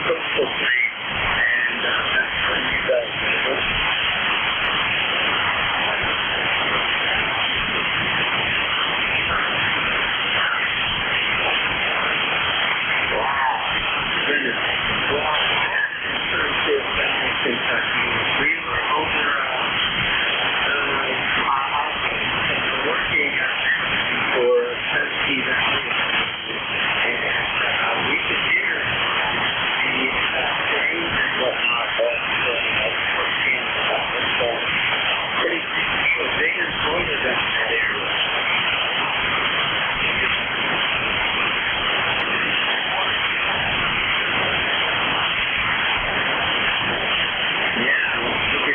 coastal plain, and that's when you guys visit. Goodness. Well, internship back in Kentucky. We were over working for Tennessee Valley, and we could hear the trains and whatnot for Kansas. That was pretty cool. Big employer down that area.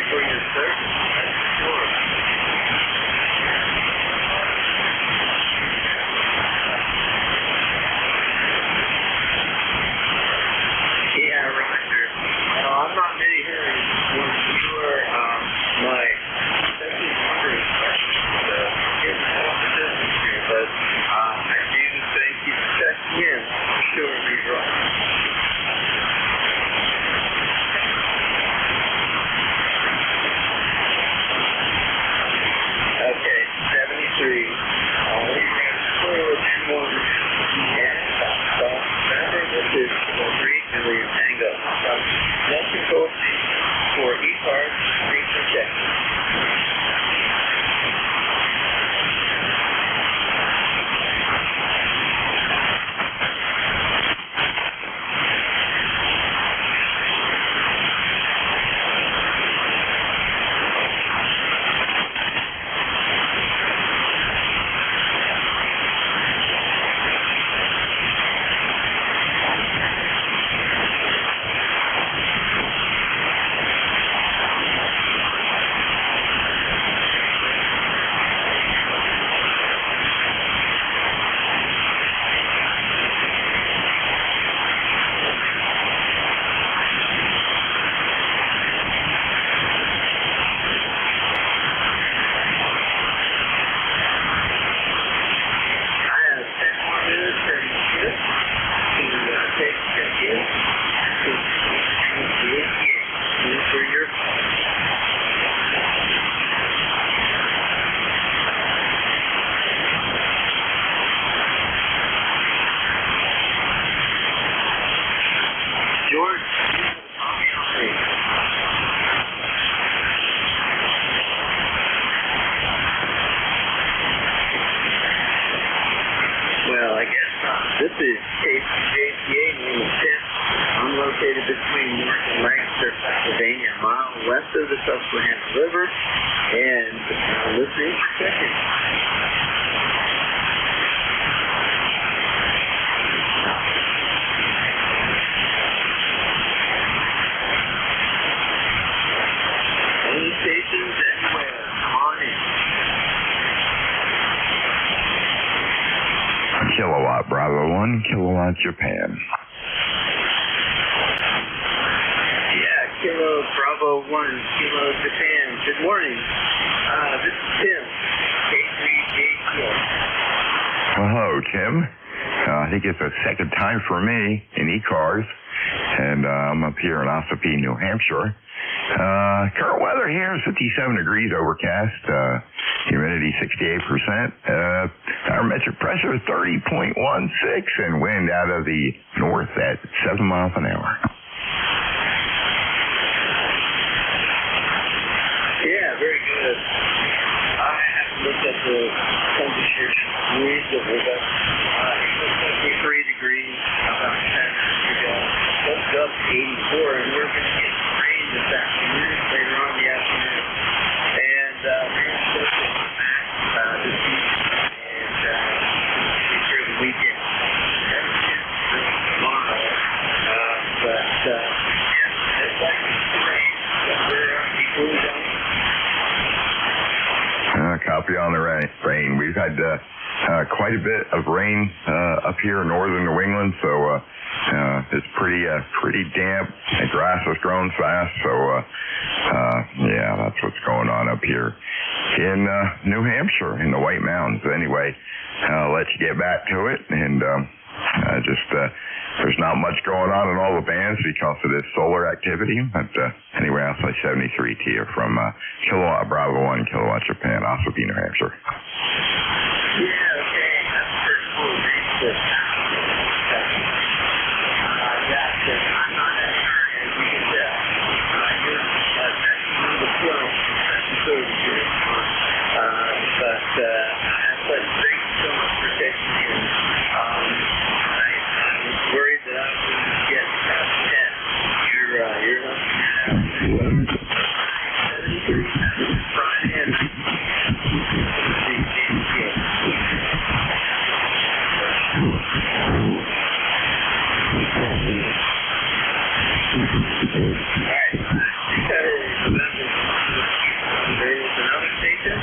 For your service, that's for sure. Yeah, Roger. Well, I'm not many here. You were my second wondering question to get my business here, but I do thank you for checking in. Sure, you're right. Okay, 73. Always forward 2 more. And stop. Remember, this is regionally Tango. Let's go for ECARS. Thanks for checking. George, well, I guess this is KCJCA name is Tim. I'm located between North and Lancaster, Pennsylvania, a mile west of the Susquehanna River, and listening for checking. Stations everywhere. Come on in. Kilowatt Bravo 1, Kilowatt Japan. Yeah, Kilo Bravo 1, Kilo Japan. Good morning. This is Tim. K3JCA. Well, hello, Tim. I think it's the second time for me in ECARS, and I'm up here in Ossipee, New Hampshire. Current weather here is 57 degrees overcast, humidity 68%, barometric pressure 30.16, and wind out of the north at 7 miles an hour. Yeah, very good. I haven't looked at the temperature recently, but it was 53 degrees about 10 minutes ago. Woke up 84, and we're going to get rain this afternoon, later on in the afternoon. And we're supposed to come back this week and through the weekend. Never chance for tomorrow. But yeah, it's like rain. We're equally done. Copy on the rain. We've had quite a bit of rain up here in northern New England, so it's pretty damp. The grass has grown fast, so yeah, that's what's going on up here in New Hampshire in the White Mountains. Anyway, I'll let you get back to it, and just there's not much going on in all the bands because of this solar activity. But anyway, I'll say 73 to you from Kilowatt Bravo 1, Kilowatt Japan, Ossipee, New Hampshire. Yeah, okay. That's pretty cool. Research. I'm not that hard, as you can tell. You're the film. That's so good. But thank you so much for texting me. I was worried that I was going to get past 10. You're looking at Friday and there is another station.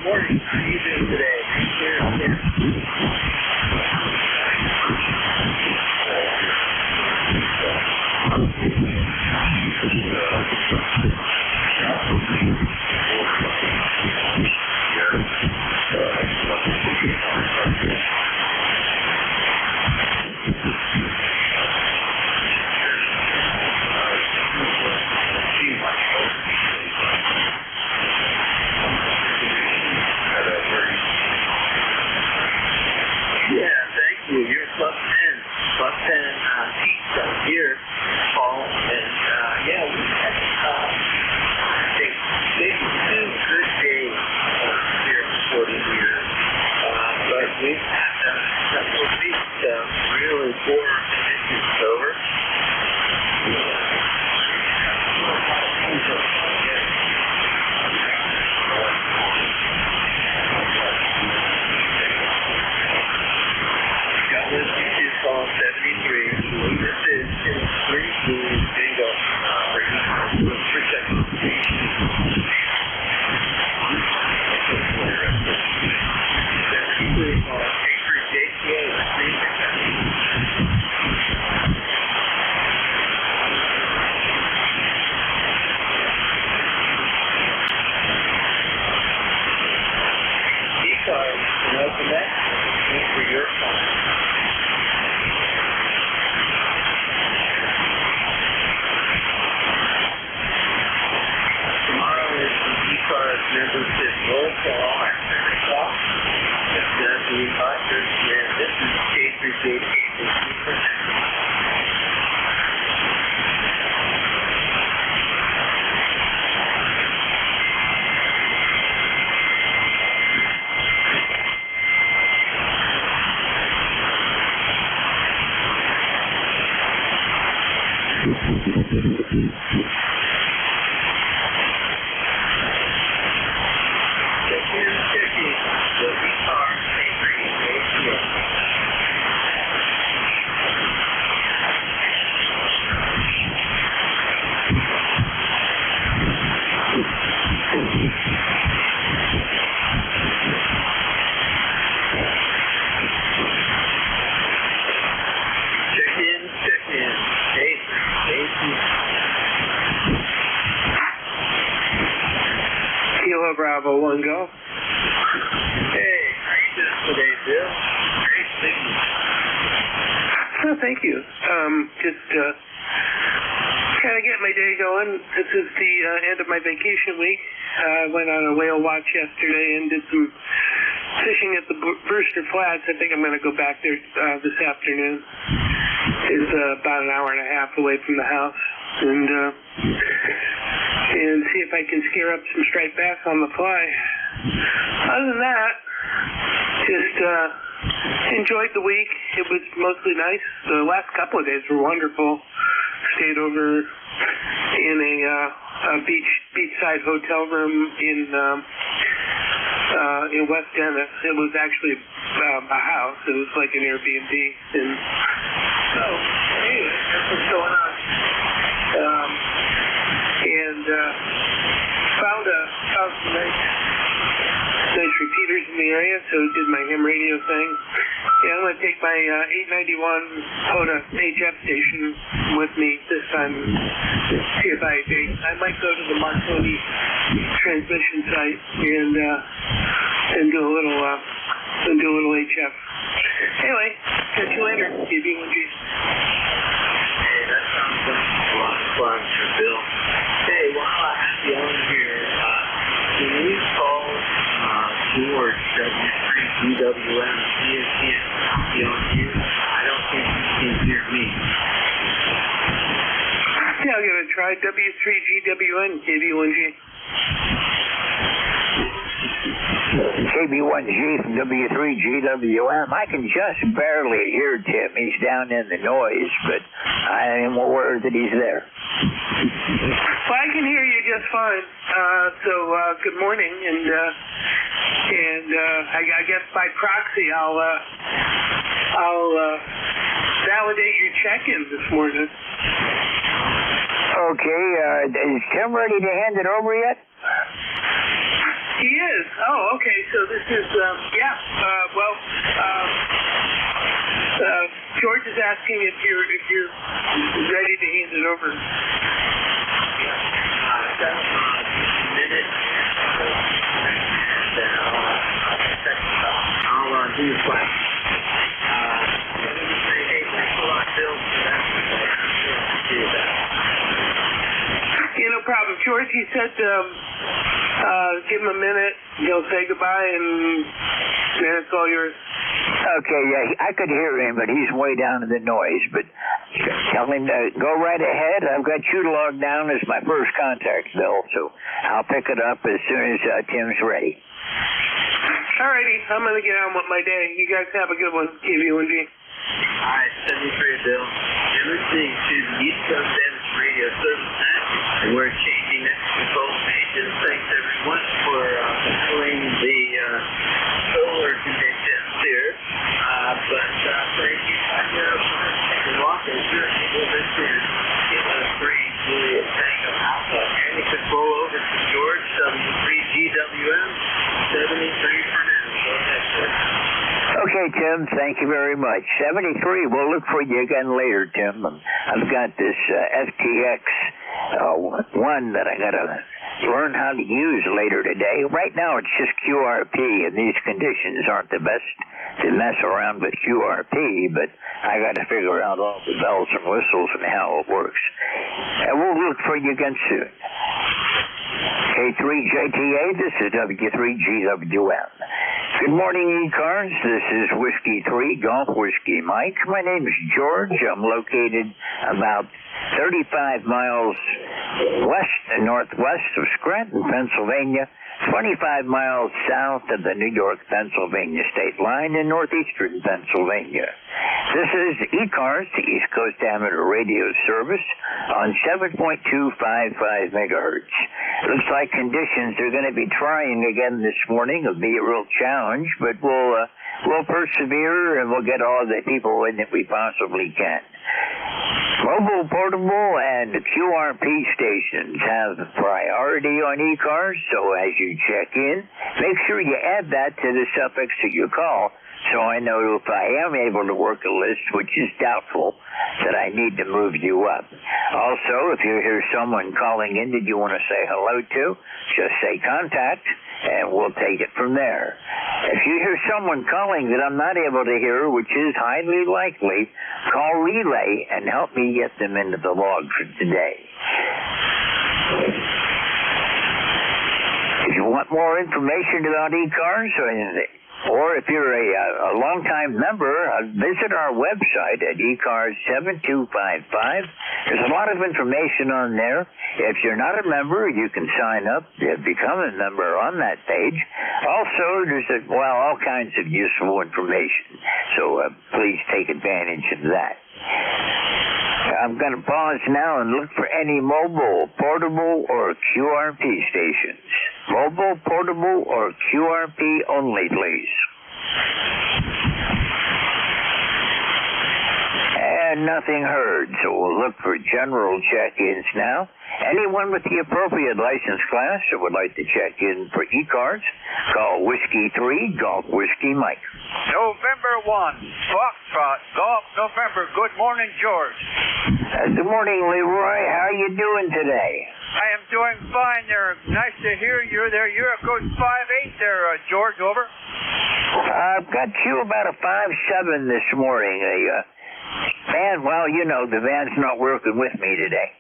Morning. How are you doing today? Here, Paul, and yeah, we had I think maybe 2 good days here in 40 years, but we've had a couple of weeks of really poor conditions over. Got this YouTube call 73. This is Green Food Bingo. ECARS, and open that for your phone. Membership roll call at 7 o'clock. That's the advisors, and this is K3J. Kilo Bravo 1 go. Hey, how are you doing today, Bill? Great speaking. Oh, thank you. Just kind of get my day going. This is the end of my vacation week. I went on a whale watch yesterday and did some fishing at the Brewster Flats. I think I'm going to go back there this afternoon. It's about an hour and a half away from the house. And see if I can scare up some striped bass on the fly. Other than that, just enjoyed the week. It was mostly nice. The last couple of days were wonderful. Stayed over in a beachside hotel room in West Dennis. It was actually a house. It was like an Airbnb. And so, anyway, that's what's going on. Found some nice repeaters in in the area, so did my ham radio thing. Yeah, I'm going to take my 891 POTA HF station with me this time. See if I might go to the Marconi transmission site and do a little HF. Anyway, catch you later, KB1G. Hey, that sounds like a lot of fun for Bill. Hey, while I have you on here, can you call George, W3GWM, see if he can copy on you? I don't think he can hear me. Yeah, I'll give it a try. W3GWN, KB1G. KB1G from W3GWM. I can just barely hear Tim. He's down in the noise, but I am aware that he's there. Well, I can hear you just fine. So good morning, and I guess by proxy I'll validate your check-in this morning. Okay, is Tim ready to hand it over yet? He is. Oh, okay. So this is, George is asking if you're ready to hand it over. Just a minute. And then I'll do the flash. Let me say, hey, thanks a lot, Bill, for that. Appreciate that. Yeah, no problem. George, he said, give him a minute, he'll say goodbye, and then it's all yours. Okay, yeah, I could hear him, but he's way down in the noise. But tell him to go right ahead. I've got you logged down as my first contact, Bill, so I'll pick it up as soon as Tim's ready. Alrighty, I'm going to get on with my day. You guys have a good one, KB1G. Alright, 73 Bill. You're listening to the East Coast Amateur Radio Service Net, and we're changing next control stations. Thanks everyone for fulfilling the solar conditions here. But thank you for taking walk as you're able to Kilo 3 Juliet Tango Alpha. And you can roll over to George, W3GWM, 73 for now. Go ahead, sir. Okay, Tim, thank you very much. 73, we'll look for you again later, Tim. I've got this FTX one that I got to learn how to use later today. Right now, it's just QRP, and these conditions aren't the best to mess around with QRP, but I got to figure out all the bells and whistles and how it works. And we'll look for you again soon. K3JTA, this is W3GWM. Good morning, ECARS. This is Whiskey 3, Golf Whiskey Mike. My name is George. I'm located about 35 miles west and northwest of Scranton, Pennsylvania, 25 miles south of the New York-Pennsylvania state line in northeastern Pennsylvania. This is ECARS, the East Coast Amateur Radio Service, on 7.255 megahertz. Looks like conditions are going to be trying again this morning. It'll be a real challenge, but we'll persevere and we'll get all the people in that we possibly can. Mobile, portable, and QRP stations have priority on ECARS, so as you check in, make sure you add that to the suffix of your call, so I know if I am able to work a list, which is doubtful, that I need to move you up. Also, if you hear someone calling in that you want to say hello to, just say contact, and we'll take it from there. If you hear someone calling that I'm not able to hear, which is highly likely, call relay and help me get them into the log for today. If you want more information about ECARS, or if you're a long-time member, visit our website at ECARS7255. There's a lot of information on there. If you're not a member, you can sign up to become a member on that page. Also, there's all kinds of useful information, so please take advantage of that. I'm going to pause now and look for any mobile, portable, or QRP stations. Mobile, portable, or QRP only, please. And nothing heard, so we'll look for general check-ins now. Anyone with the appropriate license class that would like to check in for ECARS, call Whiskey 3 Golf Whiskey Mike. November 1, Foxtrot, Golf November. Good morning, George. Good morning, Leroy. How are you doing today? I am doing fine there. Nice to hear you there. You're a good 5'8" there, George, over. I've got you about a 5'7" this morning. Van, well, you know, the van's not working with me today.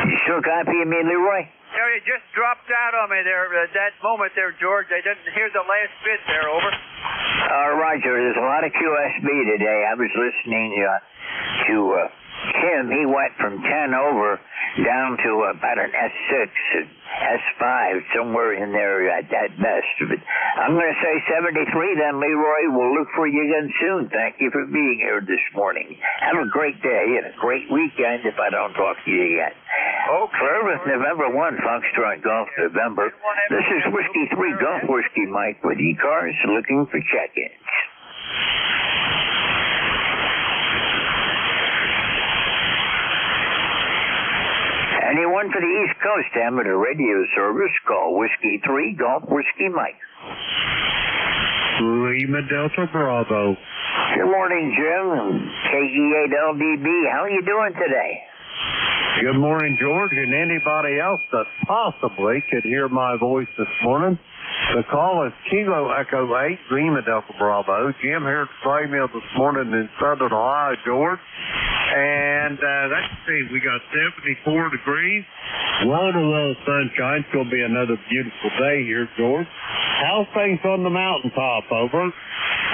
You still copying me, Leroy? No, you just dropped out on me there at that moment there, George. I didn't hear the last bit there, over. Roger, there's a lot of QSB today. I was listening to Tim. He went from 10 over down to about an S6, S5, somewhere in there at best. But I'm going to say 73 then, Leroy. We'll look for you again soon. Thank you for being here this morning. Have a great day and a great weekend if I don't talk to you yet. Okay. Forever November 1, Foxtrot Golf November. This is Whiskey 3 Golf Whiskey Mike with ECARS looking for check-ins. Anyone for the East Coast amateur radio service, call Whiskey 3 Golf Whiskey Mike. Lima Delta Bravo. Good morning, Jim. KE8LDB. How are you doing today? Good morning, George, and anybody else that possibly could hear my voice this morning. The call is Kilo Echo 8, Lima Delta Bravo. Jim here at the play mill this morning in Southern Ohio, George. And let's see, we got 74 degrees. Load of little sunshine. It's going to be another beautiful day here, George. How's things on the mountaintop, over?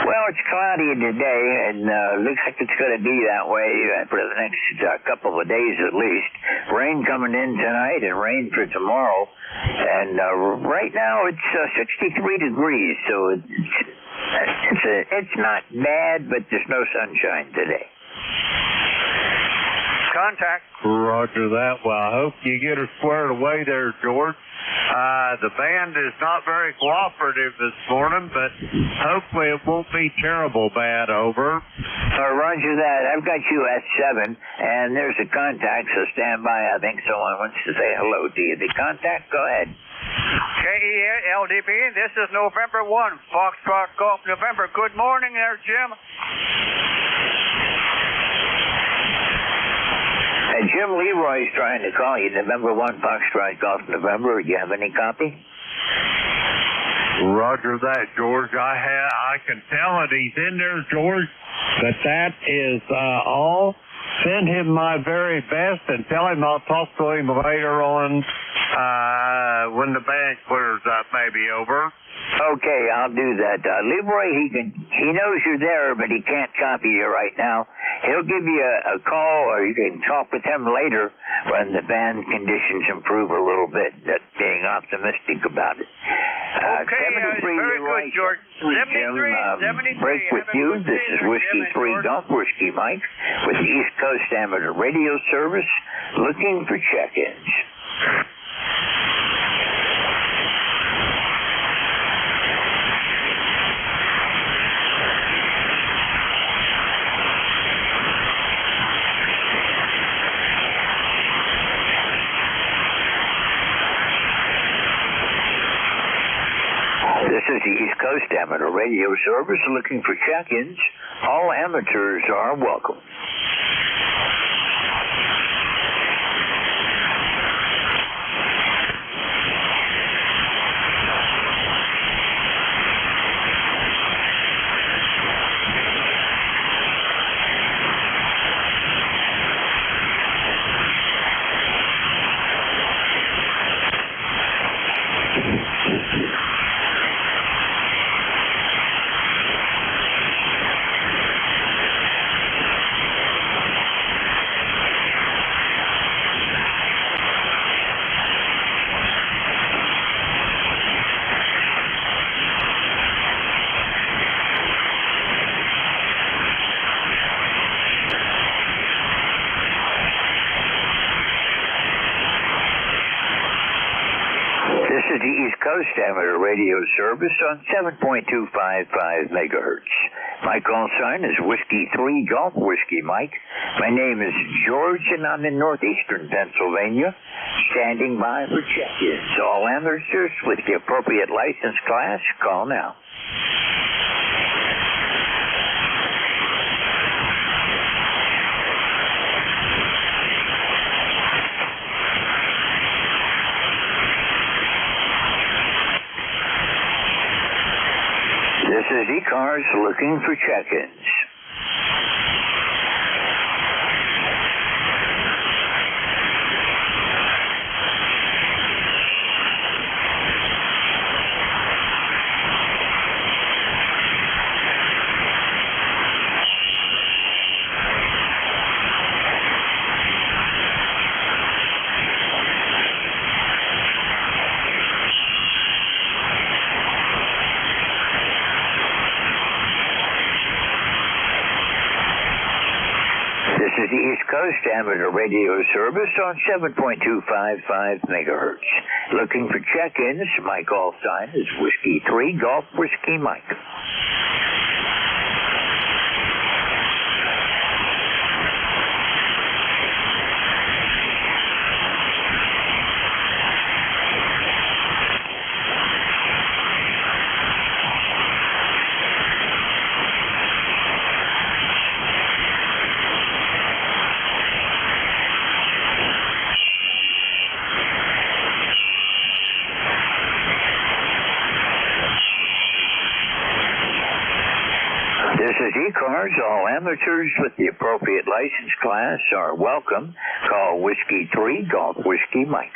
Well, it's cloudy today, and looks like it's going to be that way for the next couple of days at least. Rain coming in tonight and rain for tomorrow. And right now it's 63 degrees, so it's not bad, but there's no sunshine today. Contact. Roger that. Well, I hope you get her squared away there, George. The band is not very cooperative this morning, but hopefully it won't be terrible bad, over. Roger that. I've got you at 7, and there's a contact, so stand by. I think someone wants to say hello to you. The contact, go ahead. KE8LDB, this is November 1, Foxtrot Golf November. Good morning there, Jim. Jim Leroy's trying to call you. November 1, Foxtrot Golf November. Do you have any copy? Roger that, George. I can tell it. He's in there, George. That is all. Send him my very best and tell him I'll talk to him later on when the band clears up, maybe, over. Okay, I'll do that. Leroy, he knows you're there, but he can't copy you right now. He'll give you a call, or you can talk with him later when the band conditions improve a little bit. That's being optimistic about it. Okay, very Leroy, good, George. 73. Break with you. This is Whiskey 3 Golf Whiskey Mike with the East Coast Amateur Radio Service looking for check-ins. This is the East Coast Amateur Radio Service looking for check-ins. All amateurs are welcome. This is the East Coast Amateur Radio Service on 7.255 megahertz. My call sign is Whiskey 3 Golf Whiskey Mike. My name is George, and I'm in northeastern Pennsylvania, standing by for check-ins. All amateurs with the appropriate license class, call now. This is ECARS looking for check-ins. This is the East Coast Amateur Radio Service on 7.255 megahertz. Looking for check-ins, my call sign is Whiskey 3 Golf Whiskey Mike. This is ECARS. All amateurs with the appropriate license class are welcome. Call Whiskey 3 Golf Whiskey Mike.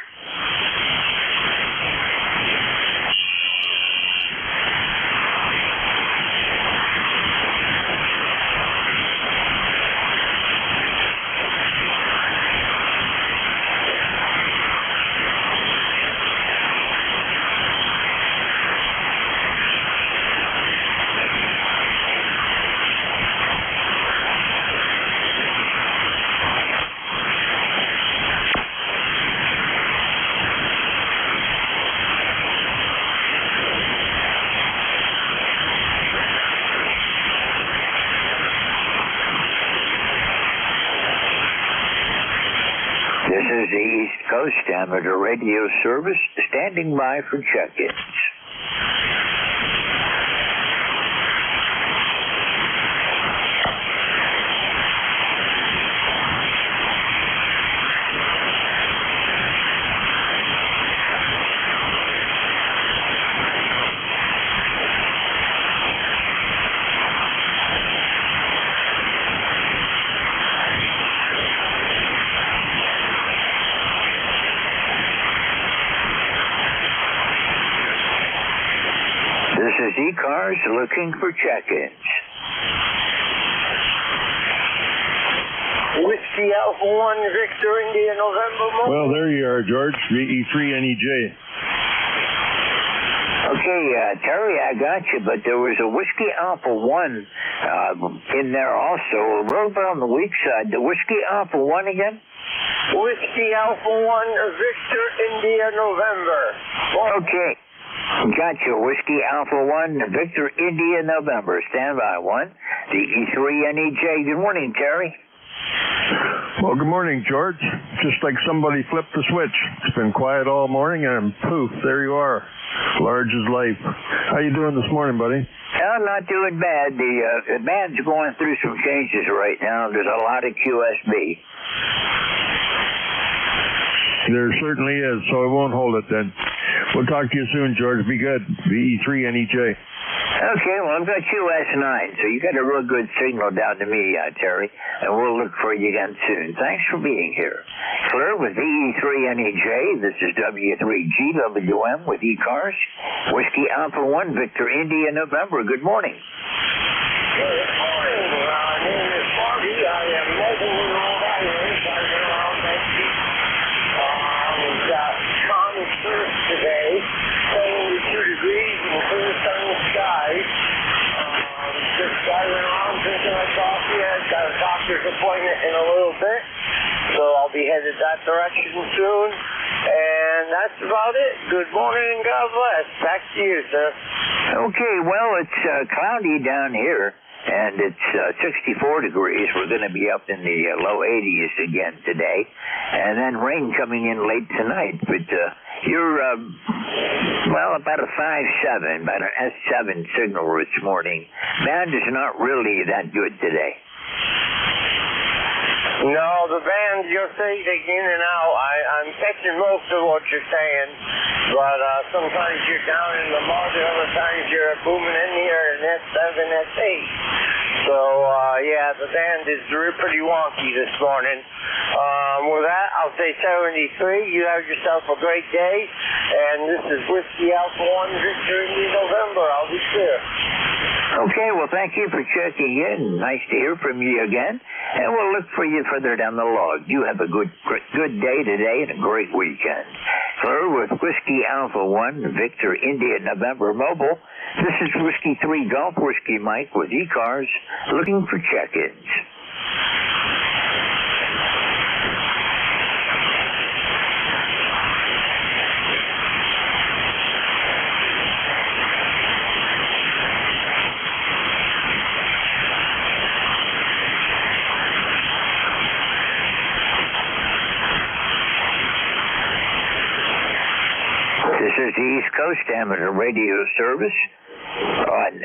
This is the East Coast Amateur Radio Service, standing by for check-ins. This is ECARS looking for check-ins. Whiskey Alpha 1 Victor India November. Well, there you are, George. VE3NEJ. Okay, Terry, I got you, but there was a Whiskey Alpha 1 in there also. A little bit on the weak side. The Whiskey Alpha 1 again? Whiskey Alpha 1 Victor India November. Okay. Gotcha. Whiskey Alpha 1, Victor India November. Standby 1. The E3NEJ. Good morning, Terry. Well, good morning, George. Just like somebody flipped the switch. It's been quiet all morning, and poof, there you are. Large as life. How you doing this morning, buddy? I'm not doing bad. The band's going through some changes right now. There's a lot of QSB. There certainly is, so I won't hold it then. We'll talk to you soon, George. Be good. VE3NEJ. Okay, well, I've got QS9, so you got a real good signal down to me, Terry, and we'll look for you again soon. Thanks for being here. Clear with VE3NEJ. This is W3GWM with ECARS. Whiskey Alpha 1, Victor India November. Good morning. Good morning. My name is Bobby. I am mobile in Rhode Island. I've been around next week. We've got calm first today. 72 degrees and clear sunny skies. Just driving around drinking my coffee. I've got a doctor's appointment in a little bit, so I'll be headed that direction soon. And that's about it. Good morning and God bless. Back to you, sir. Okay, well, it's cloudy down here. and it's 64 degrees. We're going to be up in the low 80s again today, and then rain coming in late tonight. But you're, about a 5.7, about an S7 signal this morning. Band is not really that good today. No, the band, you're fading in and out. I'm catching most of what you're saying, but sometimes you're down in the mud, other times you're booming in here, and S7, S8. So, the band is pretty wonky this morning. With that, I'll say 73. You have yourself a great day, and this is Whiskey Alpha 1 Victor in November. I'll be clear. Okay, well, thank you for checking in. Nice to hear from you again, and we'll look for you further down the log. You have a good day today and a great weekend. With Whiskey Alpha 1 Victor India November Mobile, this is Whiskey 3 Golf Whiskey Mike with ECARS looking for check-ins. This is the East Coast Amateur Radio Service on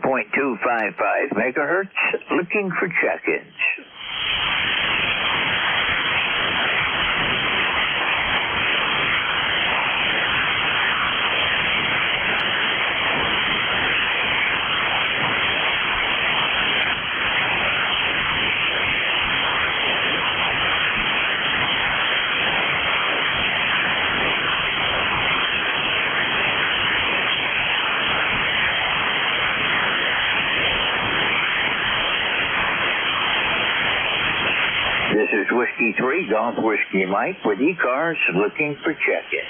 7.255 megahertz, looking for check-ins. This is Whiskey 3 Golf Whiskey Mike with ECARS looking for check-in.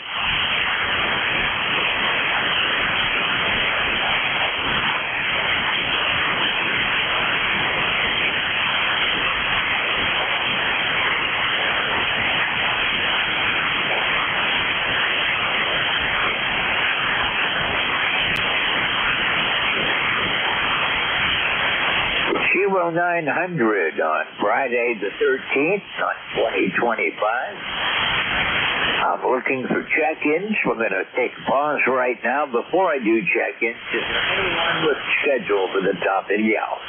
Kilo 900 on Friday the 13th on 2025. I'm looking for check-ins. We're going to take a pause right now. Before I do check-ins, is there anyone with schedule for the top of the hour?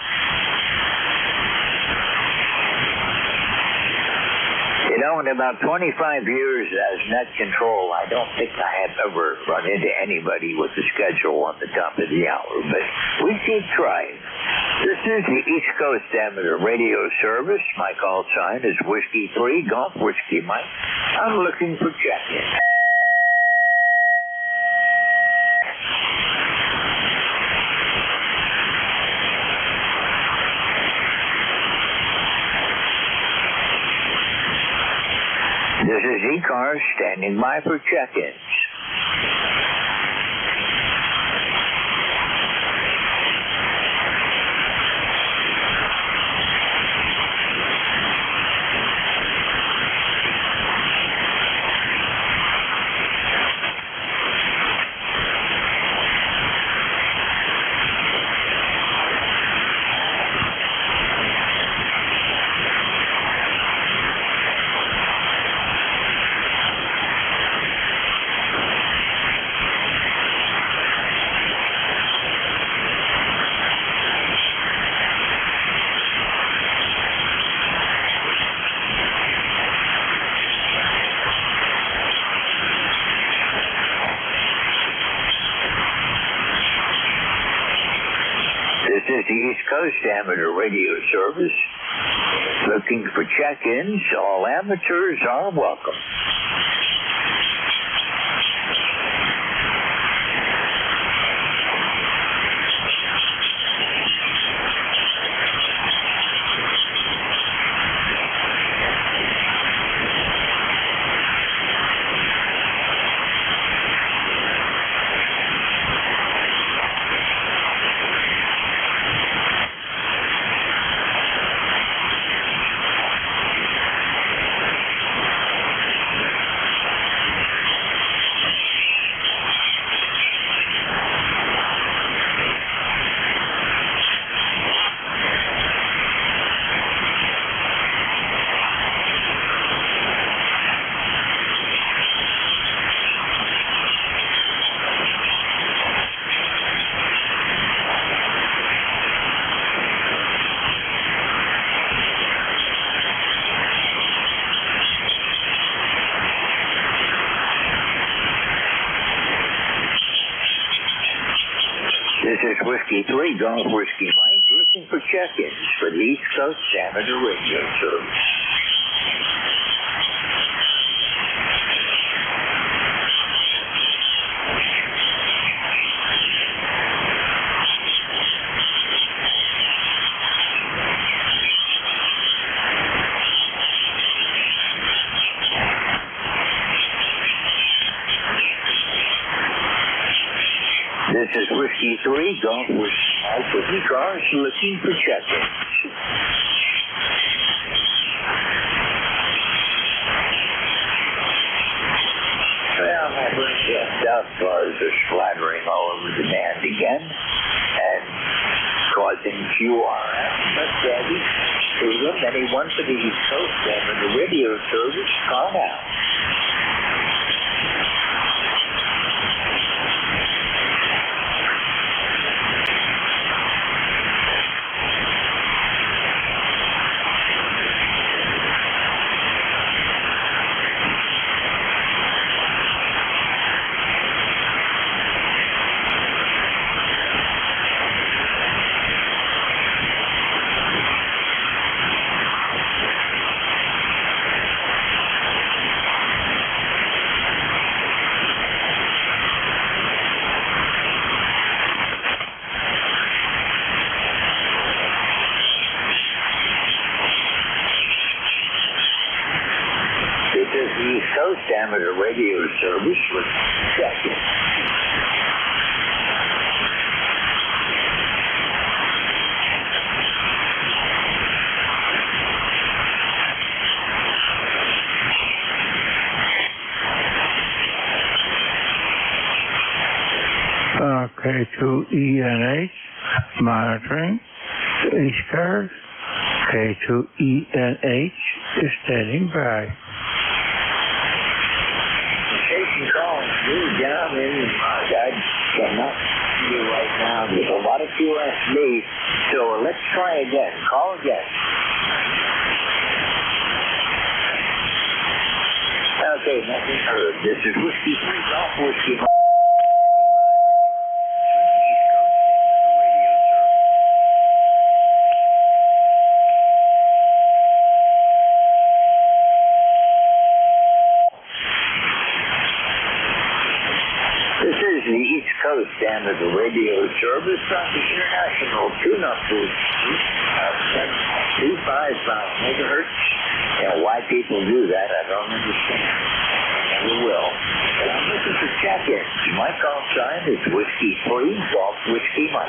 You know, in about 25 years as net control, I don't think I have ever run into anybody with a schedule on the top of the hour, but we keep trying. This is the East Coast Amateur Radio Service. My call sign is Whiskey 3 Golf Whiskey Mike. I'm looking for check-in. This is ECARS standing by for check-ins. This is the East Coast Amateur Radio Service. Looking for check-ins. All amateurs are welcome. 3, Golf Whiskey Mike, looking for check-ins for the East Coast Amateur Radio Service. This is Whiskey 3, Golf Whiskey Mike with ECARS, looking for check-ins. Well, my dust bars are splattering all over the band again and causing QRF. But these anyone for the East Coast and the radio service, call now. The East Coast Amateur Radio Service with check-in. K2ENH, monitoring. ECARS, K2ENH is standing by. Station calling you down in I cannot see you right now. There's a lot of QSB, so let's try again. Call again. Okay, nothing heard. This is Whiskey 3 Golf Whiskey Mike. This is the East Coast Amateur Radio Service on the International Tune-Up Booth, 255 megahertz. And why people do that, I don't understand. Never will. But I'm looking for check-ins. My call sign is Whiskey 3, Golf Whiskey Mike.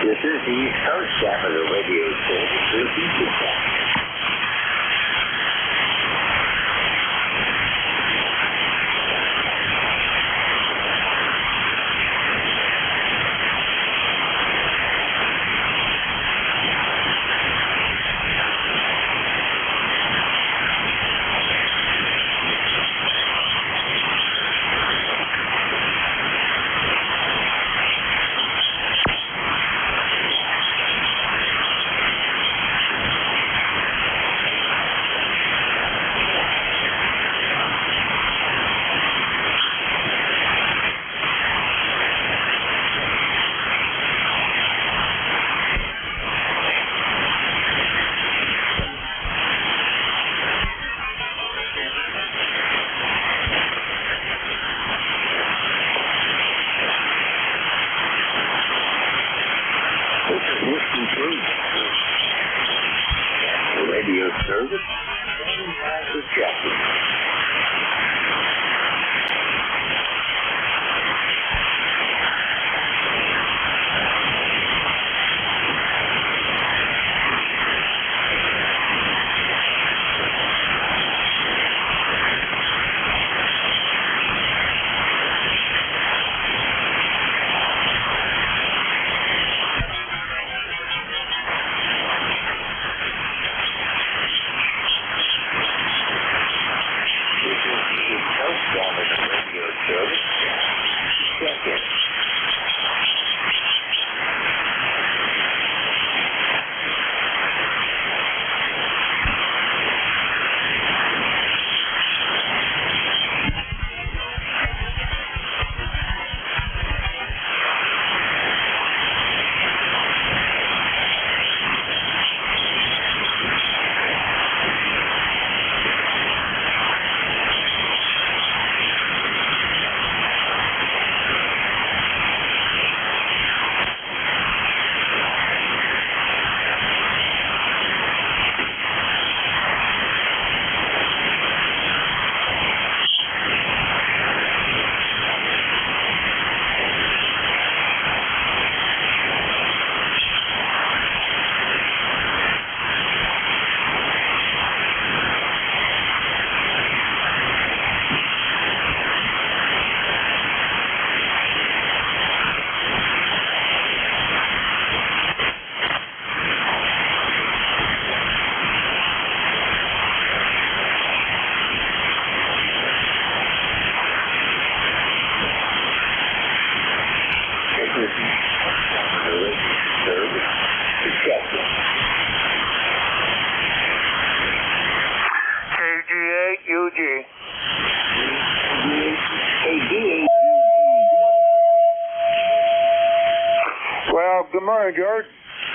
This is the East Coast Amateur Radio Service. Looking for check-ins. Whiskey 3. The radio service. Standing by for check-in.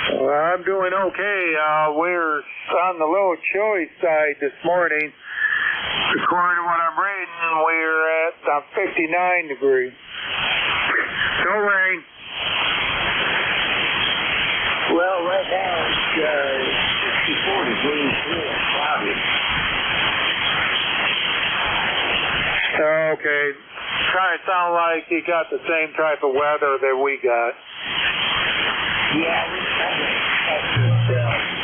Well, I'm doing okay. We're on the little chilly side this morning. According to what I'm reading, we're at 59 degrees. No rain. Well, right now it's 64 degrees here and cloudy. Okay. Kind of sound like you got the same type of weather that we got. Yeah, we kind of expect it.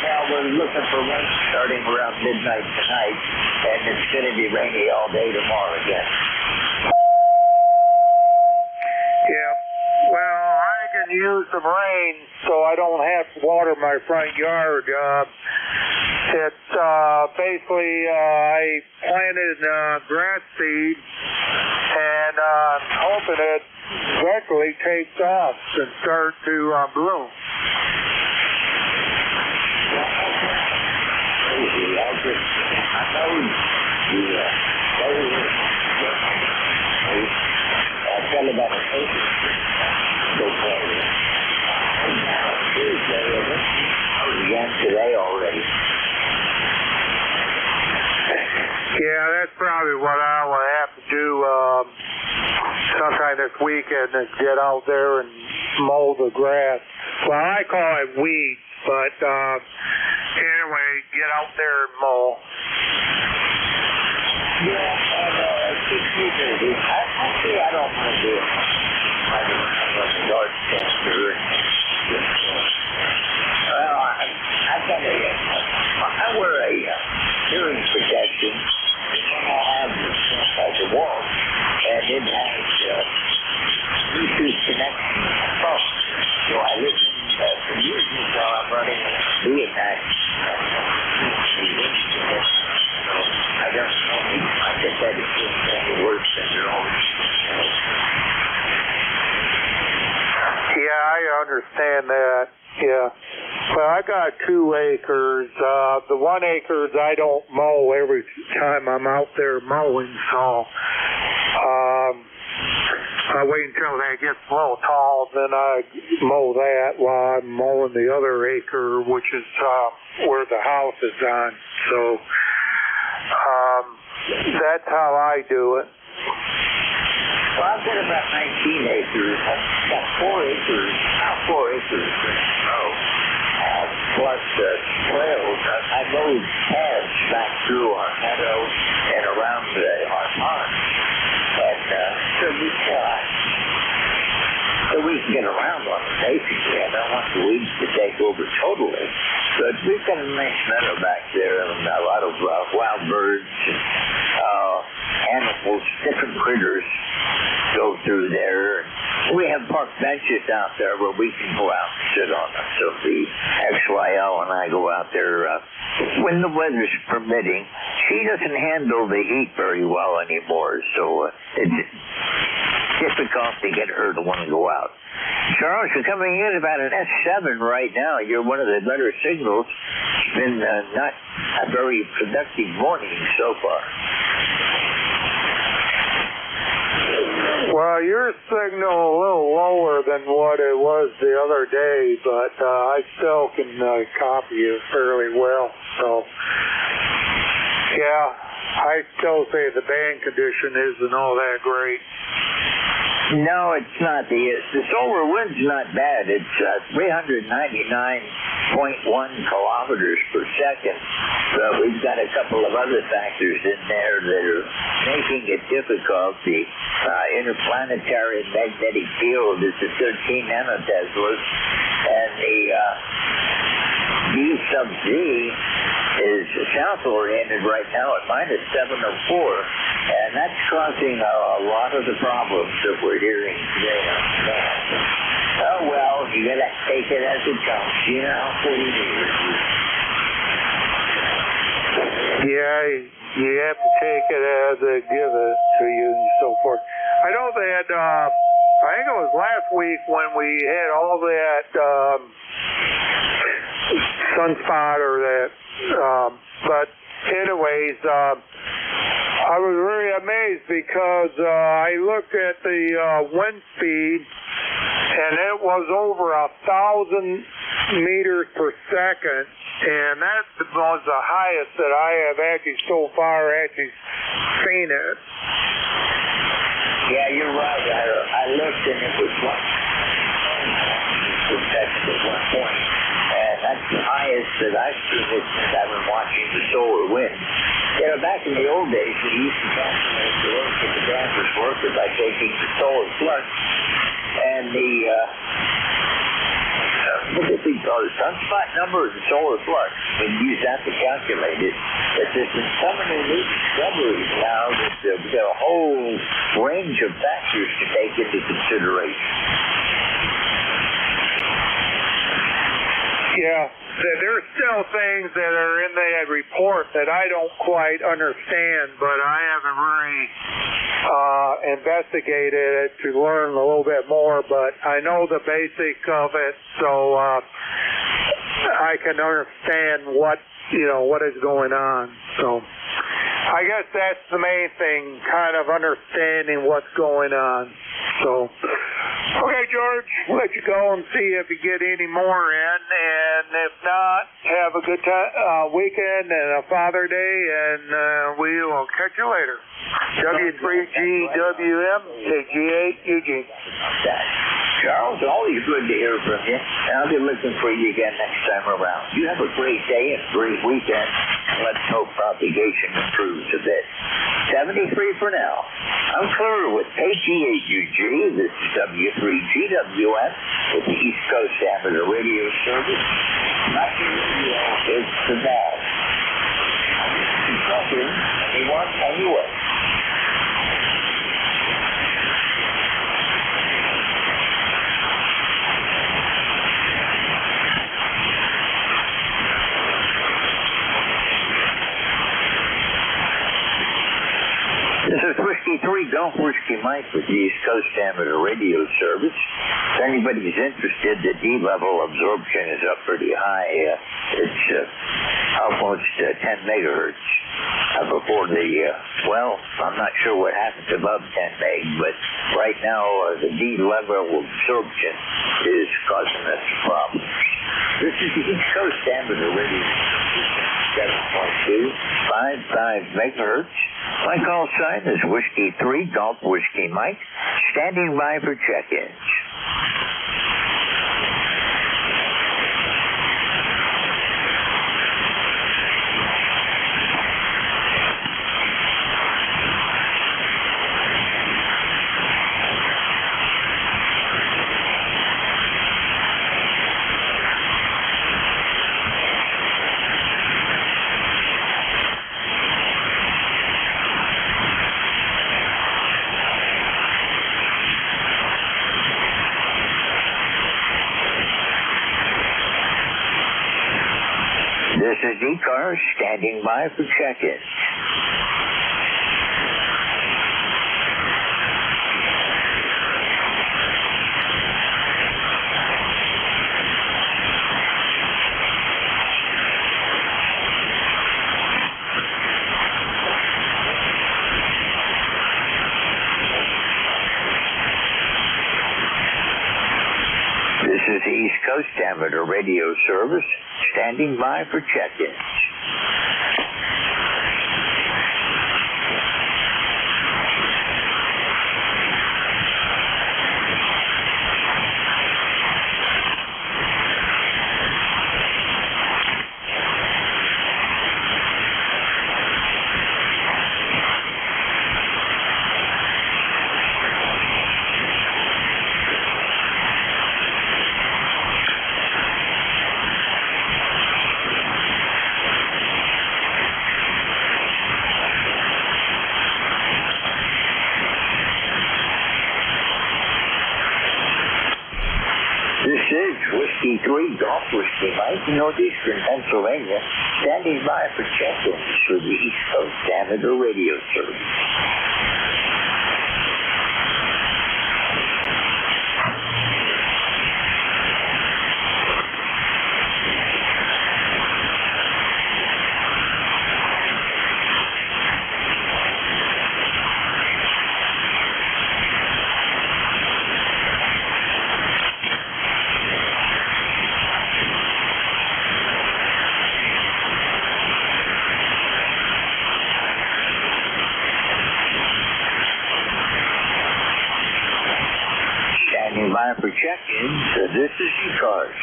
Now we're looking for rain starting around midnight tonight, and it's going to be rainy all day tomorrow again. Yeah. Well, I can use some rain so I don't have to water my front yard. It's basically I planted grass seed, and I'm hoping it eventually takes off and start to bloom. Today already. Yeah, that's probably what I will have to do sometime this weekend, is get out there and mow the grass. Well, I call it weeds, but anyway, get out there and mow. Yeah, actually, I don't want to do it. I don't have a yard tester. Well, I got I wear a hearing protection. I have this like a wall, and it has Bluetooth connection to my phone. So I listen to music while I'm running and doing that. So I don't know. I guess that is any worse than your own. Yeah, I understand that. Yeah. Well, I got 2 acres. The 1 acres I don't mow every time I'm out there mowing, so I wait until that gets a little tall, then I mow that while I'm mowing the other acre, which is where the house is on. So that's how I do it. Well, I've got about 19 acres. I've got 4 acres, about 4 acres to mow. Plus trails. I mowed paths back through our meadow and around our pond. And so we can get around on it, basically. I don't want the weeds to take over totally. But we've got a nice meadow back there and a lot of wild birds, animals, different critters go through there. We have park benches out there where we can go out and sit on them. So the XYL and I go out there when the weather's permitting. She doesn't handle the heat very well anymore, so it's difficult to get her to want to go out. Charles, you're coming in about an S7 right now. You're one of the better signals. It's been not a very productive morning so far. Well, your signal a little lower than what it was the other day, but I still can copy you fairly well. So, yeah, I still say the band condition isn't all that great. No, it's not. The solar wind's not bad. It's 399.1 kilometers per second. But we've got a couple of other factors in there that are making it difficult. The interplanetary magnetic field is at 13 nanoteslas, and the B sub Z is south-oriented right now at minus 704, and that's causing a lot of the problems that we're hearing today on the ground. Oh, well, you got to take it as it comes, you know, what do you do? Yeah, you have to take it as they give it to you and so forth. I know that, I think it was last week when we had all that sunspot or that, but anyways, I was very amazed because I looked at the wind speed and it was over 1,000 meters per second, and that was the highest that I have actually so far seen it. Yeah, you're right. I looked and it was 1 per second at one point. And that's the highest that I've seen it since I've been watching the solar wind. You know, back in the old days, we used to calculate the work of the dampers working by taking the solar flux and the sunspot number of the solar flux. We use that to calculate it. But there's been some of the new discoveries now that we've got a whole range of factors to take into consideration. Yeah, there's still things that are in that report that I don't quite understand, but I haven't really investigated it to learn a little bit more, but I know the basic of it, so I can understand what is going on. So I guess that's the main thing, kind of understanding what's going on. So, okay, George, we'll let you go and see if you get any more in, and if not, have a good weekend and a Father Day, and we will catch you later. W3GWM, G8, Eugene. Charles, always good to hear from you, and I'll be looking for you again next time around. You have a great day and a great weekend, and let's hope propagation improves a bit. 73 for now. I'm clear with KGAUG. This is W3GWM with the East Coast Amateur Radio Service. Back in radio, it's the ball. Anyone, anyway. This is Whiskey 3 Golf Whiskey Mike with the East Coast Amateur Radio Service. If anybody's interested, the D-level absorption is up pretty high. It's almost 10 megahertz. Before I'm not sure what happens above 10 meg, but right now the D-level absorption is causing us problems. This is the East Coast Amateur Radio Service, 7.255 megahertz. My call sign is Whiskey 3 Golf Whiskey Mike, standing by for check-ins. This is ECARS standing by for check-ins. This is the East Coast Amateur Radio Service, standing by for check-ins. This is Whiskey 3 Golf Whiskey Mike, northeastern Pennsylvania, standing by for check-ins for the East Coast Amateur Radio Service. check-in. So this is ECARS.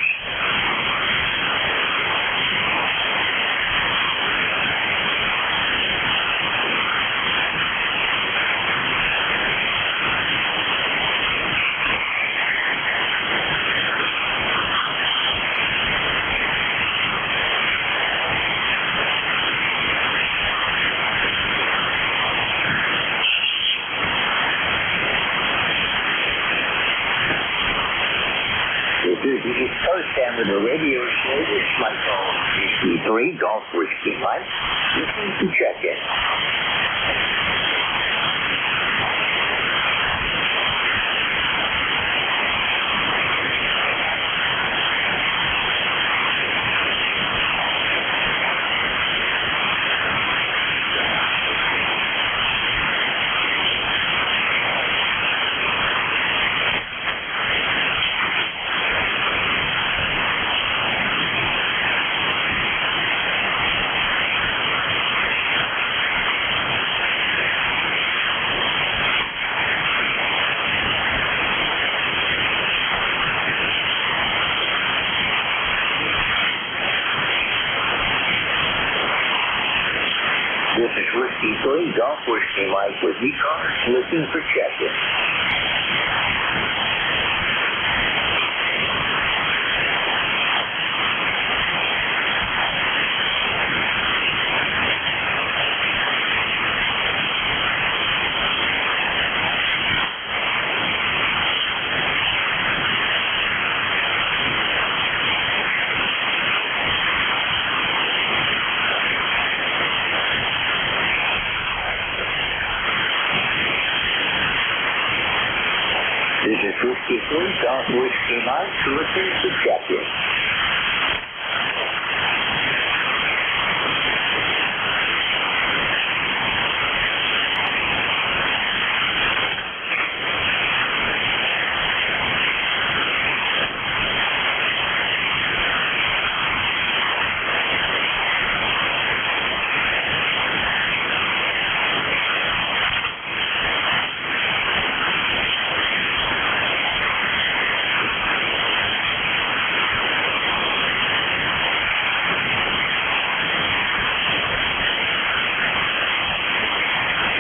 This is the East Coast Amateur Radio Show. This is my phone, Whiskey 3, Golf Whiskey Mike. Listen to check-in. This is Whiskey 3, Golf Whiskey Mike with ECARS. Listen for check-in. This is Whiskey 3, Golf Whiskey Mike. Listen to check-in.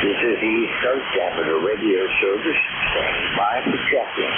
This is the East Coast Amateur Radio Service. Standing by for check-in.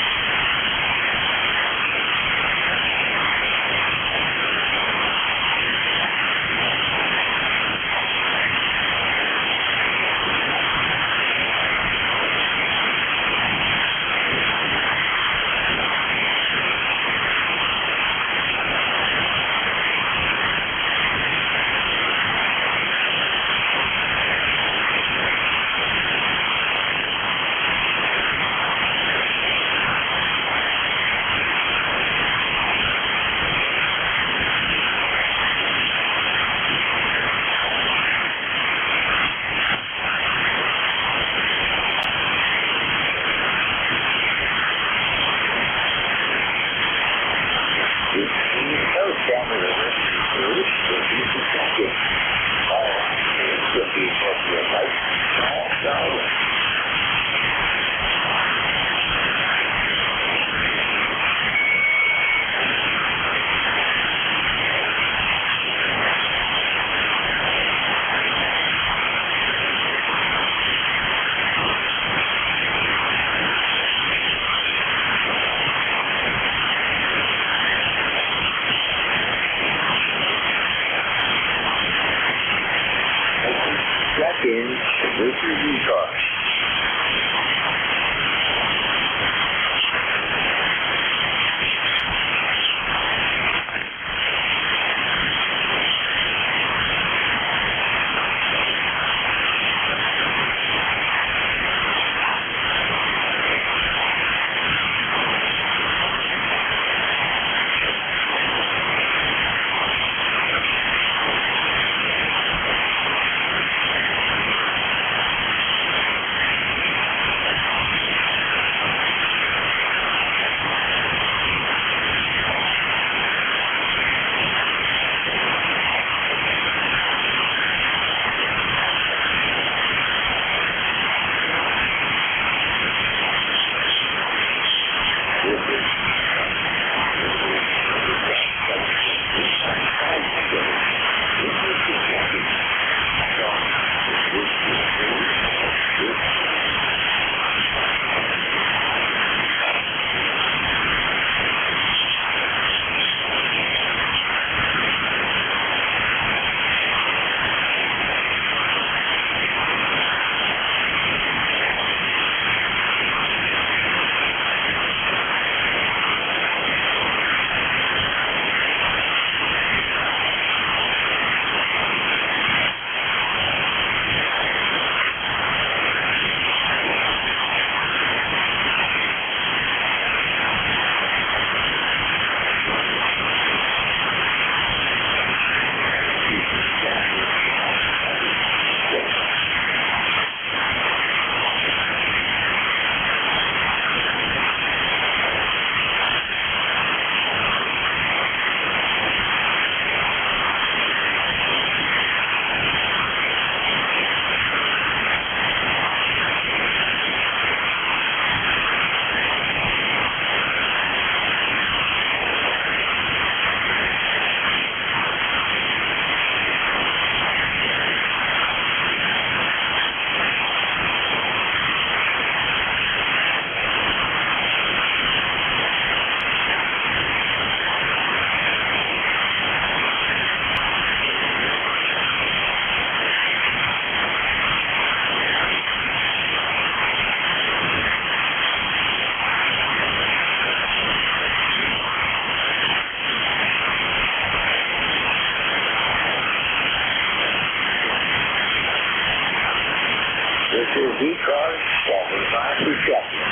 Check-in. This is ECARS. This is ECARS, standing by for check-in.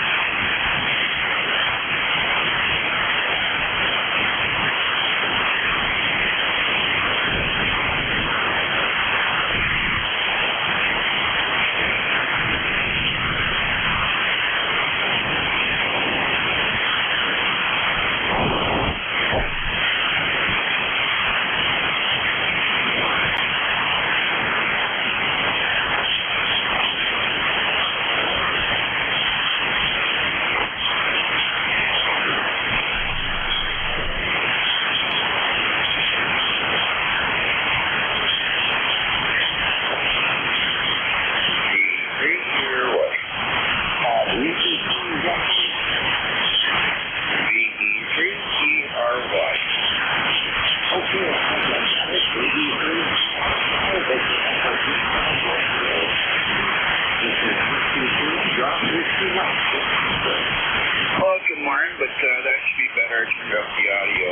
Well, good morning, but that should be better. I turned up the audio.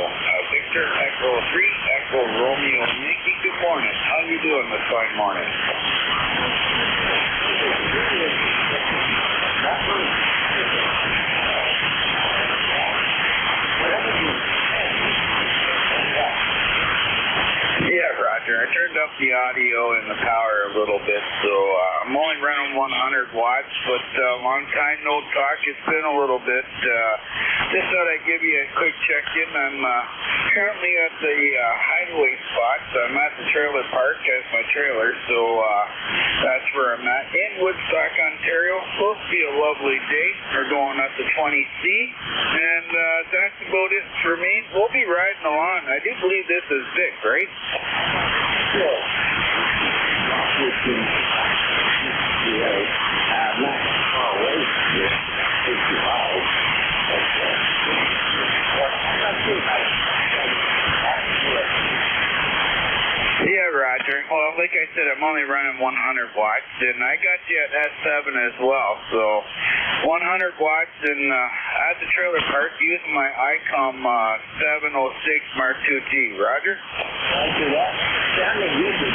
Victor, Echo 3, Echo Romeo Yankee, good morning. How you doing this fine morning? Yeah, Roger. I turned up the audio and the power a little bit, so I'm only running 100 watts, but long time no talk. It's been a little bit. Just thought I'd give you a quick check-in. I'm currently at the hideaway spot. I'm at the trailer park as my trailer, so that's where I'm at. In Woodstock, Ontario. Supposed to be a lovely day. We're going up to 20C, and that's about it for me. We'll be riding along. I do believe this is Vic, right? Sure. Yeah, Roger. Well, like I said, I'm only running 100 watts, and I got you at S7 as well. So 100 watts and at the trailer park using my ICOM 706 Mark II-G. Roger? Roger that. Sounding easy.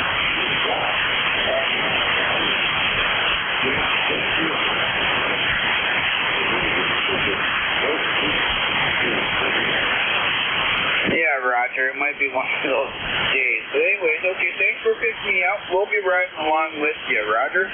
Yeah, Roger. It might be one of those days. But anyways, okay, thanks for picking me up. We'll be riding along with you, Roger.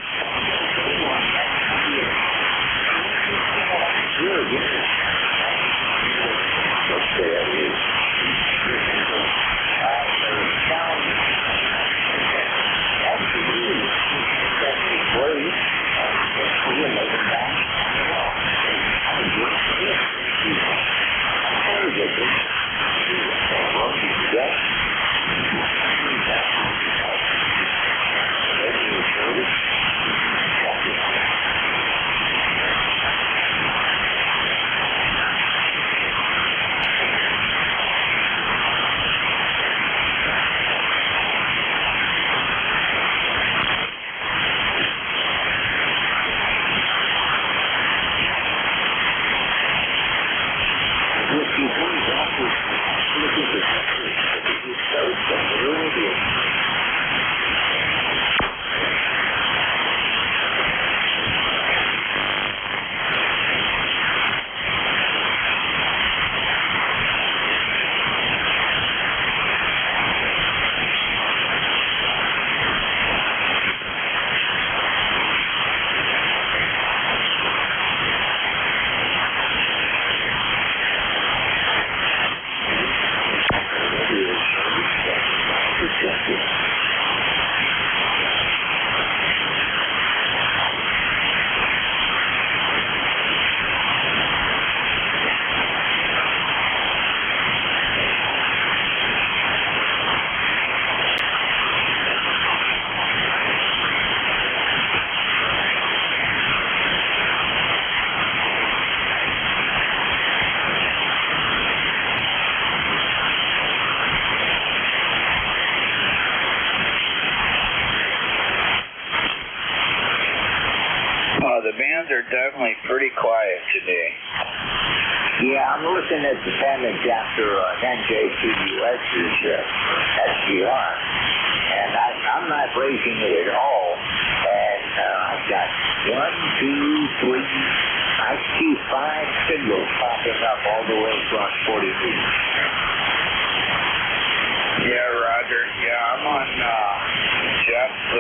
The bands are definitely pretty quiet today. Yeah, I'm looking at the bandage after NJCUS's SGR, and I'm not raising it at all. And I've got IQ5 signal popping up all the way across 40 feet. Yeah, Roger. Yeah, I'm on Jeff's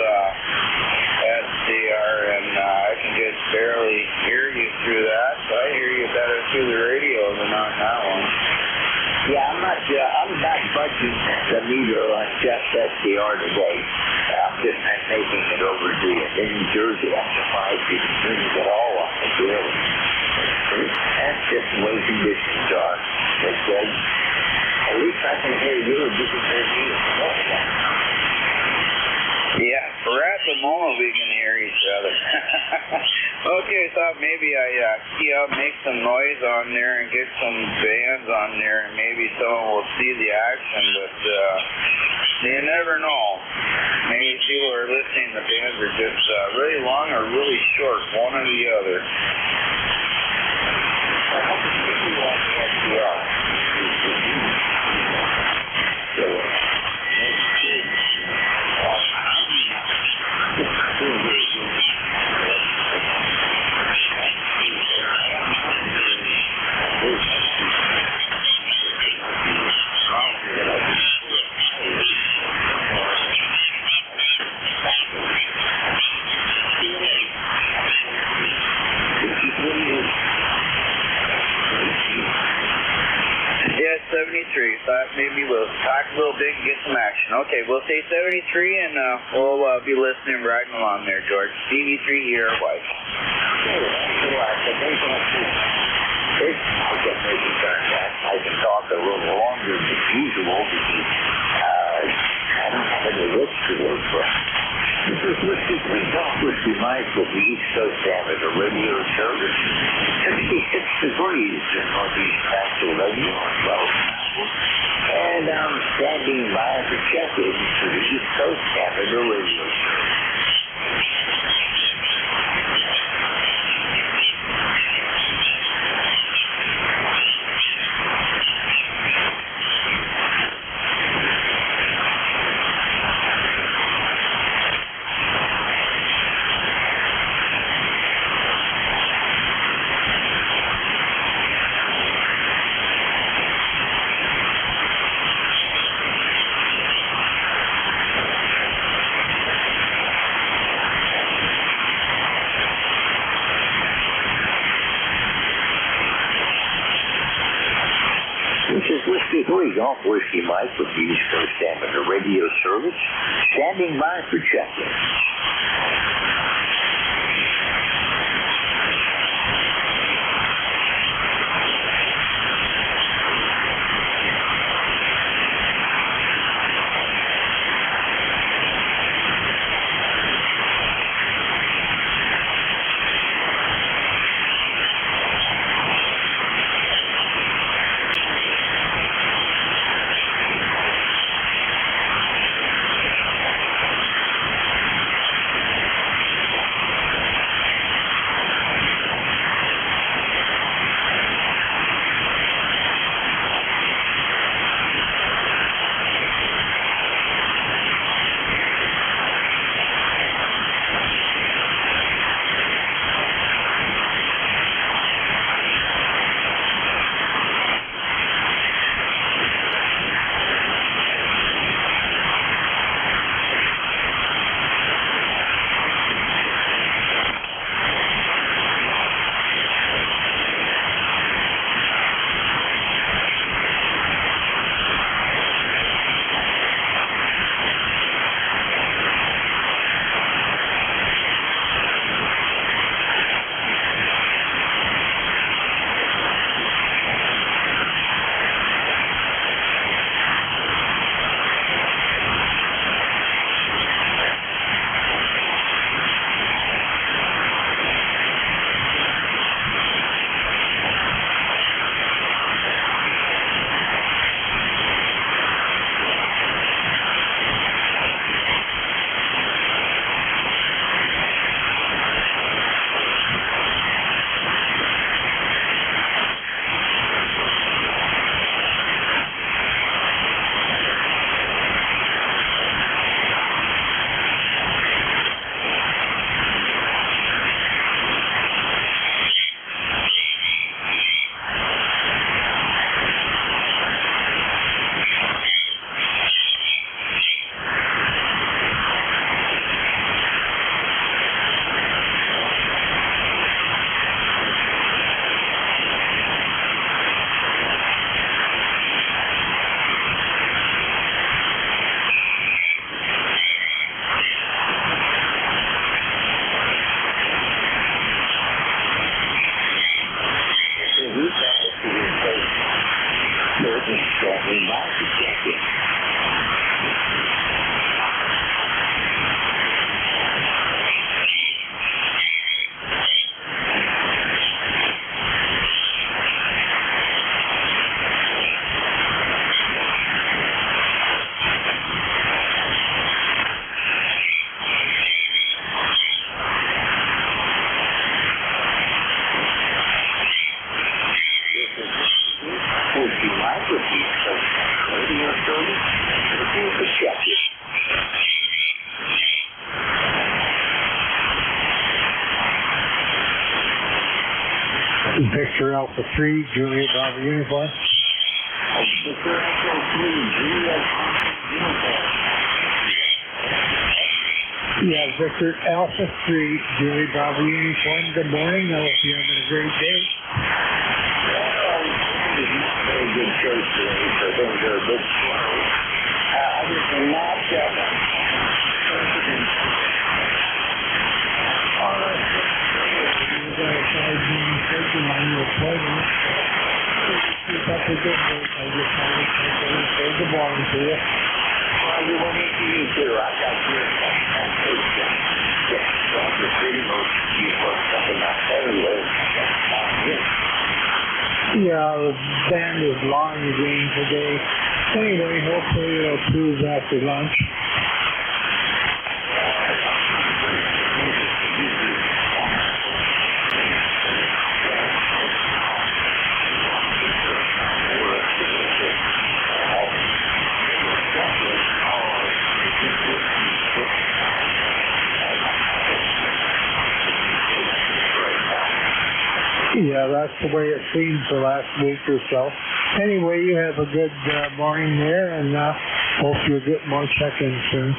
SDR, and I can just barely hear you through that. So I hear you better through the radio than on that one. Yeah, I'm not budging the meter on Jeff's SDR today. I'm just not making it over to you. In New Jersey, I'm surprised you can turn it at all on the grid. That's just the way conditions are. But at least I can hear you and you can hear me. Yeah, for at the moment we can hear each other. Okay, I thought maybe I key up, make some noise on there and get some bands on there, and maybe someone will see the action, but you never know. Maybe people are listening, the bands are just really long or really short, one or the other. Yeah, 73. Thought maybe we'll talk a little bit and get some action. Okay, we'll say 73, and we'll be listening riding along there, George. CV3 here, wife. I can talk a little longer than usual because I don't have any lips to work for. This is Whiskey Mike with the East Coast Amateur Radio Service. 66 degrees in northeast Pennsylvania on 12. And I'm standing by to check in for the East Coast Amateur Radio Service. This is Whiskey 3, Golf Whiskey Mike with the East Coast Amateur Radio Service, standing by for check-in. Victor Alpha 3, Juliet Bravo Uniform. Victor Alpha 3, Juliet Uniform. Yeah, Victor Alpha 3, Juliet Bravo Uniform. Good morning. I hope you're having a great day. Very good choice today, so things are a bit slow. I just not Good morning to you. Well, you want me to you too. I got you. So I'm just reading those you put something out everywhere. Yeah, the band is long again today. Anyway, hopefully it'll prove after lunch. Yeah, that's the way it seems the last week or so. Anyway, you have a good morning there, and hope you'll get more check-ins soon.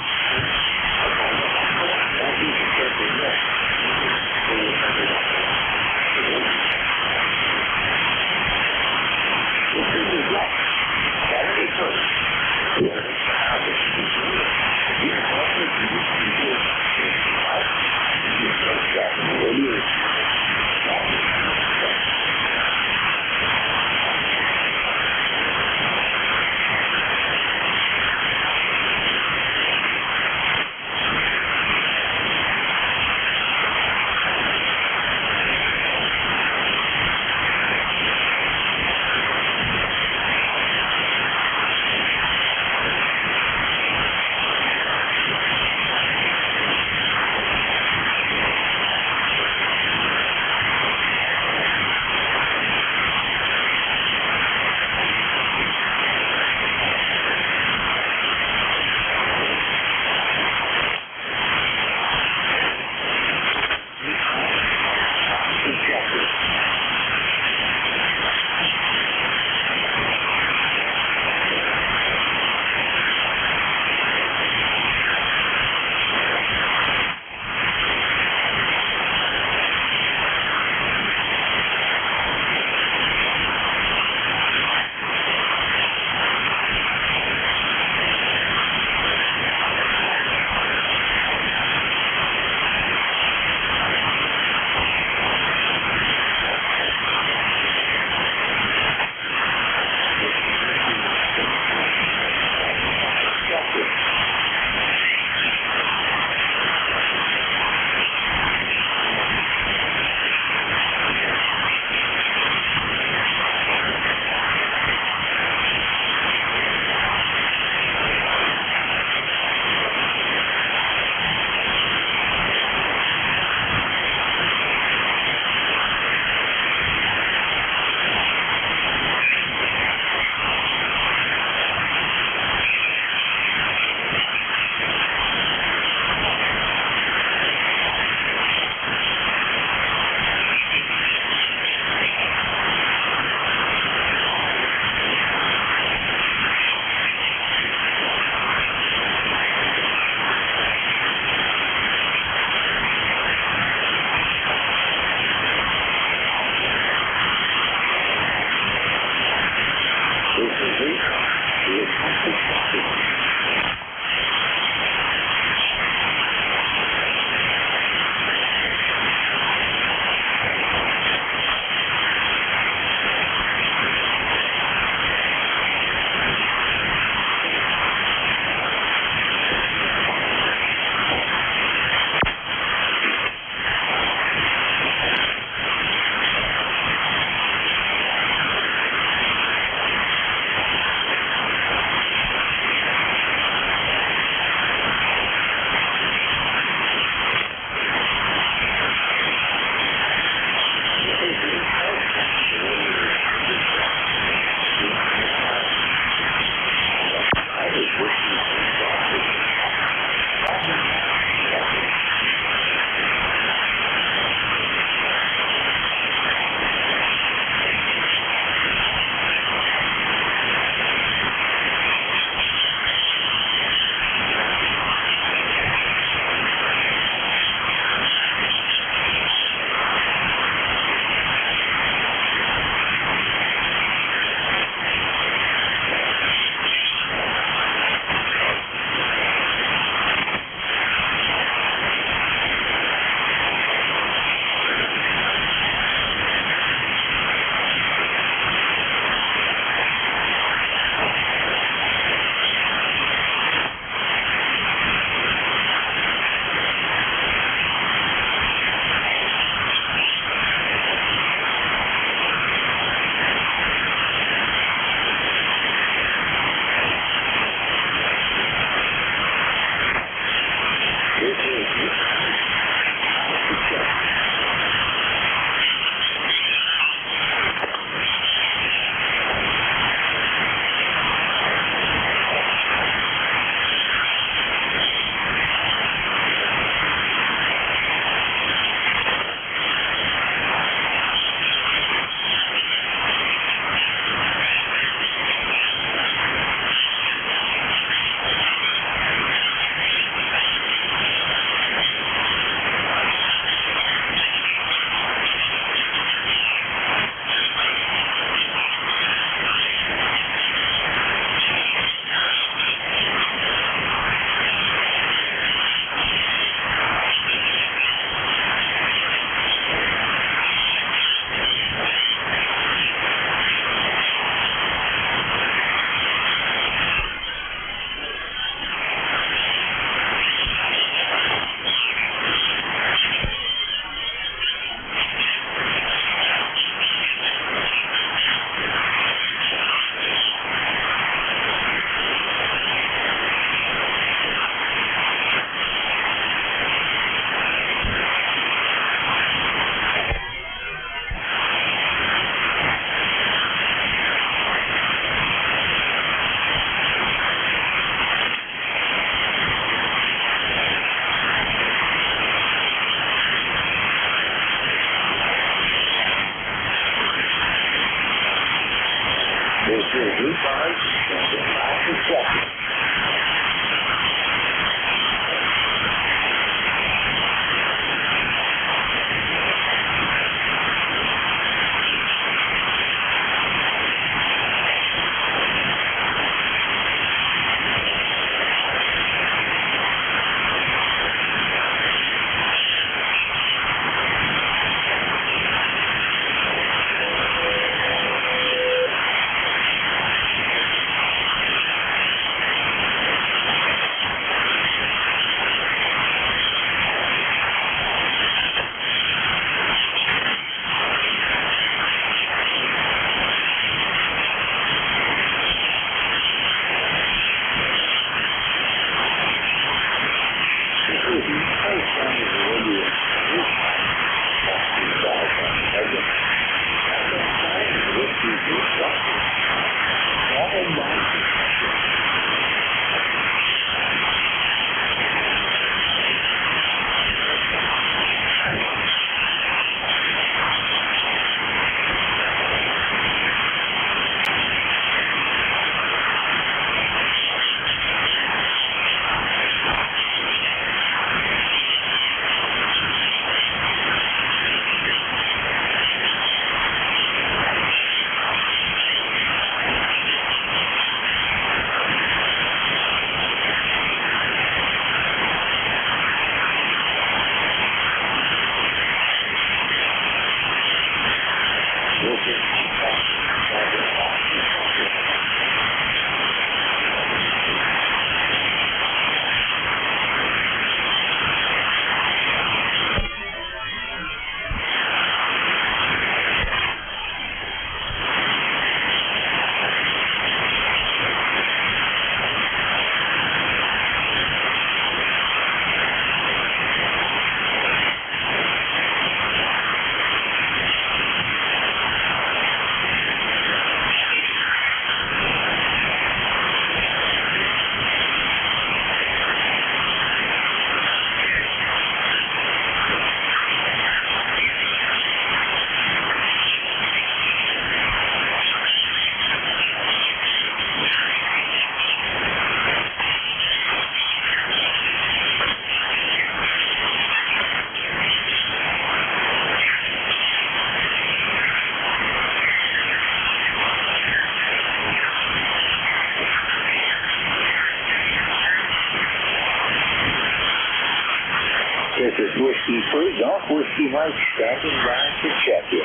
This is Whiskey 3, Golf Whiskey Mike, standing by to check you.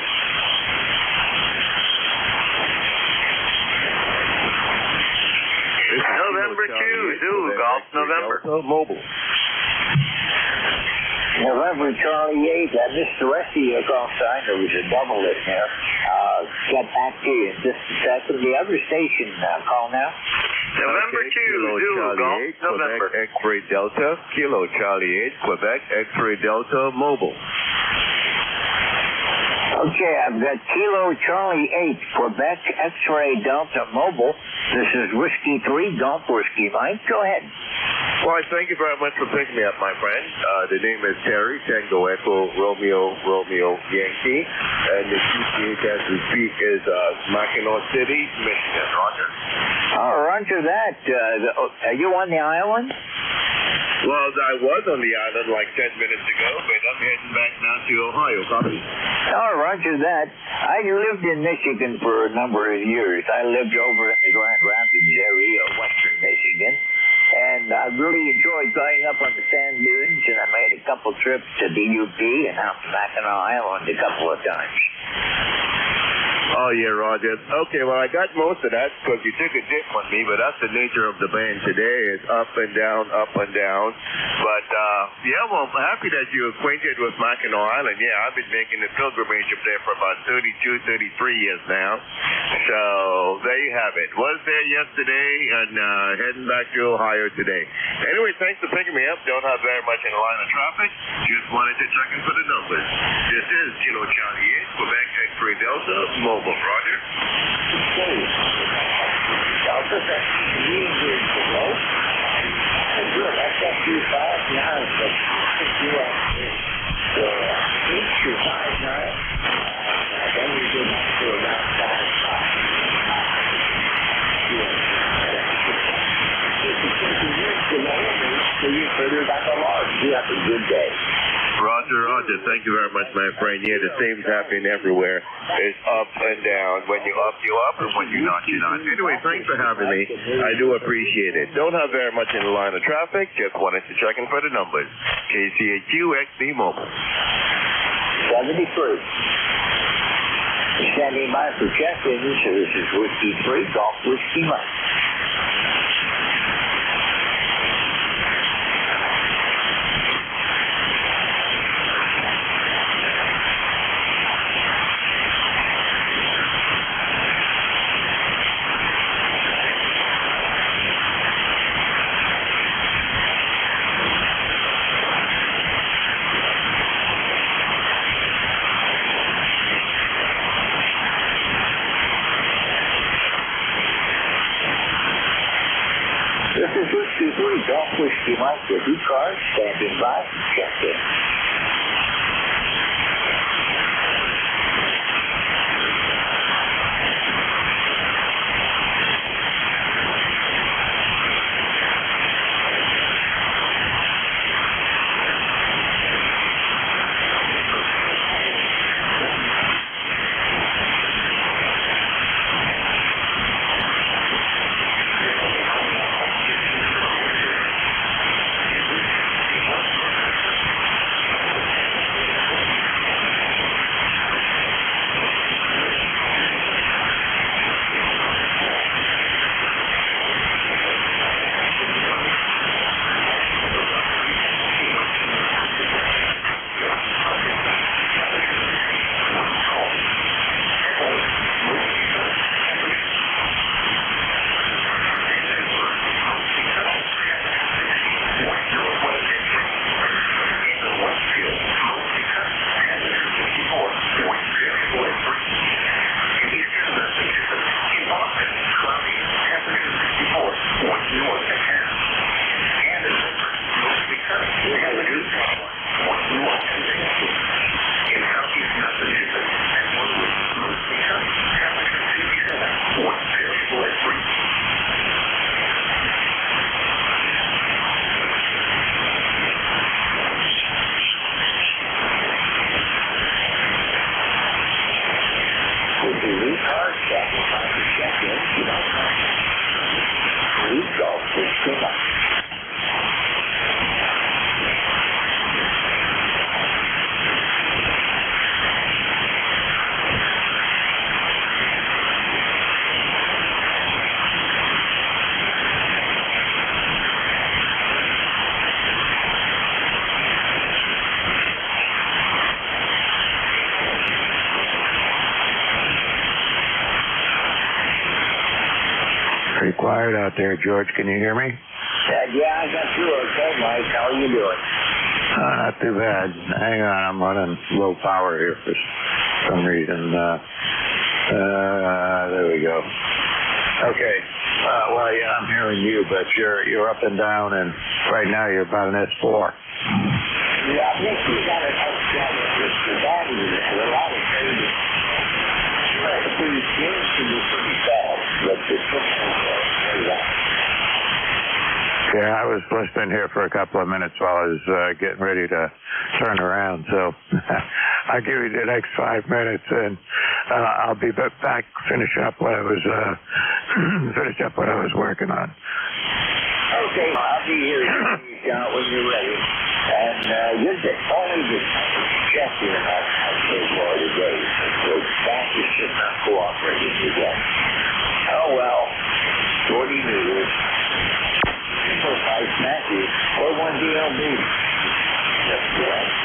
November 2, Zoo, Golf November. Mobile. November Charlie 8, I missed the rest of your call sign. There was a double in there. Get back to you in just a second. The other station, call now. November 2, Zoo, Golf November. Quebec X-Ray Delta, Kilo Charlie 8, Quebec X-Ray Delta, mobile. Okay, I've got Kilo Charlie 8, Quebec X-Ray Delta Mobile. This is Whiskey 3, Golf Whiskey Mike. Go ahead. Well, thank you very much for picking me up, my friend. The name is Terry, Tango Echo, Romeo, Yankee. And the QTH as we speak is Mackinac City, Michigan. Roger. Oh, roger that. Are you on the island? Well, I was on the island like 10 minutes ago, but I'm heading back now to Ohio. Copy? Oh, roger that. I lived in Michigan for a number of years. I lived over in the Grand Rapids area of western Michigan. And I really enjoyed going up on the sand dunes, and I made a couple trips to the UP and out to Mackinac Island a couple of times. Oh, yeah, Roger. Okay, well, I got most of that because you took a dip on me, but that's the nature of the band today. It's up and down, up and down. But, yeah, well, I'm happy that you're acquainted with Mackinac Island. Yeah, I've been making the pilgrimage up there for about 32, 33 years now. So, there you have it. Was there yesterday and heading back to Ohio today. Anyway, thanks for picking me up. Don't have very much in the line of traffic. Just wanted to check in for the numbers. This is Kilo Charlie 8, Quebec X-Ray Delta, mobile. Roger. Delta, that's really good to go. Good, that's up to 5 now. So, each to 5 now. Then we get up to about 5. So you further back along. You have a good day. Roger. Thank you very much, my friend. Yeah, the same's happening everywhere. It's up and down. When you're up, and when you're not, you're not. Anyway, thanks for having me. I do appreciate it. Don't have very much in the line of traffic. Just wanted to check in for the numbers. KCHQ XD Mobile. 73. Standing by for check-in. So this is Whiskey 3, Golf Whiskey Mike. This is Whiskey 3, Golf Whiskey Mike with ECARS, standing by, check in. out there, George. Can you hear me? Yeah, I got you okay, Mike. How are you doing? Not too bad. Hang on, I'm running low power here for some reason. There we go. Okay. Well, yeah, I'm hearing you, but you're up and down, and right now you're about an S4. Yeah, I think we got it upset with the battery. There's a lot of changes. These games can be pretty bad, but the system is very bad. Yeah, I was listening here for a couple of minutes while I was getting ready to turn around, so I'll give you the next 5 minutes, and I'll be back finishing up what I was working on. Okay, I'll be here when you're ready. And you're the only suggestion I've made for today. The back is just not cooperating again. Oh well, 40 meters. Simplified matches or 1 DLB. That's correct.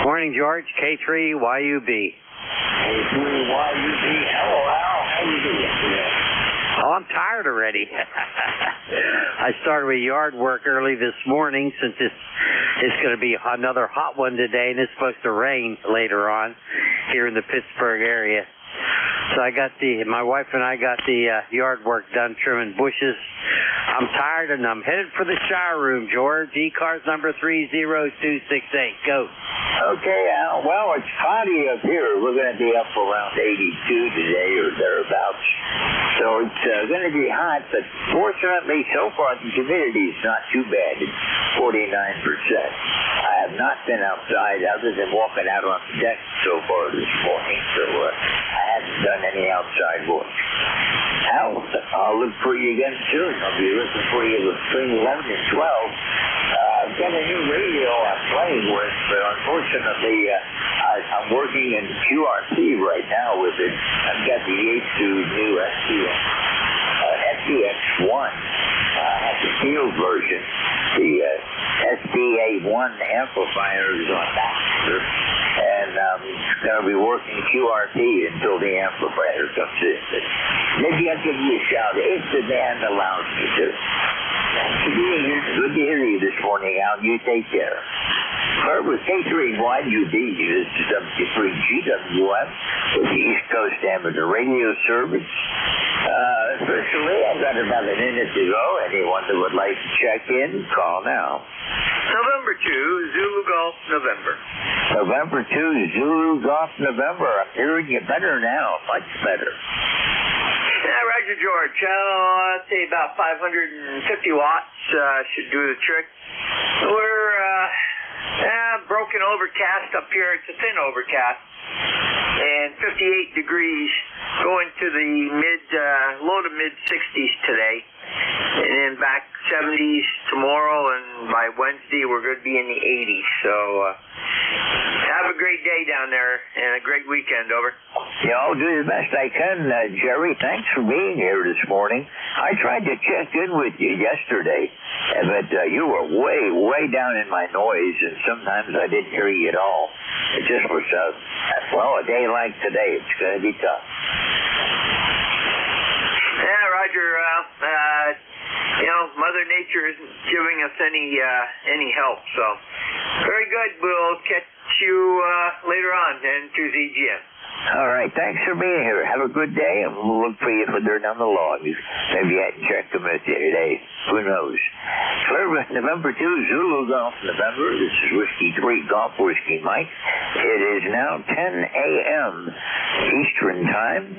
Morning, George. K3YUB. K3YUB. Hello, Al. How you doing today? Oh, I'm tired already. I started with yard work early this morning since it's going to be another hot one today, and it's supposed to rain later on here in the Pittsburgh area. So my wife and I got the yard work done trimming bushes. I'm tired and I'm headed for the shower room, George. ECARS number 30268. Go. Okay, Al. Well, it's cloudy up here. We're going to be up around 82 today or thereabouts. So it's going to be hot, but fortunately, so far the humidity is not too bad. It's 49%. I have not been outside other than walking out on the deck so far this morning, so I haven't done any outside work. Al, I'll look for you again soon. I'll be looking for you between 11 and 12. I've got a new radio I'm playing with, but unfortunately, I'm working in QRP right now with it. I've got the H2 new SDX1. I have the field version. The SDA1 amplifier is on master, and I'm going to be working QRP until the amplifier comes in. But maybe I'll give you a shout if the band allows me to. Good to hear you this morning, Al. You take care. Start with K3YUB. This is W3GWM with the East Coast Amateur Radio Service. Officially, I've got about a minute to go. Anyone that would like to check in, call now. November 2, Zulu Golf, November. November 2, Zulu Golf, November. I'm hearing you better now. Much better. Yeah, Roger George. I'd say about 550 watts should do the trick. We're broken overcast up here. It's a thin overcast. And 58 degrees, going to the low to mid 60s today. And then back 70s tomorrow, and by Wednesday we're going to be in the 80s. So have a great day down there and a great weekend. Over. Yeah, I'll do the best I can, Jerry. Thanks for being here this morning. I tried to check in with you yesterday, but you were way down in my noise, and sometimes I didn't hear you at all. It just was, a day like today, it's going to be tough. Yeah, Roger. Mother Nature isn't giving us any help, so very good. We'll catch you later on and to ZGM. All right, thanks for being here. Have a good day, and we'll look for you further down the log. Maybe I hadn't checked them with you today. Who knows? Clear with November 2, Zulu Golf November. This is Whiskey 3 Golf Whiskey Mike. It is now 10 a.m. Eastern Time.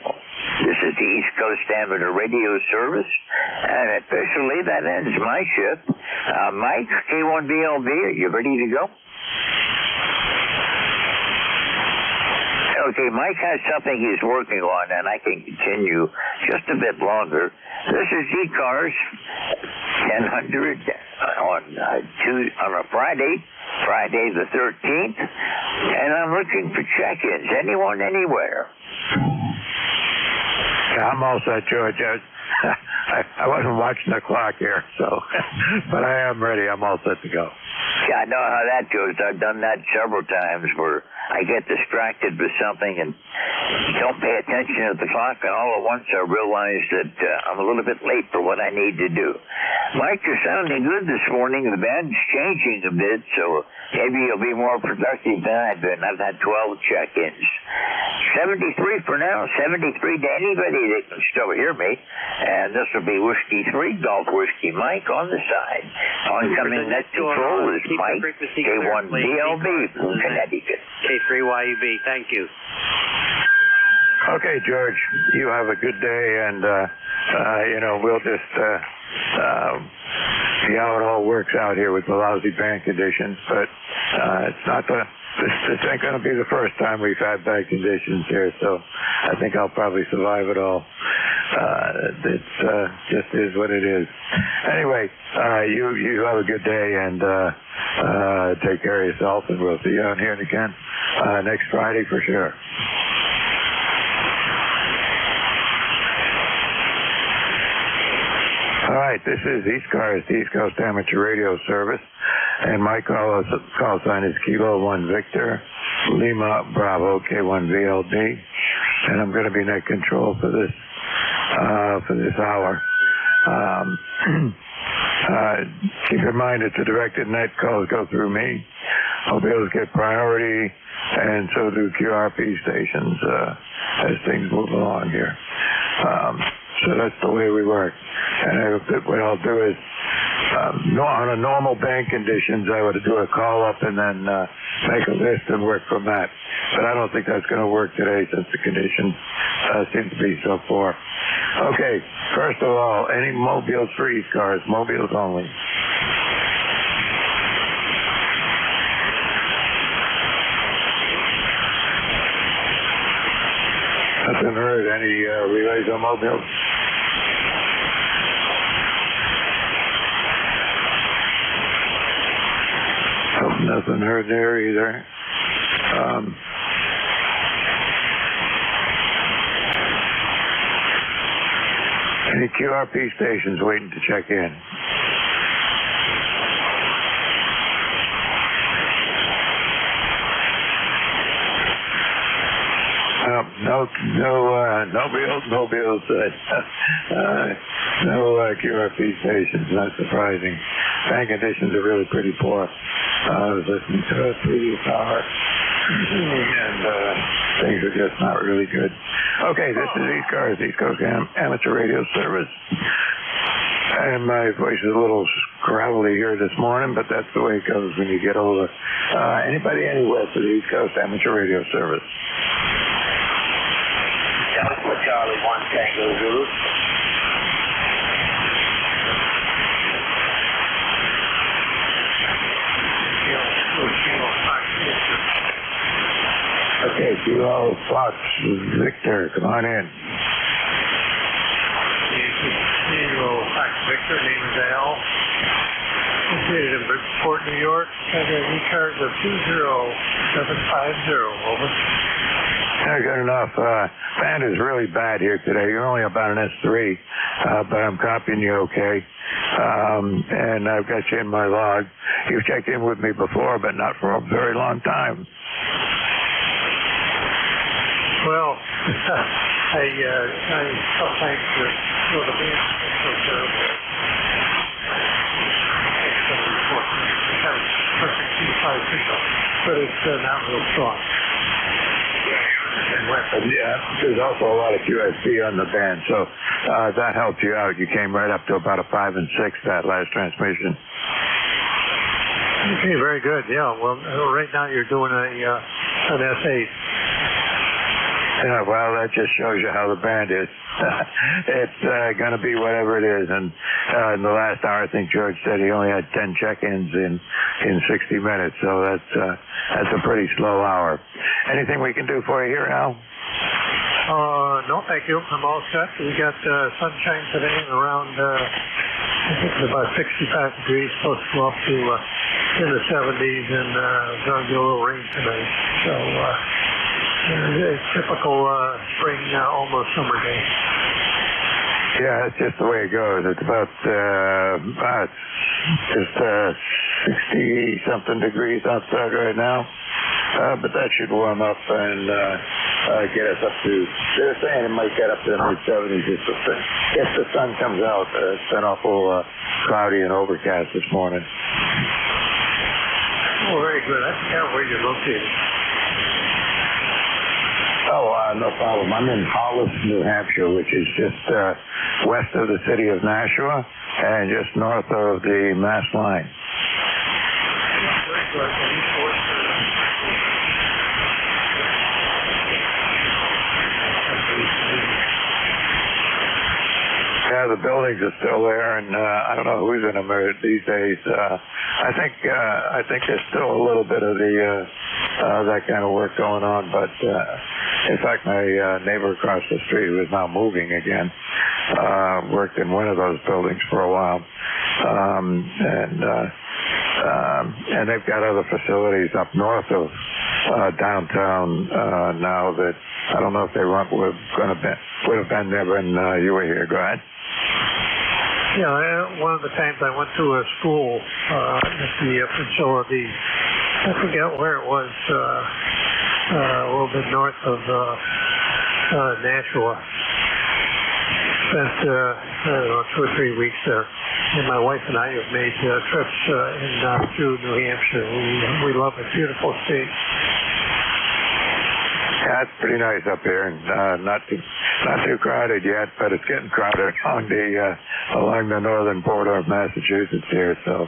This is the East Coast Amateur Radio Service, and officially that ends my shift. Mike, K1BLB, are you ready to go? Okay, Mike has something he's working on, and I can continue just a bit longer. This is ECARS 1000 on a Friday the 13th, and I'm looking for check-ins. Anyone, anywhere? I'm all set, George. I wasn't watching the clock here, but I am ready. I'm all set to go. Yeah, I know how that goes. I've done that several times where I get distracted with something and don't pay attention at the clock, and all at once I realize that I'm a little bit late for what I need to do. Mike, you're sounding good this morning. The band's changing a bit, so maybe you'll be more productive than I've been. I've had 12 check-ins. 73 for now, 73 to anybody that can still hear me. And this will be Whiskey 3, Golf Whiskey Mike on the side. Oncoming net control is Mike, K1BLB from Connecticut. K3YUB, thank you. Okay, George, you have a good day, and, we'll just see how it all works out here with the lousy band conditions, but it's not this ain't going to be the first time we've had bad conditions here, so I think I'll probably survive it all. It just is what it is. Anyway, you have a good day, and take care of yourself, and we'll see you on here again next Friday for sure. All right, this is ECARS, the East Coast Amateur Radio Service, and my call sign is Kilo 1 Victor, Lima Bravo K1VLD, and I'm going to be net control for this hour. Keep in mind that the directed net calls go through me. I'll be able to get priority, and so do QRP stations as things move along here. So that's the way we work. And what I'll do is, on a normal band conditions, I would do a call up and then make a list and work from that. But I don't think that's going to work today since the conditions seem to be so poor. Okay, first of all, any mobiles for ECARS, mobiles only. Nothing heard. Any relays on mobiles? Nothing heard there either. Any QRP stations waiting to check in? No bills. No QRP stations. Not surprising. Bank conditions are really pretty poor. I was listening to a previous hour, and things are just not really good. Okay, this is ECARS, East Coast Amateur Radio Service. And my voice is a little gravelly here this morning, but that's the way it goes when you get older. Anybody anywhere for the East Coast Amateur Radio Service? Delta Charlie 1 Tango Zulu. Okay, Kilo Fox Victor, come on in. Kilo Fox Victor, name is Al. Located in Bridgeport, New York. I got ECARS of 20750. Over. Yeah, good enough. Band is really bad here today. You're only about an S3, but I'm copying you okay. And I've got you in my log. You've checked in with me before, but not for a very long time. Well, I sometimes go to band so terrible. Perfect C5 signal, but it's not real strong. Yeah, there's also a lot of QSB on the band, so that helped you out. You came right up to about a 5 and 6 that last transmission. Okay, very good. Yeah, well, right now you're doing an S8. Yeah, well, that just shows you how the band is. It's going to be whatever it is. And in the last hour, I think George said he only had 10 check-ins in 60 minutes, so that's a pretty slow hour. Anything we can do for you here, Al? No, thank you. I'm all set. We got sunshine today and around, I think it's about 65 degrees, supposed to go up to in the 70s, and going to get a little rain tonight. So, it's typical spring, almost summer day. Yeah, that's just the way it goes. It's about just 60-something degrees outside right now. But that should warm up and get us up to, they're saying it might get up to the mid-70s if the sun comes out. It's been awful cloudy and overcast this morning. Oh, very good. I forgot where you're located. Oh, no problem. I'm in Hollis, New Hampshire, which is just west of the city of Nashua and just north of the Mass line. Very good. Yeah, the buildings are still there, and I don't know who's in them these days. I think there's still a little bit of that kind of work going on, but in fact, my neighbor across the street, who is now moving again, worked in one of those buildings for a while, and they've got other facilities up north of downtown now that I don't know if they would have been there when you were here. Go ahead. Yeah, one of the times I went to a school at the facility, I forget where it was, a little bit north of Nashua. Spent, I don't know, 2 or 3 weeks there. And my wife and I have made trips through New Hampshire. We love it. Beautiful state. Yeah, it's pretty nice up here, and not too crowded yet, but it's getting crowded along the northern border of Massachusetts here. So,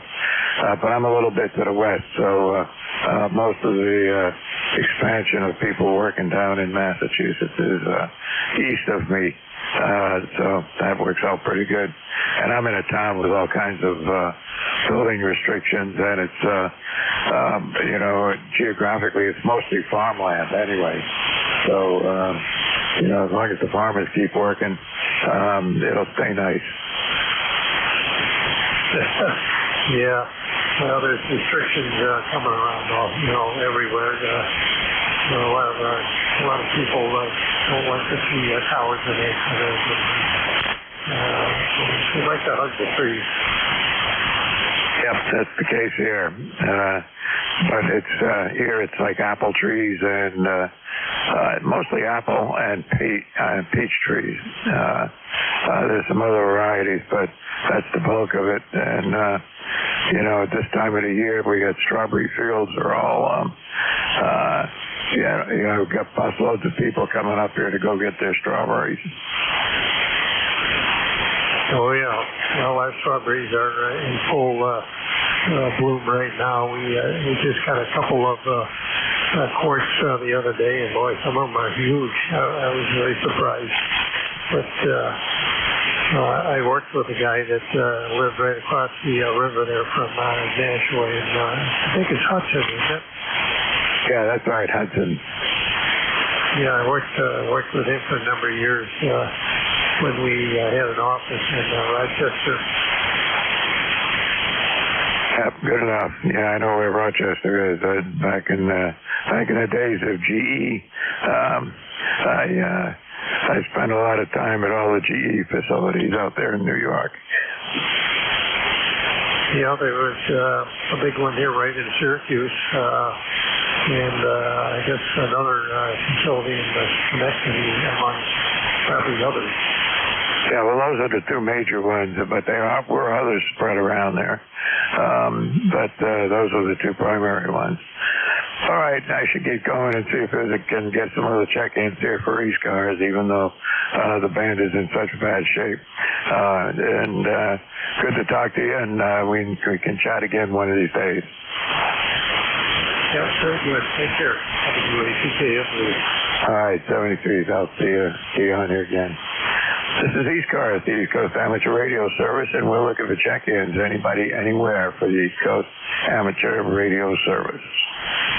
but I'm a little bit to the west, so most of the expansion of people working down in Massachusetts is east of me. So that works out pretty good. And I'm in a town with all kinds of building restrictions, and it's geographically it's mostly farmland anyway. So as long as the farmers keep working, it'll stay nice. Yeah. Well, there's restrictions coming around everywhere. A lot of people don't like to see towers and antennas, and they like to hug the trees. Yep, that's the case here. But here it's like apple trees and mostly apple and peach trees. There's some other varieties, but that's the bulk of it. And at this time of the year, we got strawberry fields are all we've got busloads of people coming up here to go get their strawberries. Oh yeah, well, our strawberries are in full bloom right now. We just got a couple of quarts the other day, and boy, some of them are huge. I was very surprised. But I worked with a guy that lived right across the river there from Nashua, and I think it's Hudson, isn't it? Yeah, that's right, Hudson. Yeah, I worked with him for a number of years when we had an office in Rochester. Yep, good enough. Yeah, I know where Rochester is. Back in the days of GE, I spent a lot of time at all the GE facilities out there in New York. Yeah, there was a big one here right in Syracuse, and I guess another facility in Schenectady among probably others. Yeah, well, those are the two major ones, but there were others spread around there. But those are the two primary ones. All right, I should get going and see if I can get some other check-ins here for ECARS, even though the band is in such bad shape. And good to talk to you, and we can chat again one of these days. Yeah, very good. Take care. Have a good ECARS. All right, 73. I'll see you on here again. This is ECARS, the East Coast Amateur Radio Service, and we're looking for check-ins. Anybody, anywhere for the East Coast Amateur Radio Service.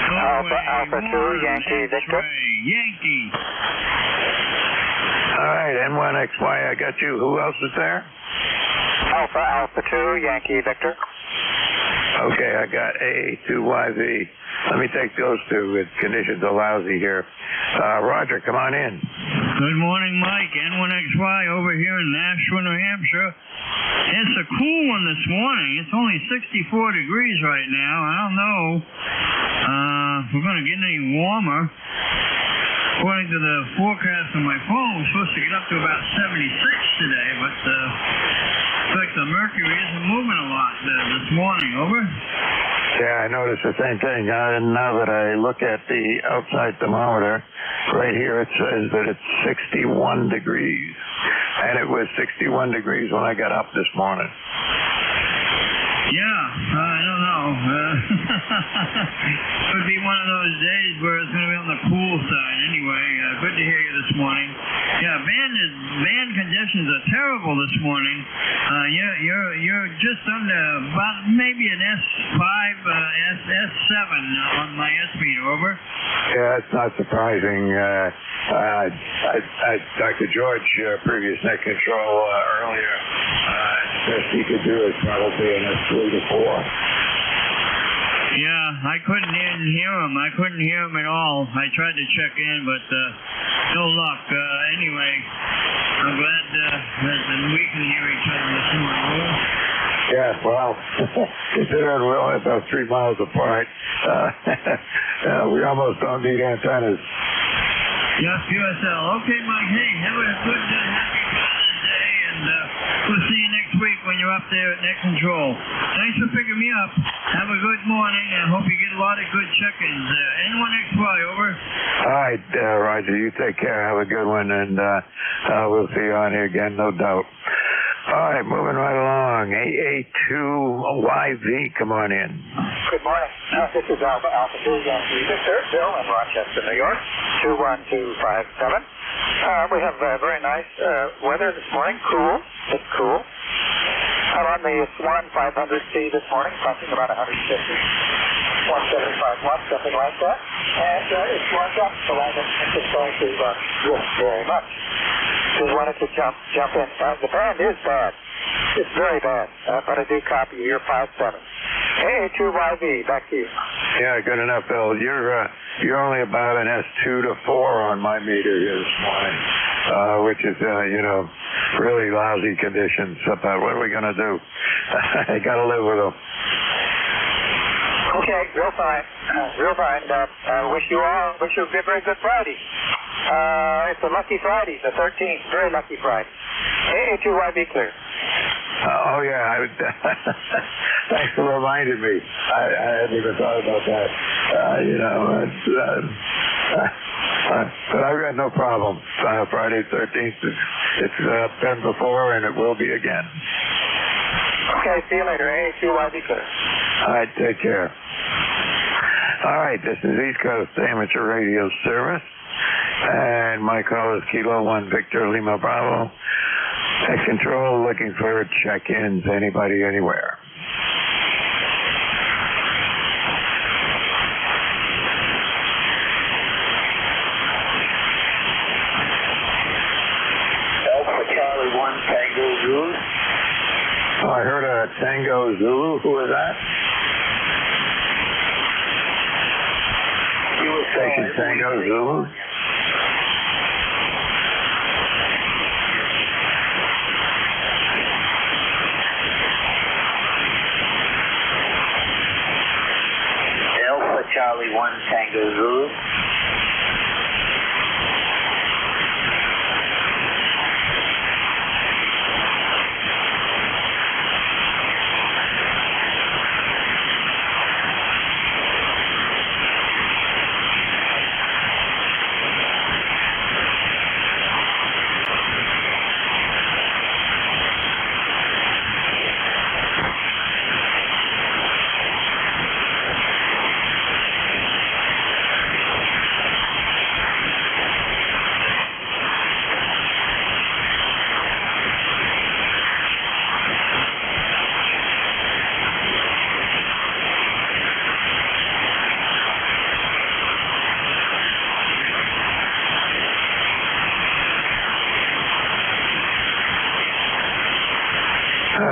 Alpha 2, Yankee Victor. Yankee. All right, N1XY, I got you. Who else is there? Alpha 2, Yankee Victor. Okay, I got A2YV. Let me take those two. The conditions are lousy here. Roger, come on in. Good morning, Mike. N1XY over here in Nashua, New Hampshire. It's a cool one this morning. It's only 64 degrees right now. I don't know if we're going to get any warmer. According to the forecast on my phone, we're supposed to get up to about 76 today, but looks like the mercury isn't moving a lot this morning. Over? Yeah, I noticed the same thing. Now that I look at the outside thermometer, right here it says that it's 61 degrees. And it was 61 degrees when I got up this morning. Yeah, I don't know. It would be one of those days where it's going to be on the cool side. Anyway, good to hear you this morning. Yeah, band conditions are terrible this morning. You're just under about maybe an S5, S7 on my S meter. Over. Yeah, that's not surprising. Dr. George, previous net control earlier, best he could do is probably an S3 to 4. Yeah, I couldn't even hear him. I couldn't hear him at all. I tried to check in, but no luck. Anyway, I'm glad that we can hear each other this morning. Yeah, well, considering we're only about 3 miles apart, we almost don't need antennas. Yes, QSL. Okay, Mike. Hey, have a good, happy Father's Day, and we'll see you next week when you're up there at Net Control. Thanks for picking me up. Have a good morning, and hope you get a lot of good check-ins. N1XY, over. All right, Roger, you take care. Have a good one, and we'll see you on here again, no doubt. All right, moving right along. AA2YV, come on in. Good morning. This is Alpha 2, Yankee Victor, Bill in Rochester, New York, 21257. We have very nice weather this morning. Cool. It's cool. I'm on the Swan 500C this morning, pumping about 150, 175 watts, something like that. And it's warmed up, so I'm just going to lift very much. Just wanted to jump in. The band is bad. It's very bad, but I do copy your 5-7. A2YV, back to you. Yeah, good enough, Bill. You're only about an S2 to 4 on my meter here this morning, which is, really lousy conditions. But what are we going to do? I got to live with them. Okay, real fine. Real fine. Wish you a very good Friday. It's a lucky Friday, the 13th. Very lucky Friday. A2YV clear. Oh, yeah. Thanks for reminding me. I hadn't even thought about that. But I've got no problem. Friday 13th, it's been before, and it will be again. Okay, see you later. A2YV clear. All right, take care. All right, this is East Coast Amateur Radio Service, and my call is Kilo 1 Victor Lima Bravo. Net Control looking for check-ins, anybody, anywhere. Alpha Charlie 1 Tango Zulu. Oh, I heard a Tango Zulu. Who was that? Station Tango Zulu. Alpha Charlie 1 Tango Zulu.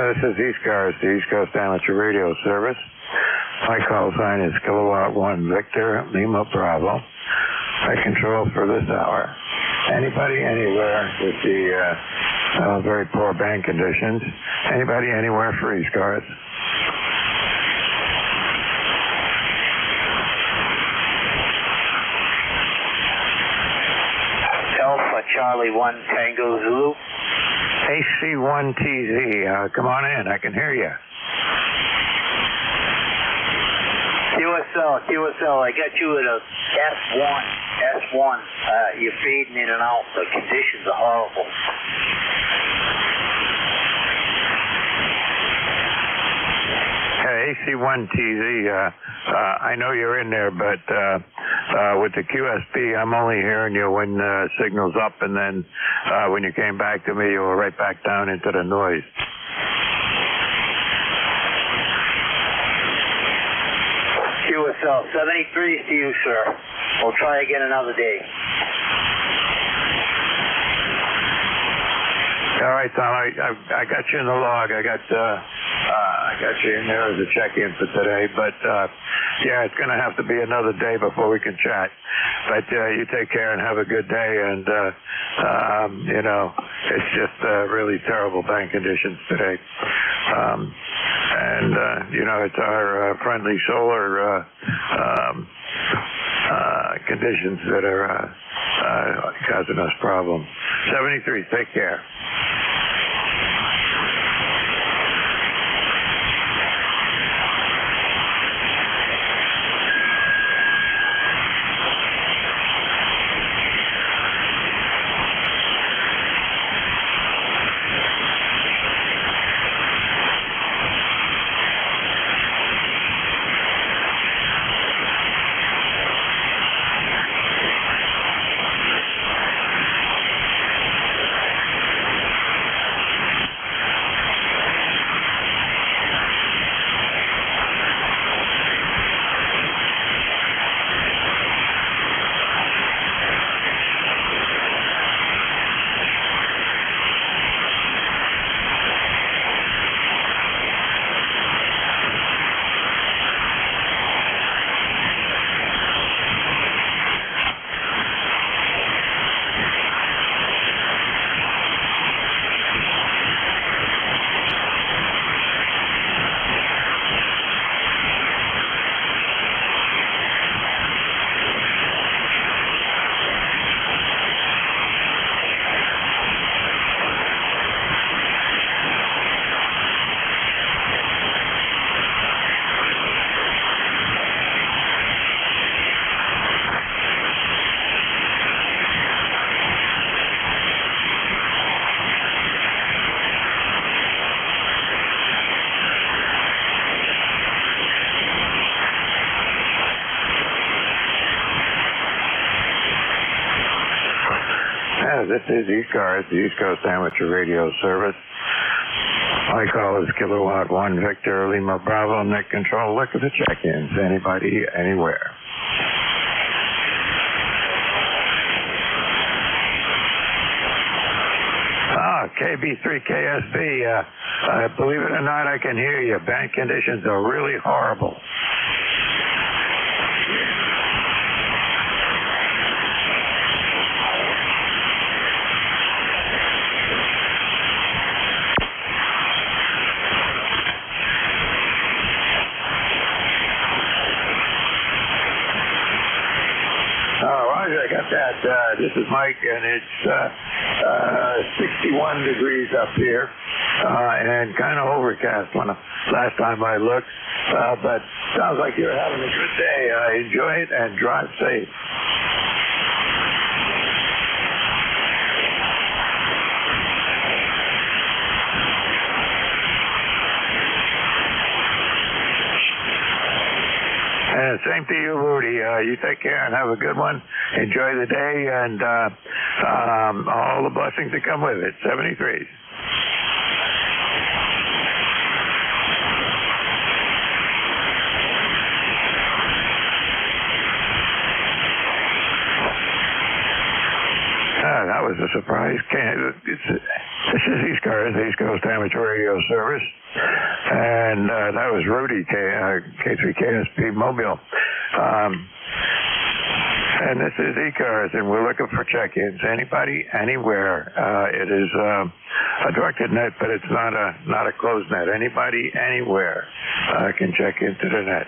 This is ECARS, the East Coast Amateur Radio Service. My call sign is Kilowatt 1 Victor Lima Bravo. I control for this hour. Anybody anywhere with the very poor bank conditions? Anybody anywhere for ECARS? Alpha Charlie 1 Tango Zulu. AC1TZ, come on in, I can hear you. QSL, I got you at a S1. You're fading in and out. The conditions are horrible. AC1TZ, I know you're in there, but with the QSP, I'm only hearing you when the signal's up, and then when you came back to me, you were right back down into the noise. QSL, 73 to you, sir. We'll try again another day. All right, Tom, I got you in the log. I got you in there as a check-in for today, but yeah, it's going to have to be another day before we can chat. But you take care and have a good day, and you know, it's just really terrible bank conditions today. And you know, it's our friendly solar conditions that are causing us problems. 73, take care. This is ECARS, the East Coast Amateur Radio Service. My call is Kilowatt 1 Victor Lima Bravo, net control. Look at the check-ins. Anybody, anywhere. KB3KSB, believe it or not, I can hear you. Bank conditions are really horrible. forecast. This is Mike, and it's 61 degrees up here, and kind of overcast last time I looked. But sounds like you're having a good day. Enjoy it and drive safe. Same to you, Rudy. You take care and have a good one. Enjoy the day and all the blessings that come with it. 73. That was a surprise. This is ECARS, East Coast Amateur Radio Service, and that was Rudy, K3KSP Mobile. And this is ECARS, and we're looking for check-ins. Anybody, anywhere. It is a directed net, but it's not a closed net. Anybody, anywhere can check into the net.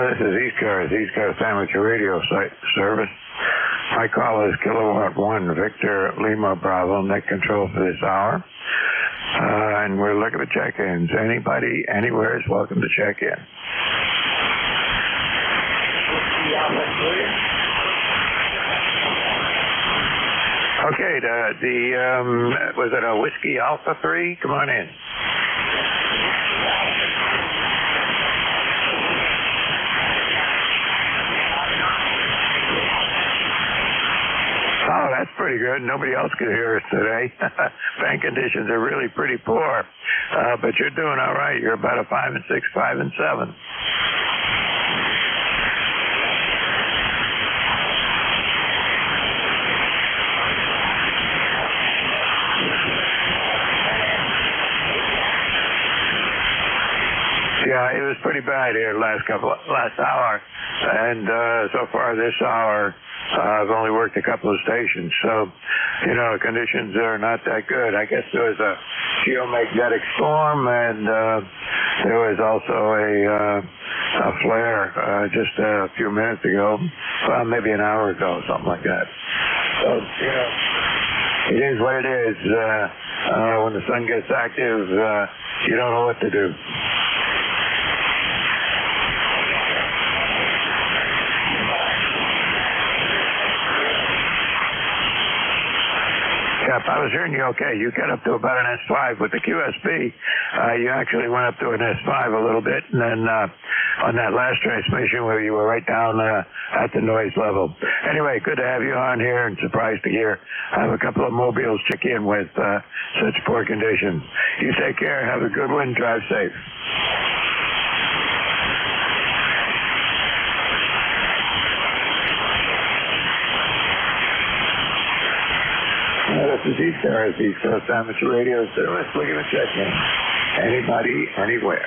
This is ECARS, East Coast Amateur Radio Service. My call is Kilowatt 1, Victor Lima Bravo, net control for this hour. And we're looking at check-ins. Anybody, anywhere is welcome to check in. Okay, was it a Whiskey Alpha 3? Come on in. Oh, that's pretty good. Nobody else could hear us today. Fan conditions are really pretty poor. But you're doing all right. You're about a 5 and 6, 5 and 7. Yeah, it was pretty bad here last hour, and so far this hour I've only worked a couple of stations, so conditions are not that good. I guess there was a geomagnetic storm, and there was also a flare just a few minutes ago, well, maybe an hour ago, something like that. So it is what it is. When the sun gets active, you don't know what to do. Yep, I was hearing you okay. You got up to about an S5 with the QSP. You actually went up to an S5 a little bit, and then on that last transmission where you were right down at the noise level. Anyway, good to have you on here, and surprised to hear I have a couple of mobiles check in with such poor conditions. You take care. Have a good one. Drive safe. This is ECARS, East Coast Amateur Radio Service. We're going to check in. Anybody, anywhere.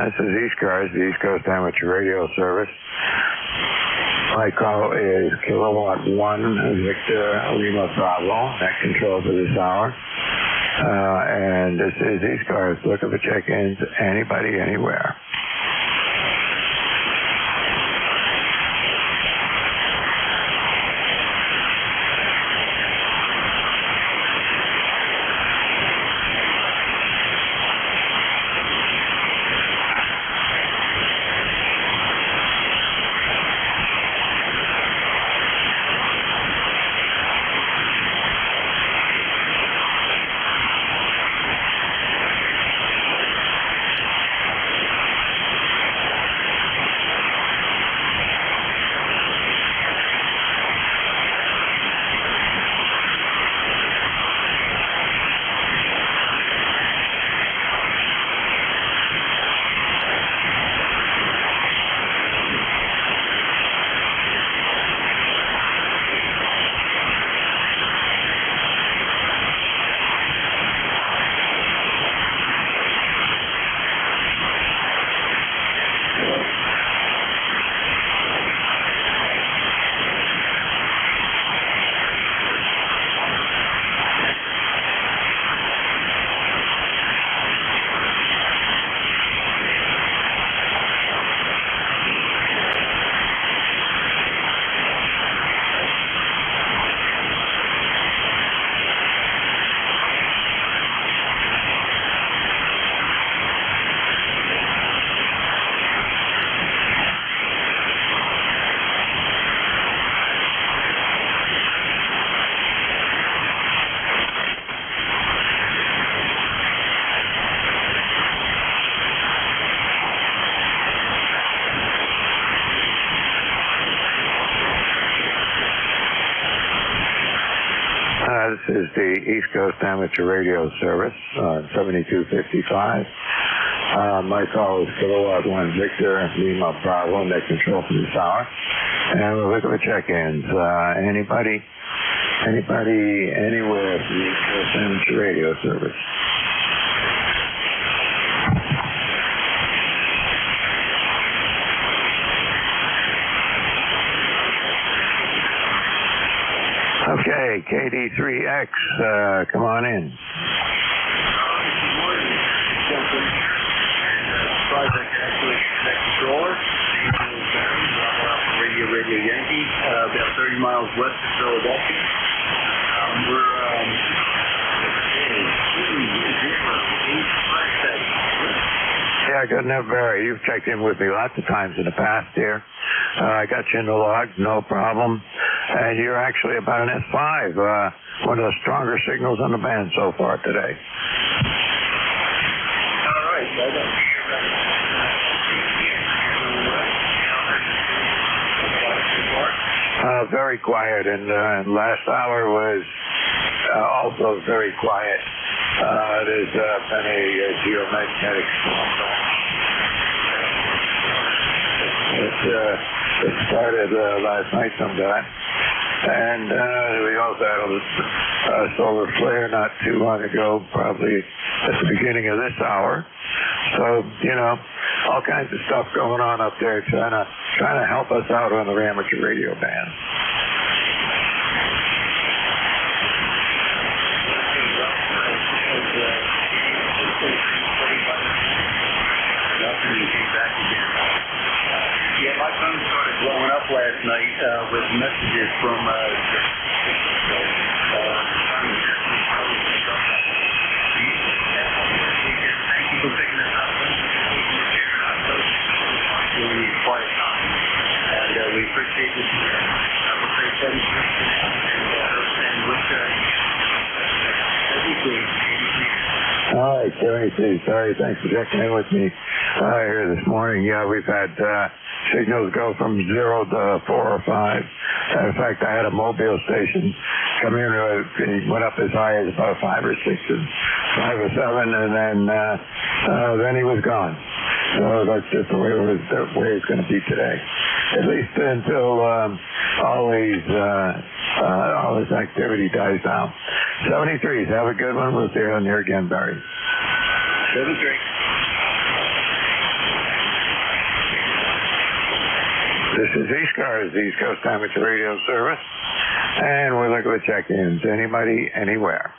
This is ECARS, the East Coast Amateur Radio Service. My call is Kilowatt 1 Victor Lima Bravo. That control for this hour. And this is ECARS. Looking for check-ins. Anybody, anywhere. This is the East Coast Amateur Radio Service on 7255. My call is Kilowatt 1 Victor Lima Bravo, net control for this hour. And we're looking for check-ins. Anybody, anywhere for the East Coast Amateur Radio Service. Okay, KD3X, come on in. Project actually net controller. Radio Yankee, about 30 miles west of Philadelphia. Yeah, good enough, Barry. You've checked in with me lots of times in the past here. I got you in the log, no problem. And you're actually about an S5, one of the stronger signals on the band so far today. All right, very quiet, and last hour was also very quiet. There's been a geomagnetic storm. It started last night sometime. And we also had a solar flare not too long ago, probably at the beginning of this hour. So, you know, all kinds of stuff going on up there trying to help us out on the amateur radio band. Yeah, my phone started blowing up last night with messages from thank you for picking this up. During these quiet times, and we appreciate this. Have a great day, and with everything. All right, sorry, thanks for checking in with me here this morning. Yeah, we've had signals go from 0 to 4 or 5. In fact, I had a mobile station come in, he went up as high as about 5 or 6 and 5 or 7, and then he was gone. So that's just the way it's going to be today, at least until all this activity dies down. 73s, have a good one. We'll see you on here again, Barry. 73. This is ECARS, the East Coast Amateur Radio Service, and we're looking at check-ins. Anybody, anywhere.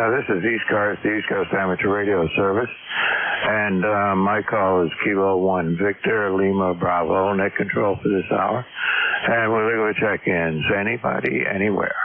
This is ECARS, the East Coast Amateur Radio Service, and my call is Kilo 1 Victor Lima Bravo, net control for this hour, and we're going to check-ins. Anybody, anywhere.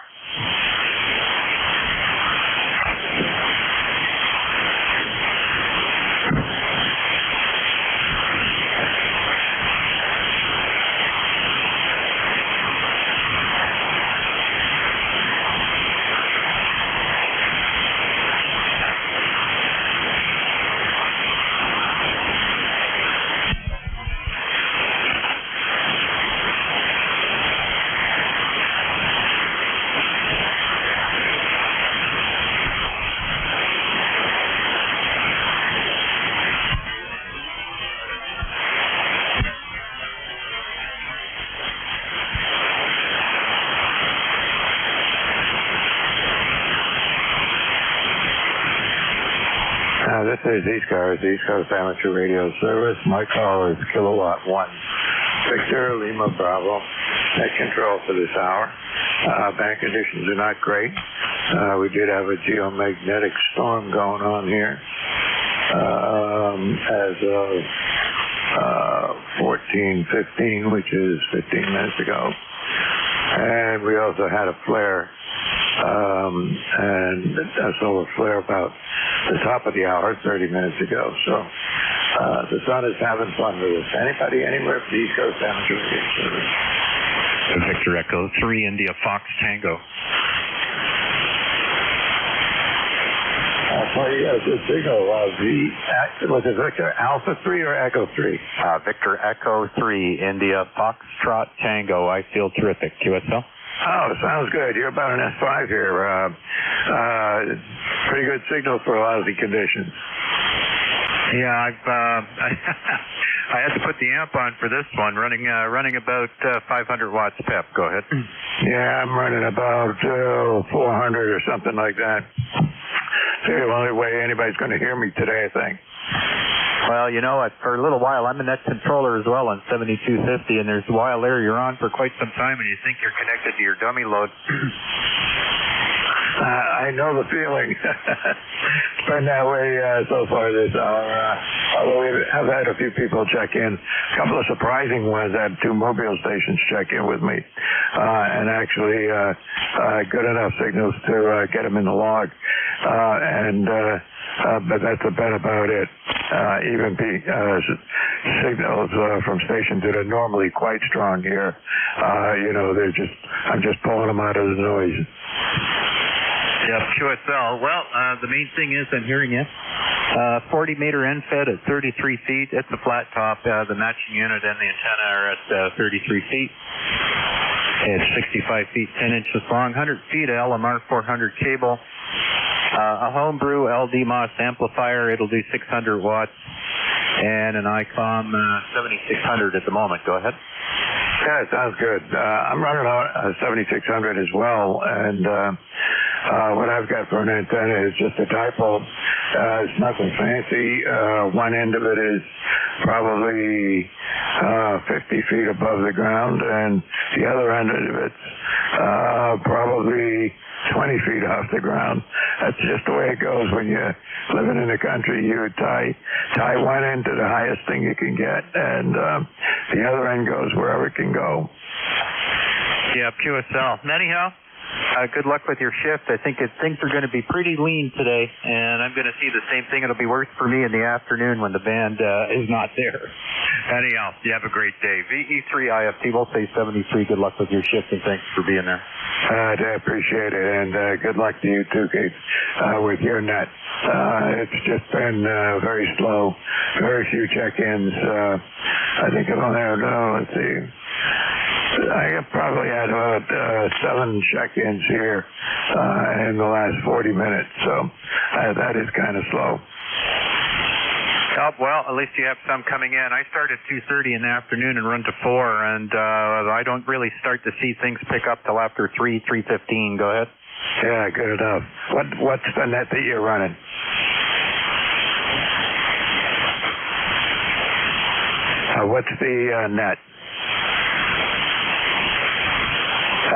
This is ECARS, East Coast Amateur Radio Service. My call is Kilowatt 1 Victor Lima Bravo, net control for this hour. Band conditions are not great. We did have a geomagnetic storm going on here as of 14:15, which is 15 minutes ago. And we also had a flare, and a solar flare about the top of the hour, 30 minutes ago. So the sun is having fun with us. Anybody, anywhere for the East Coast Amateur Radio Service. Victor Echo 3 India Fox Tango. I'll tell you, a good signal. Was it Victor Alpha 3 or Echo 3? Victor Echo 3 India Foxtrot Tango. I feel terrific. QSL? Oh, sounds good. You're about an S5 here. Pretty good signal for lousy conditions. Yeah, I had to put the amp on for this one, running about 500 watts pep. Go ahead. Yeah, I'm running about 400 or something like that. It's the only way anybody's going to hear me today, I think. Well, you know, for a little while, I'm a net controller as well on 7250, and there's a while there you're on for quite some time, and you think you're connected to your dummy load. I I know the feeling. It's been that way so far this hour. Although we have had a few people check in. A couple of surprising ones. I had 2 mobile stations check in with me. And actually good enough signals to get them in the log. But that's about it. Even signals from stations that are normally quite strong here, I'm just pulling them out of the noise. Yep, QSL. Well, the main thing is I'm hearing you. 40 meter end fed at 33 feet. It's a flat top. The matching unit and the antenna are at 33 feet. It's 65 feet 10 inches long, 100 feet of LMR 400 cable. A homebrew LD MOS amplifier. It'll do 600 watts. And an ICOM 7600 at the moment. Go ahead. Yeah, sounds good. I'm running a 7600 as well, and what I've got for an antenna is just a dipole. It's nothing fancy. One end of it is probably 50 feet above the ground, and the other end of it's probably 20 feet off the ground. That's just the way it goes when you're living in the country. You tie one end to the highest thing you can get, and the other end goes wherever it can go. Yeah, QSL. Anyhow, good luck with your shift. I think things are going to be pretty lean today, and I'm going to see the same thing. It'll be worse for me in the afternoon when the band is not there. Anyhow, you have a great day. VE3 IFT, we'll say 73. Good luck with your shift, and thanks for being there. I appreciate it, and good luck to you too, Keith, with your net. It's just been very slow, very few check-ins. I think I've only had, let's see, I probably had about 7 check-ins here in the last 40 minutes, so that is kind of slow. Oh, well, at least you have some coming in. I start at 2:30 in the afternoon and run to 4, and I don't really start to see things pick up till after 3:15. Go ahead. Yeah, good enough. What's the net that you're running? What's the net?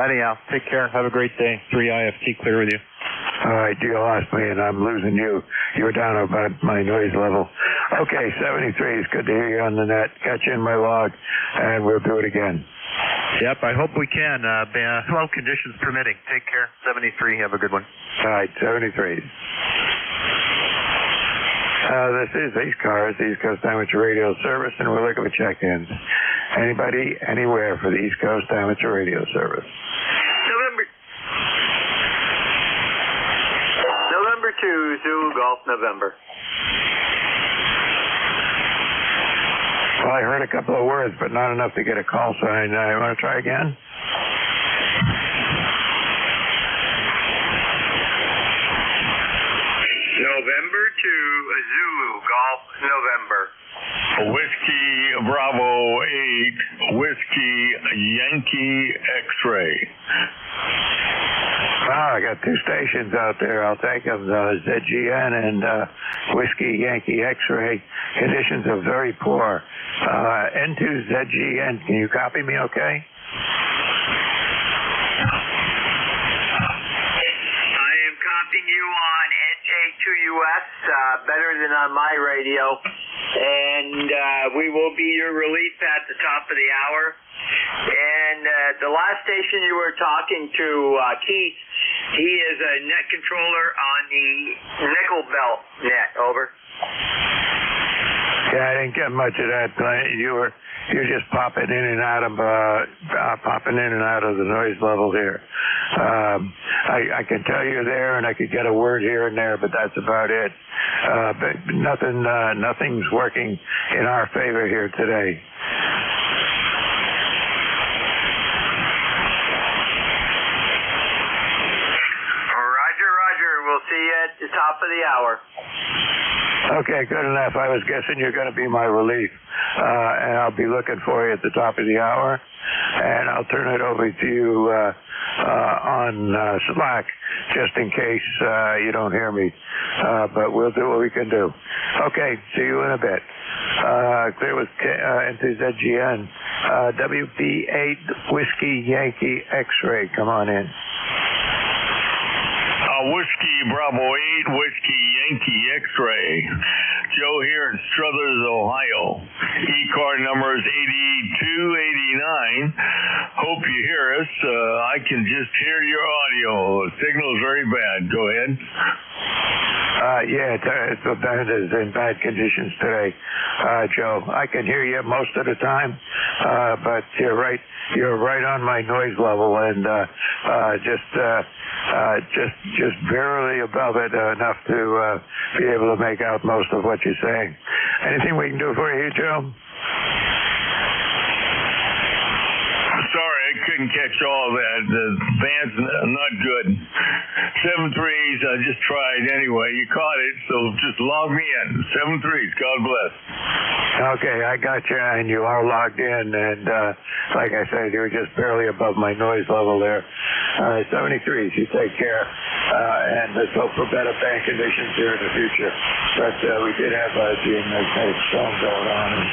Anyhow, take care. Have a great day. 3 IFT clear with you. All right, you lost me, and I'm losing you. You were down about my noise level. Okay, 73 is good to hear you on the net. Got you in my log, and we'll do it again. Yep, I hope we can. Well, conditions permitting. Take care. 73. Have a good one. All right, 73. This is ECARS, East Coast Amateur Radio Service, and we're looking for check-ins. Anybody, anywhere for the East Coast Amateur Radio Service. November 2, Zulu Golf, November. Well, I heard a couple of words, but not enough to get a call sign. You want to try again? November 2, Zulu Golf, November. Whiskey Bravo 8, Whiskey Yankee X-Ray. Wow, I got 2 stations out there. I'll take them, ZGN and Whiskey Yankee X-Ray. Conditions are very poor. N2 ZGN, can you copy me okay? I am copying you on NJ2US, better than on my radio. And we will be your relief at the top of the hour. And the last station you were talking to, Keith, he is a net controller on the nickel belt net. Over. Yeah, I didn't get much of that. You're just popping in and out of the noise level here. I can tell you're there, and I could get a word here and there, but that's about it. But nothing's working in our favor here today. Roger. We'll see you at the top of the hour. Okay, good enough. I was guessing you're going to be my relief, and I'll be looking for you at the top of the hour, and I'll turn it over to you on Slack, just in case you don't hear me, but we'll do what we can do. Okay, see you in a bit. Clear with into ZGN, WP8 Whiskey Yankee X-Ray. Come on in. Whiskey Bravo 8, Whiskey Yankee X-Ray. Joe here in Struthers, Ohio. E-card number is 8289. Hope you hear us. I can just hear your audio. The signal's very bad. Go ahead. Yeah, it's in bad conditions today, Joe. I can hear you most of the time, but you're right on my noise level, and just barely above it, enough to be able to make out most of what you're saying. Anything we can do for you, Joe? Sorry, I couldn't catch all that. The band's not good. 7-3s, I just tried anyway. You caught it, so just log me in. 7-3s, God bless. Okay, I got you, and you are logged in, and like I said, you're just barely above my noise level there. 73s, you take care, and let's hope for better band conditions here in the future. But we did have a geomagnetic storm going on, and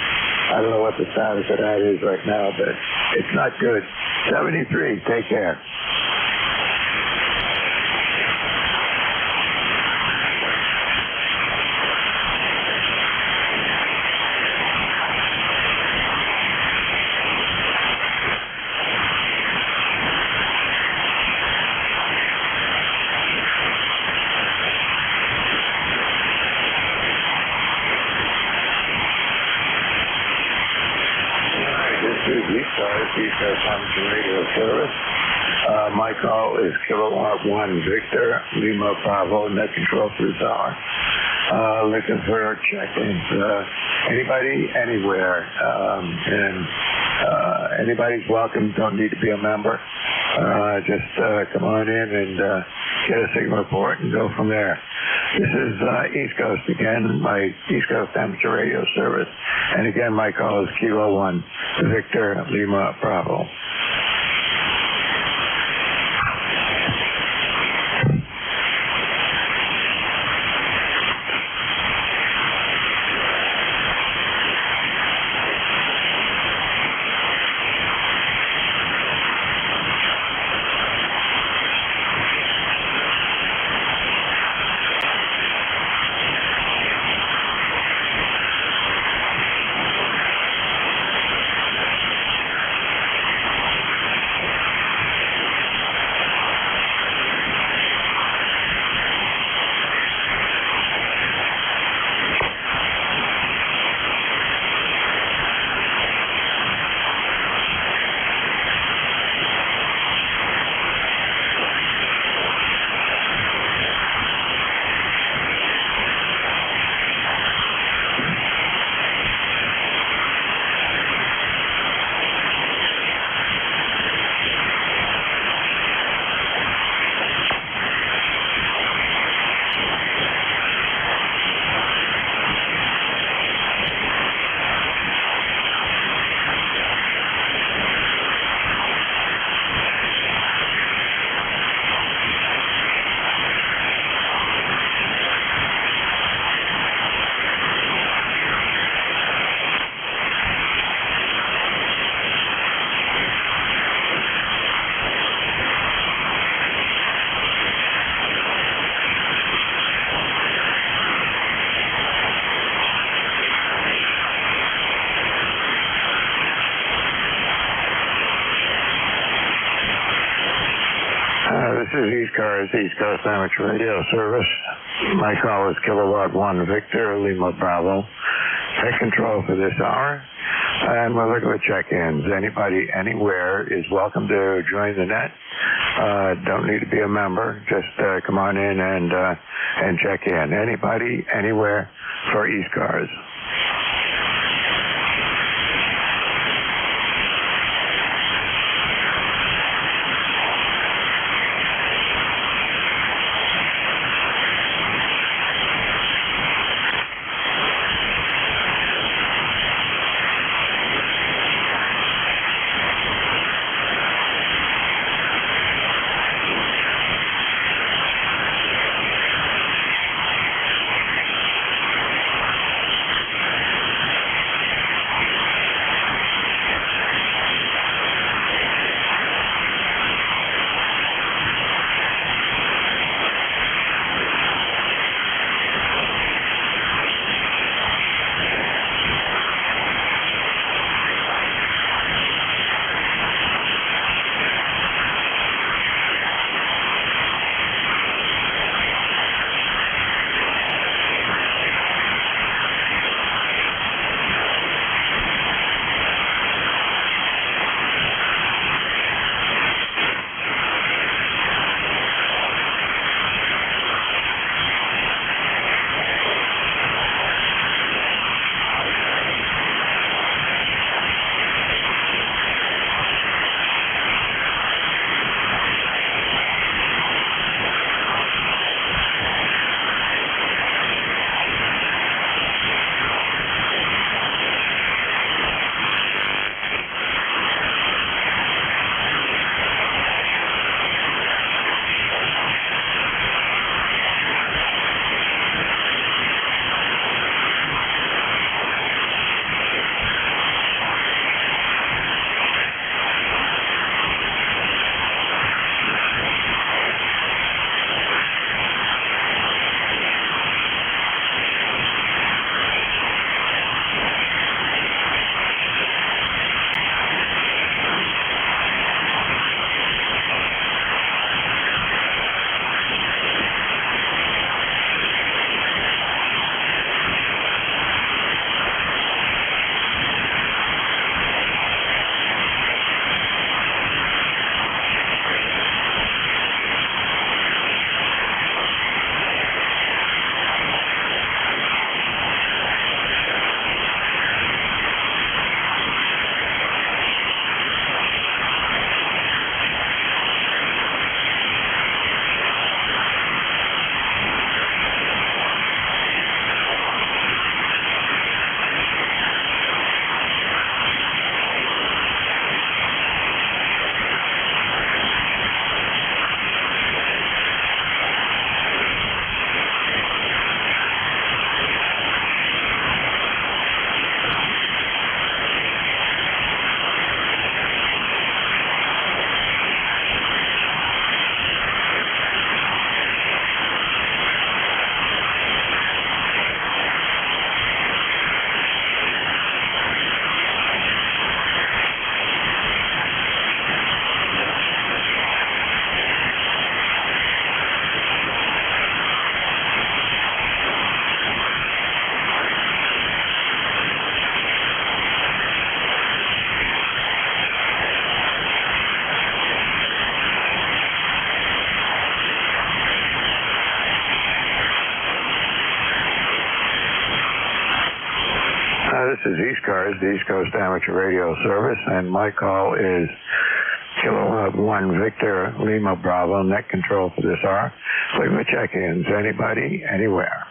I don't know what the status of that is right now, but it's not good. 73, take care. ECARS radio service. My call is Kilowatt 1 Victor Lima Bravo, net control for this hour. Looking for check-ins. Anybody, anywhere, and anybody's welcome. Don't need to be a member. Just come on in and get a signal report and go from there. This is East Coast again, my East Coast amateur radio service. And again, my call is Kilo 1 Victor Lima Bravo. This is ECARS, East Coast Amateur Radio Service. My call is Kilowatt 1 Victor Lima Bravo. Take control for this hour. And we're looking for check-ins. Anybody, anywhere is welcome to join the net. Don't need to be a member. Just come on in and check in. Anybody, anywhere for ECARS. this is ECARS, the East Coast Amateur Radio Service, and my call is Kilo 1 Victor Lima Bravo, net control for this hour. Leave me check-ins. Anybody, anywhere.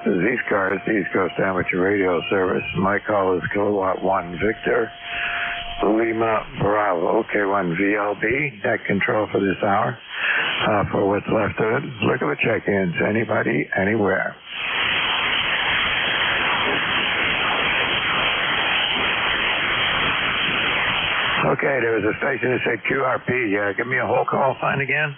This is ECARS, the East Coast Amateur Radio Service. My call is Kilowatt 1 Victor Lima Bravo, K1 VLB, net control for this hour. For what's left of it, look at the check-ins. Anybody, anywhere. Okay, there was a station that said QRP. Give me a whole call sign again.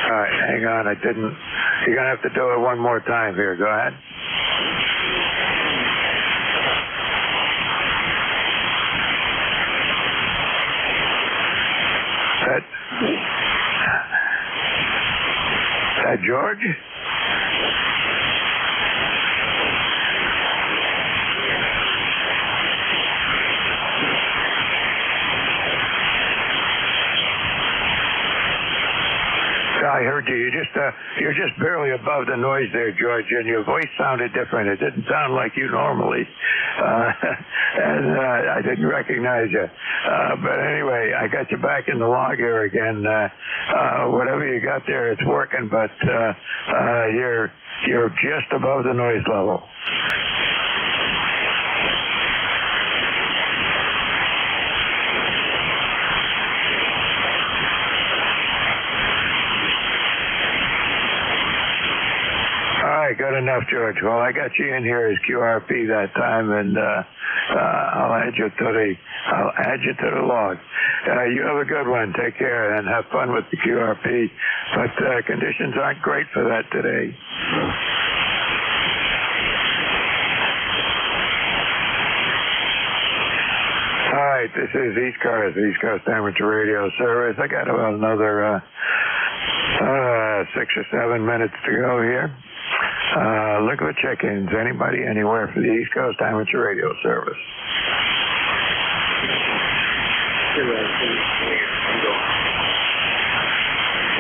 All right, hang on. I didn't. You're going to have to do it one more time here. Go ahead. That George? I heard you. You're just barely above the noise there, George, and your voice sounded different. It didn't sound like you normally, and I didn't recognize you. But anyway, I got you back in the log here again. Whatever you got there, it's working, but you're just above the noise level. Good enough, George. Well, I got you in here as QRP that time, and I'll add you to the log. You have a good one. Take care and have fun with the QRP. But conditions aren't great for that today. All right, this is ECARS, the East Coast Amateur Radio Service. I got about another 6 or 7 minutes to go here. Look at the check-ins. Anybody, anywhere for the East Coast Amateur Radio Service.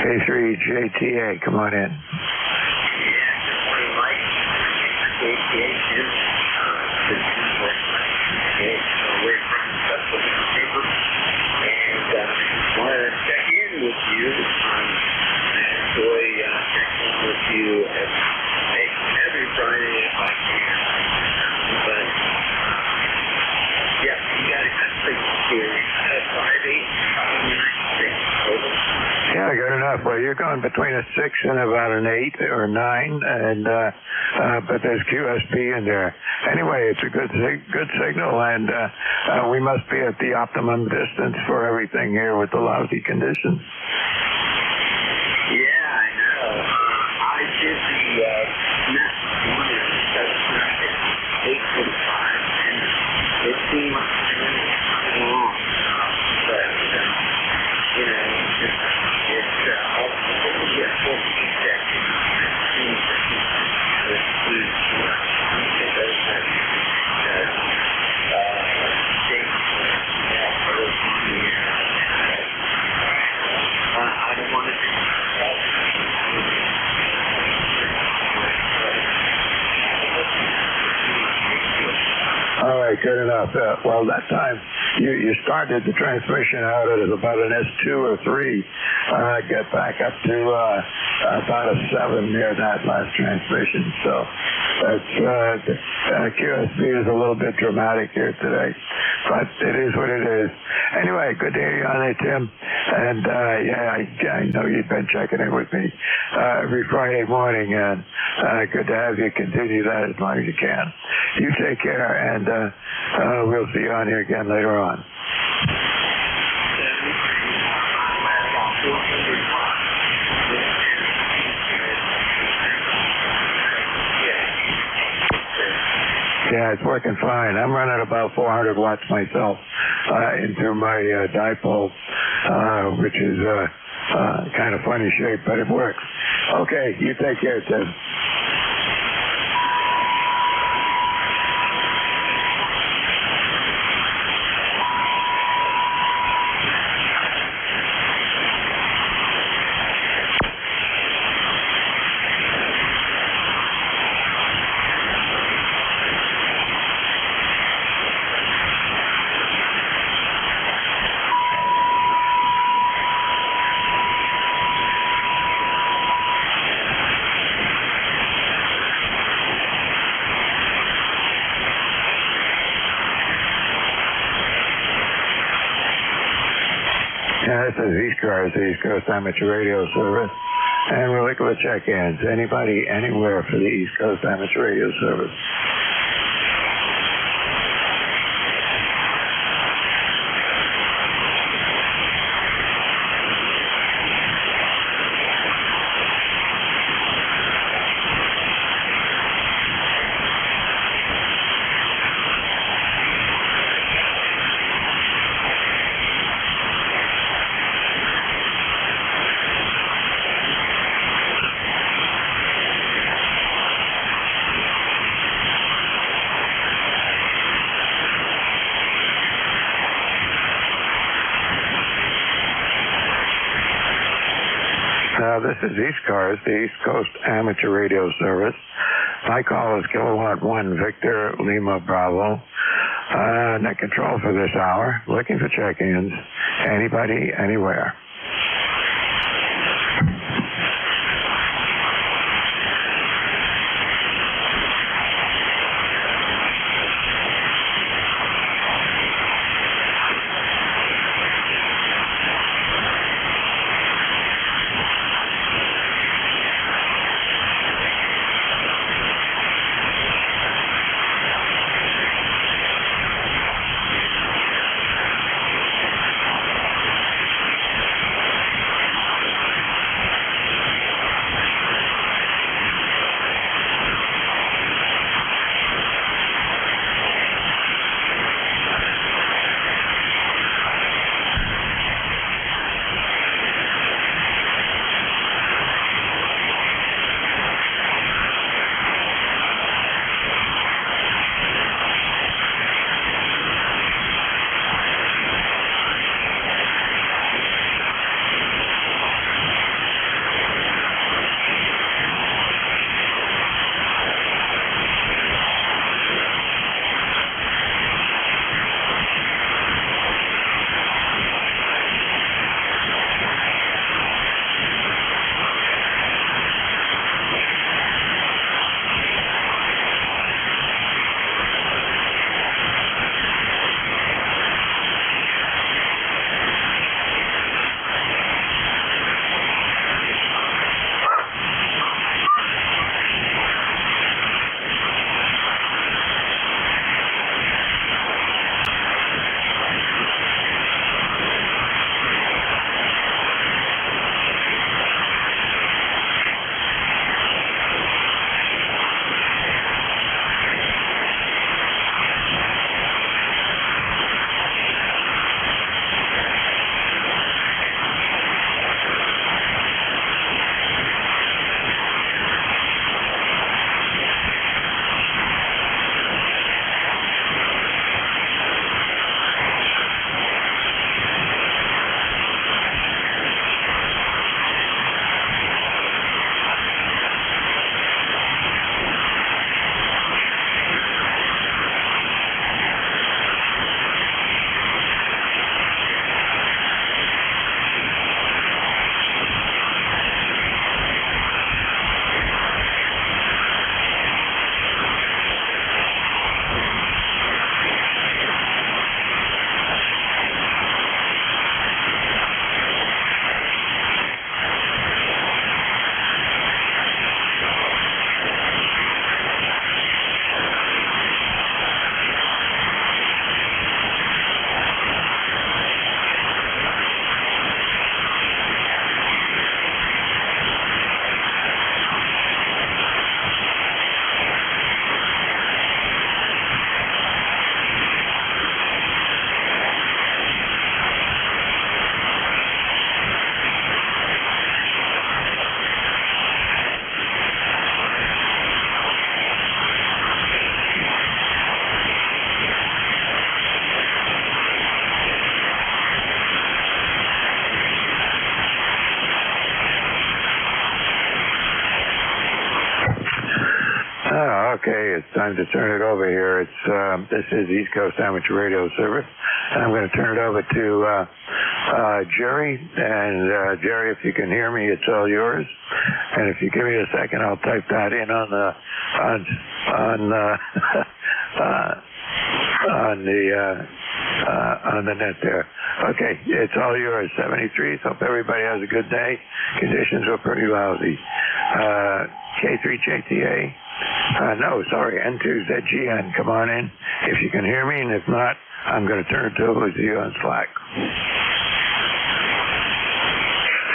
K3JTA, come on in. Want to check in with you. Actually, checking with you every Friday if I can. But you're going between a 6 and about an 8 or 9, and but there's QSP in there. Anyway, it's a good signal, and we must be at the optimum distance for everything here with the lousy conditions. Yeah, I know. I did the next one at 8:45, and it seemed like long, but you know, it's only a 14 second. I don't want to do All right, good enough. Well, that time you started the transmission out at about an S2 or 3. Get back up to about a 7 near that last transmission. So that's QSB is a little bit dramatic here today, but it is what it is. Anyway, good to hear you on there, Tim. And I know you've been checking in with me every Friday morning, and good to have you continue that as long as you can. You take care, and we'll see you on here again later on. Yeah, it's working fine. I'm running about 400 watts myself into my dipole, which is kind of funny shape, but it works. Okay, you take care, Tim. Yeah, this is ECARS, the East Coast Amateur Radio Service, and we're looking for check-ins. Anybody, anywhere for the East Coast Amateur Radio Service. This is ECARS, the East Coast Amateur Radio Service. My call is Kilowatt 1 Victor Lima Bravo. Net control for this hour. Looking for check-ins. Anybody, anywhere. Okay, it's time to turn it over here. This is East Coast Amateur Radio Service, and I'm going to turn it over to Jerry. And Jerry, if you can hear me, it's all yours. And if you give me a second, I'll type that in on the net there. Okay, it's all yours. 73. Hope everybody has a good day. Conditions were pretty lousy. K3JTA. No, sorry, N2ZGN. Come on in if you can hear me, and if not, I'm going to turn it over to you on Slack.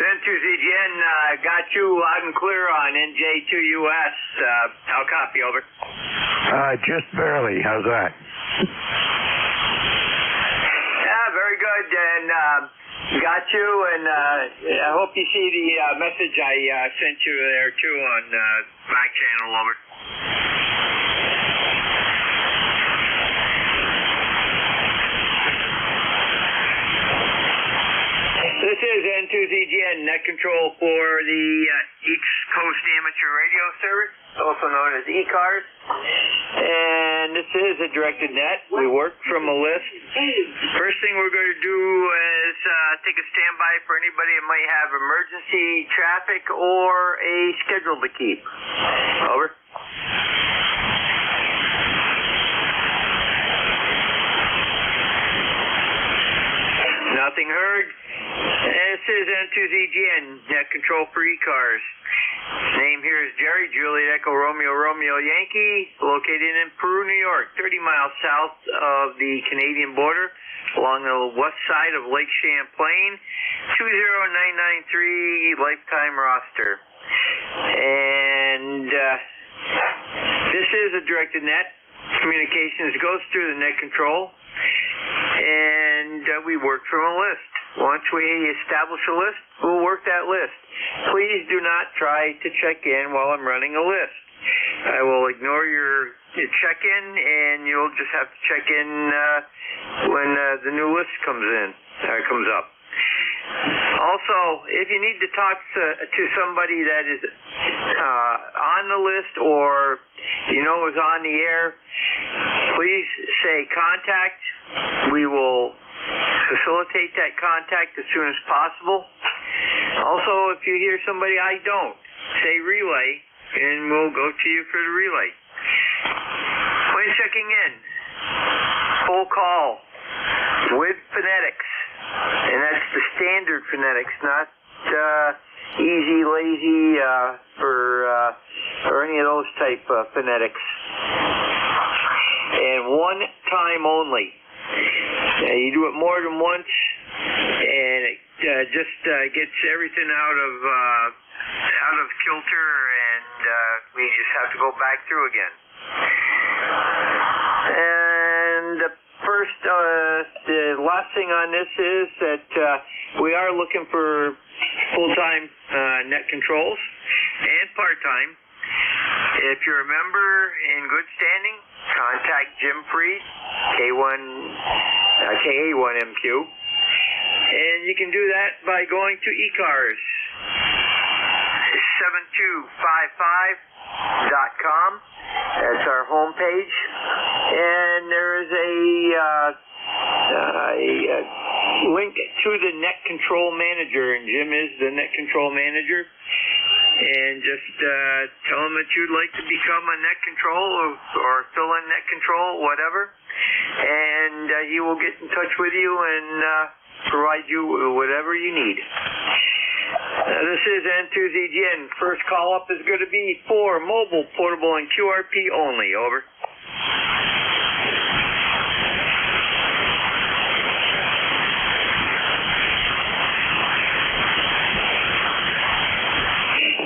N2ZGN, got you loud and clear on NJ2US. I'll copy, over. Just barely. How's that? Very good, and got you, and I hope you see the message I sent you there too on my channel, over. This is N2ZGN, net control for the East Coast Amateur Radio Service, also known as ECARS. And this is a directed net. We work from a list. First thing we're going to do is take a standby for anybody that might have emergency traffic or a schedule to keep. Over. Nothing heard. This is N2ZGN, net control for ECARS. Name here is Jerry, Juliet Echo Romeo Romeo Yankee, located in Peru, New York, 30 miles south of the Canadian border, along the west side of Lake Champlain, 20993 lifetime roster. And this is a directed net. Communications goes through the net control, and we work from a list. Once we establish a list, we'll work that list. Please do not try to check in while I'm running a list. I will ignore your check-in, and you'll just have to check in when the new list comes up. Also, if you need to talk to somebody that is on the list or is on the air, please say contact. We will facilitate that contact as soon as possible. Also, if you hear somebody I don't, say relay, and we'll go to you for the relay. When checking in, full call with phonetics, and that's the standard phonetics, not easy, lazy, or any of those type of phonetics. And one time only. You do it more than once, and it just gets everything out of kilter, and we just have to go back through again. And the last thing on this is that we are looking for full-time net controls and part-time. If you're a member in good standing, contact Jim Freed, KA1MQ, and you can do that by going to ECARS 7255.com. That's our homepage, and there is a link to the net control manager, and Jim is the net control manager. And just tell him that you'd like to become a net control or fill in net control, whatever, and he will get in touch with you and provide you whatever you need. This is N2ZGN. First call up is going to be for mobile, portable, and QRP only. Over.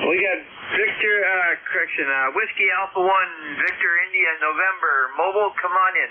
We got Whiskey Alpha 1, Victor India, November. Mobile, come on in.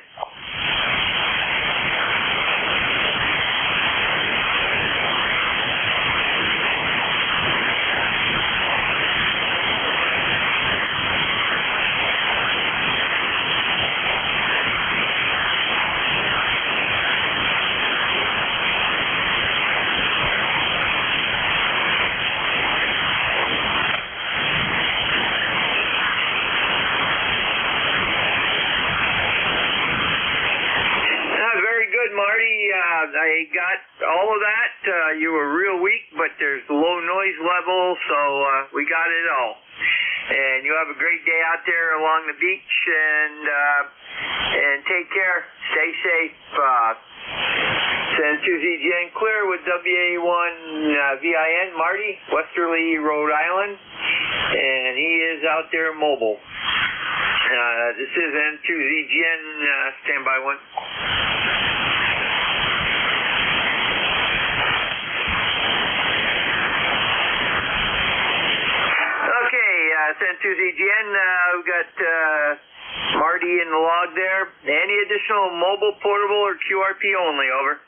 I got all of that. You were real weak, but there's low noise level, so we got it all. And you have a great day out there along the beach, and take care. Stay safe. San Susie Jen Clear with WA1VIN, Marty, Westerly, Rhode Island, and he is out there mobile. This is N2ZGN, standby one. Okay, N2ZGN, we've got Marty in the log there. Any additional mobile, portable, or QRP only, over.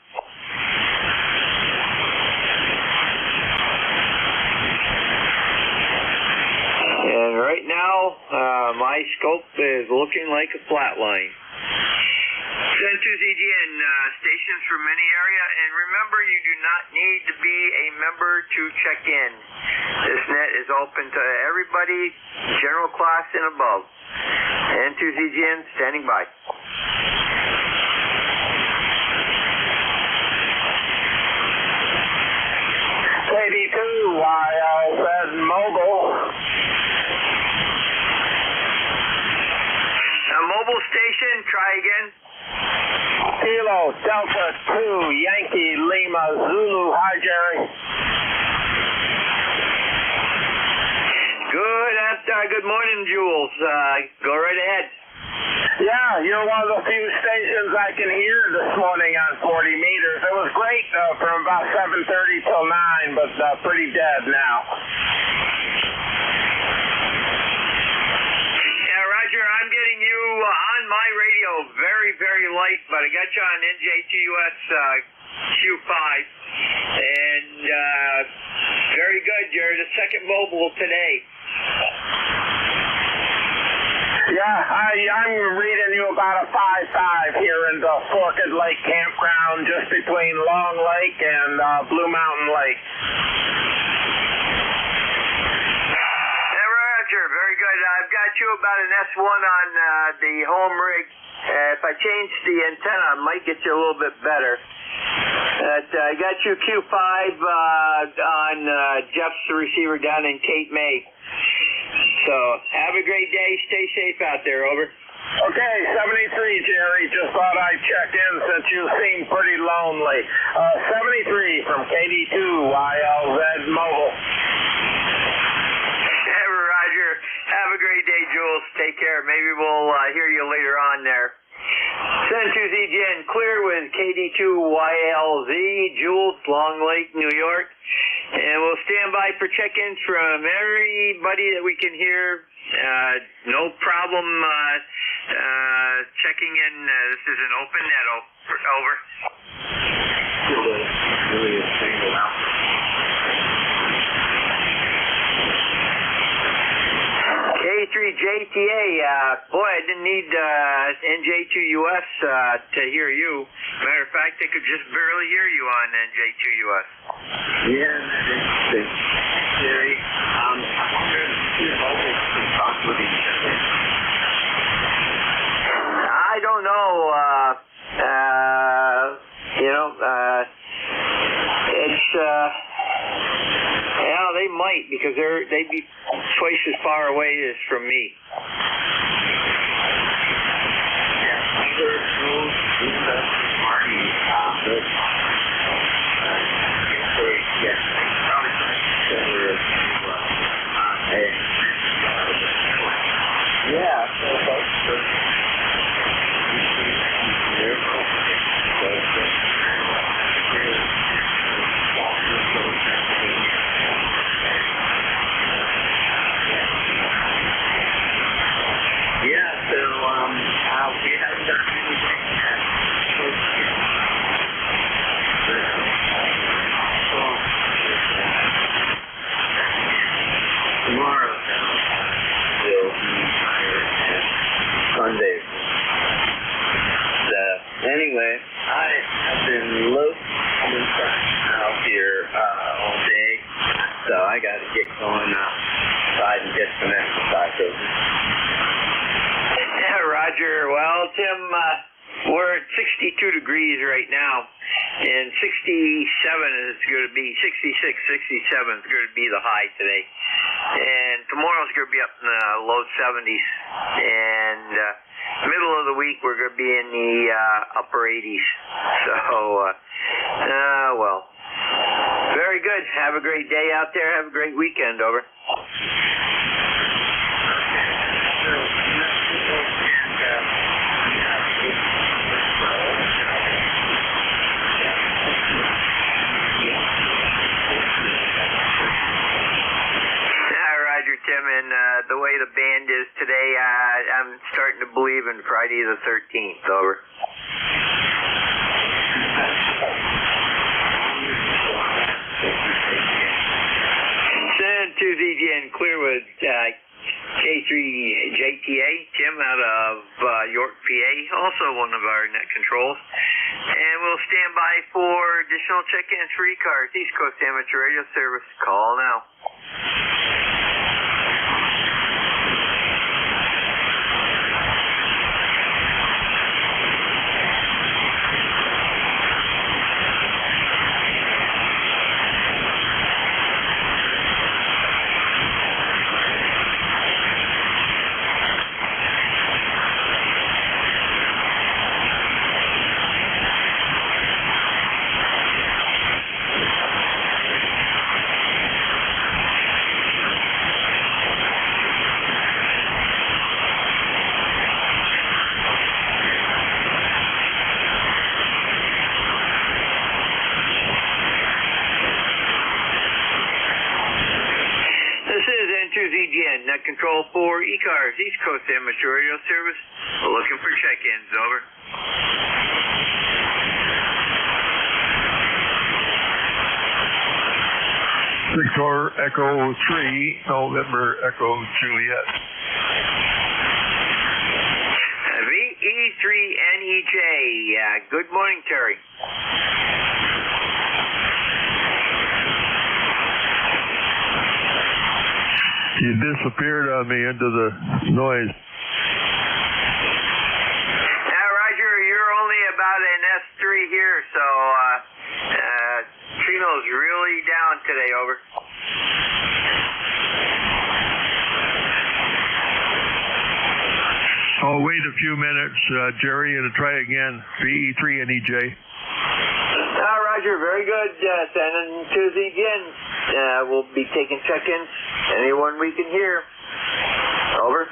And right now, my scope is looking like a flat line. N2ZGN, stations from any area, and remember you do not need to be a member to check in. This net is open to everybody, general class and above. N2ZGN, standing by. KD2YLZ mobile. Mobile station, try again. Kilo Delta 2 Yankee Lima Zulu. Hi, Jerry. Good morning, Jules. Go right ahead. Yeah, you're one of the few stations I can hear this morning on 40 meters. It was great from about 7:30 till 9, but pretty dead now. Yeah, Roger, I'm getting you on my radio very, very light, but I got you on NJ2US Q5. And very good. You're the second mobile today. Yeah, I'm reading you about a 5.5 here in the Forked Lake Campground just between Long Lake and Blue Mountain Lake. Yeah, Roger, very good. I've got you about an S1 on the home rig. If I change the antenna, I might get you a little bit better. I got you Q5 on Jeff's receiver down in Cape May. So, have a great day. Stay safe out there, over. Okay, 73, Jerry. Just thought I'd check in since you seem pretty lonely. 73 from KD2YLZ Mobile. Roger. Have a great day, Jules. Take care. Maybe we'll hear you later on there. N2ZGN clear with KD2YLZ, Jules, Long Lake, New York. And we'll stand by for check-ins from everybody that we can hear. No problem checking in. This is an open net. Over. K3JTA, boy, I didn't need NJ2US to hear you. Matter of fact, they could just barely hear you on NJ2US. Yeah, that's interesting. Jerry, I wonder if two mobiles can talk with each other. I don't know. It's yeah, they might because they'd be twice as far away as from me. Anyway, I have been out here all day, so I got to get going outside and get some exercise over. Yeah, Roger. Well, Tim, We're at 62 degrees right now, and 67 is going to be, 66, 67 is going to be the high today. And tomorrow's going to be up in the low 70s, and middle of the week we're going to be in the upper 80s. So, well, very good. Have a great day out there. Have a great weekend. Over. Tim, and the way the band is today, I'm starting to believe in Friday the 13th. Over. San Tuesday in Clearwood, K3JTA, Tim out of York, PA, also one of our net controls. And we'll stand by for additional check-ins for ECARS, East Coast Amateur Radio Service. Call now. Net control for ECARS, East Coast Amateur Radio Service. Looking for check-ins. Over. Victor Echo 3, November Echo Juliet. VE3NEJ. Good morning, Terry. You disappeared on me into the noise. Roger, you're only about an S3 here, so signal's really down today. Over. I'll wait a few minutes, Jerry, and try again. VE3NEJ. Roger, very good. San Tuesday again. We'll be taking check-ins. Anyone we can hear. Over.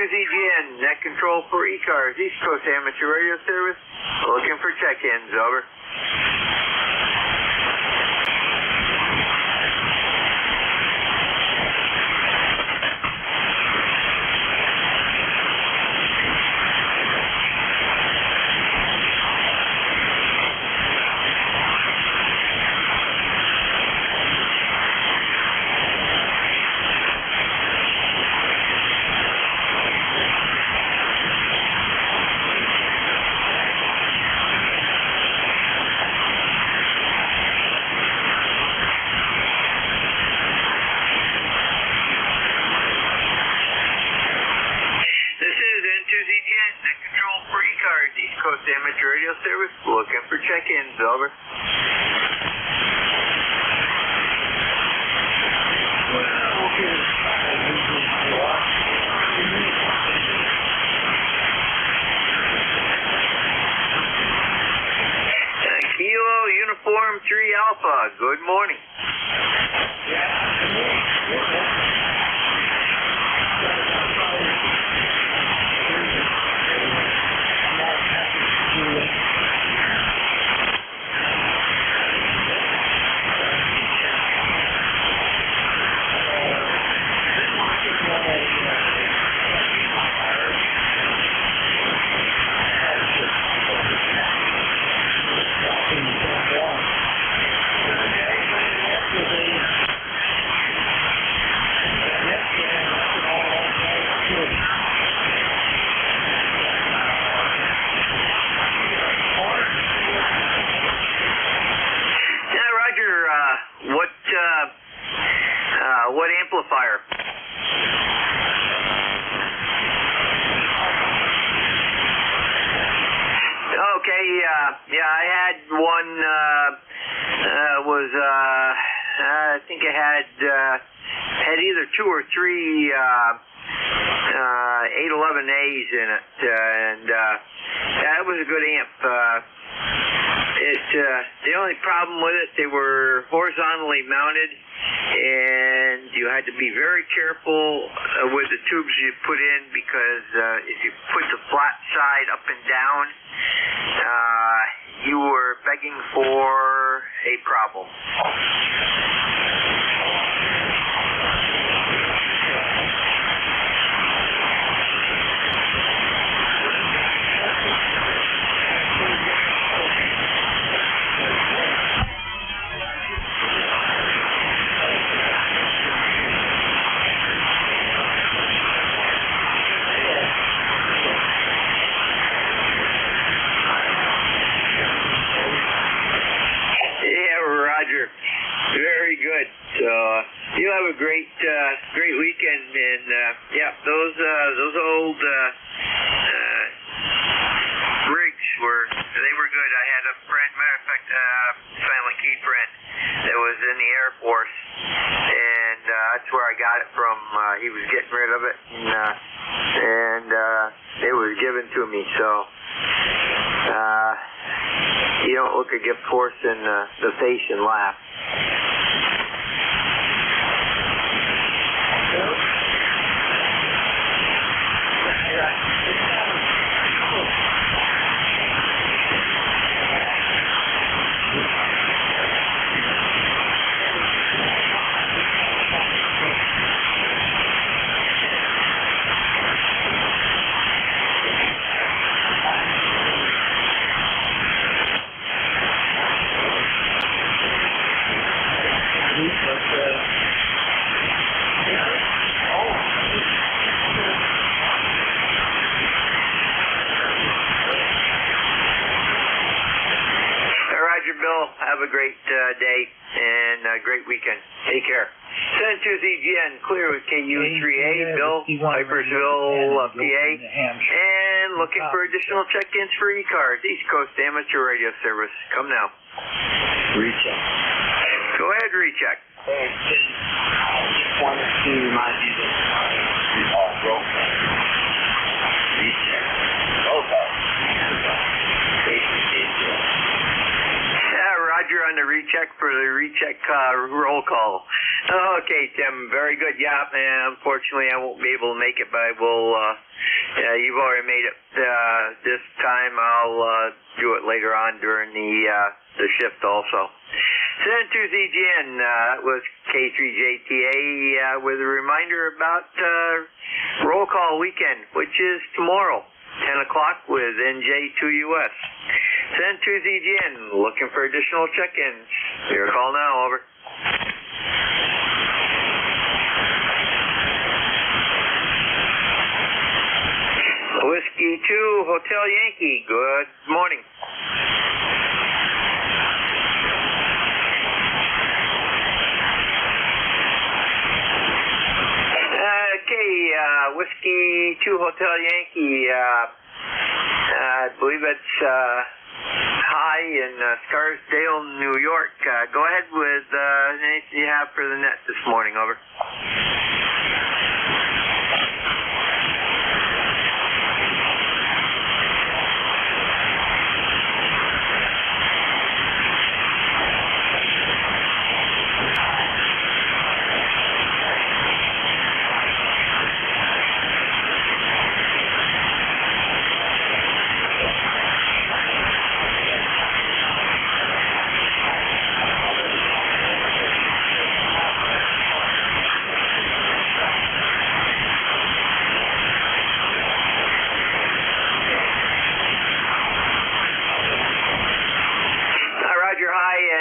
ZGN, net control for ECARS, East Coast Amateur Radio Service. Looking for check-ins. Over. Amateur Radio Service, looking for check-ins. Over. Kilo Uniform 3 Alpha, good morning. What amplifier? Okay, yeah, I had one, I think it had either 2 or 3, 811As in it, and that was a good amp. The only problem with it, they were horizontally mounted, and you had to be very careful with the tubes you put in, because if you put the flat side up and down, you were begging for a problem. Very good. So you have a great weekend, and yeah, those old rigs were good. I had a friend, matter of fact, silent key friend that was in the Air Force, and that's where I got it from. He was getting rid of it, and it was given to me. So you don't look a gift horse in the face and laugh. Bill, have a great day and a great weekend. Take care. San ZGN, clear with KU3A, Bill, Pipersville, PA, and looking for additional check-ins for ECARS, East Coast Amateur Radio Service. Come now. Recheck. Go ahead, recheck. I just wanted to remind you that roll call. Recheck. Roll call. Roger on the recheck for the recheck roll call. Okay, Tim, very good. Yeah, unfortunately I won't be able to make it, but I will. You've already made it this time. I'll do it later on during the shift also. San ZGN, that was K3JTA with a reminder about roll call weekend, which is tomorrow, 10 o'clock with NJ2US. San ZGN, looking for additional check-ins. Your call now, over. Whiskey 2, Hotel Yankee, good morning. Okay, Whiskey 2, Hotel Yankee, I believe it's high in Scarsdale, New York. Go ahead with anything you have for the net this morning, over.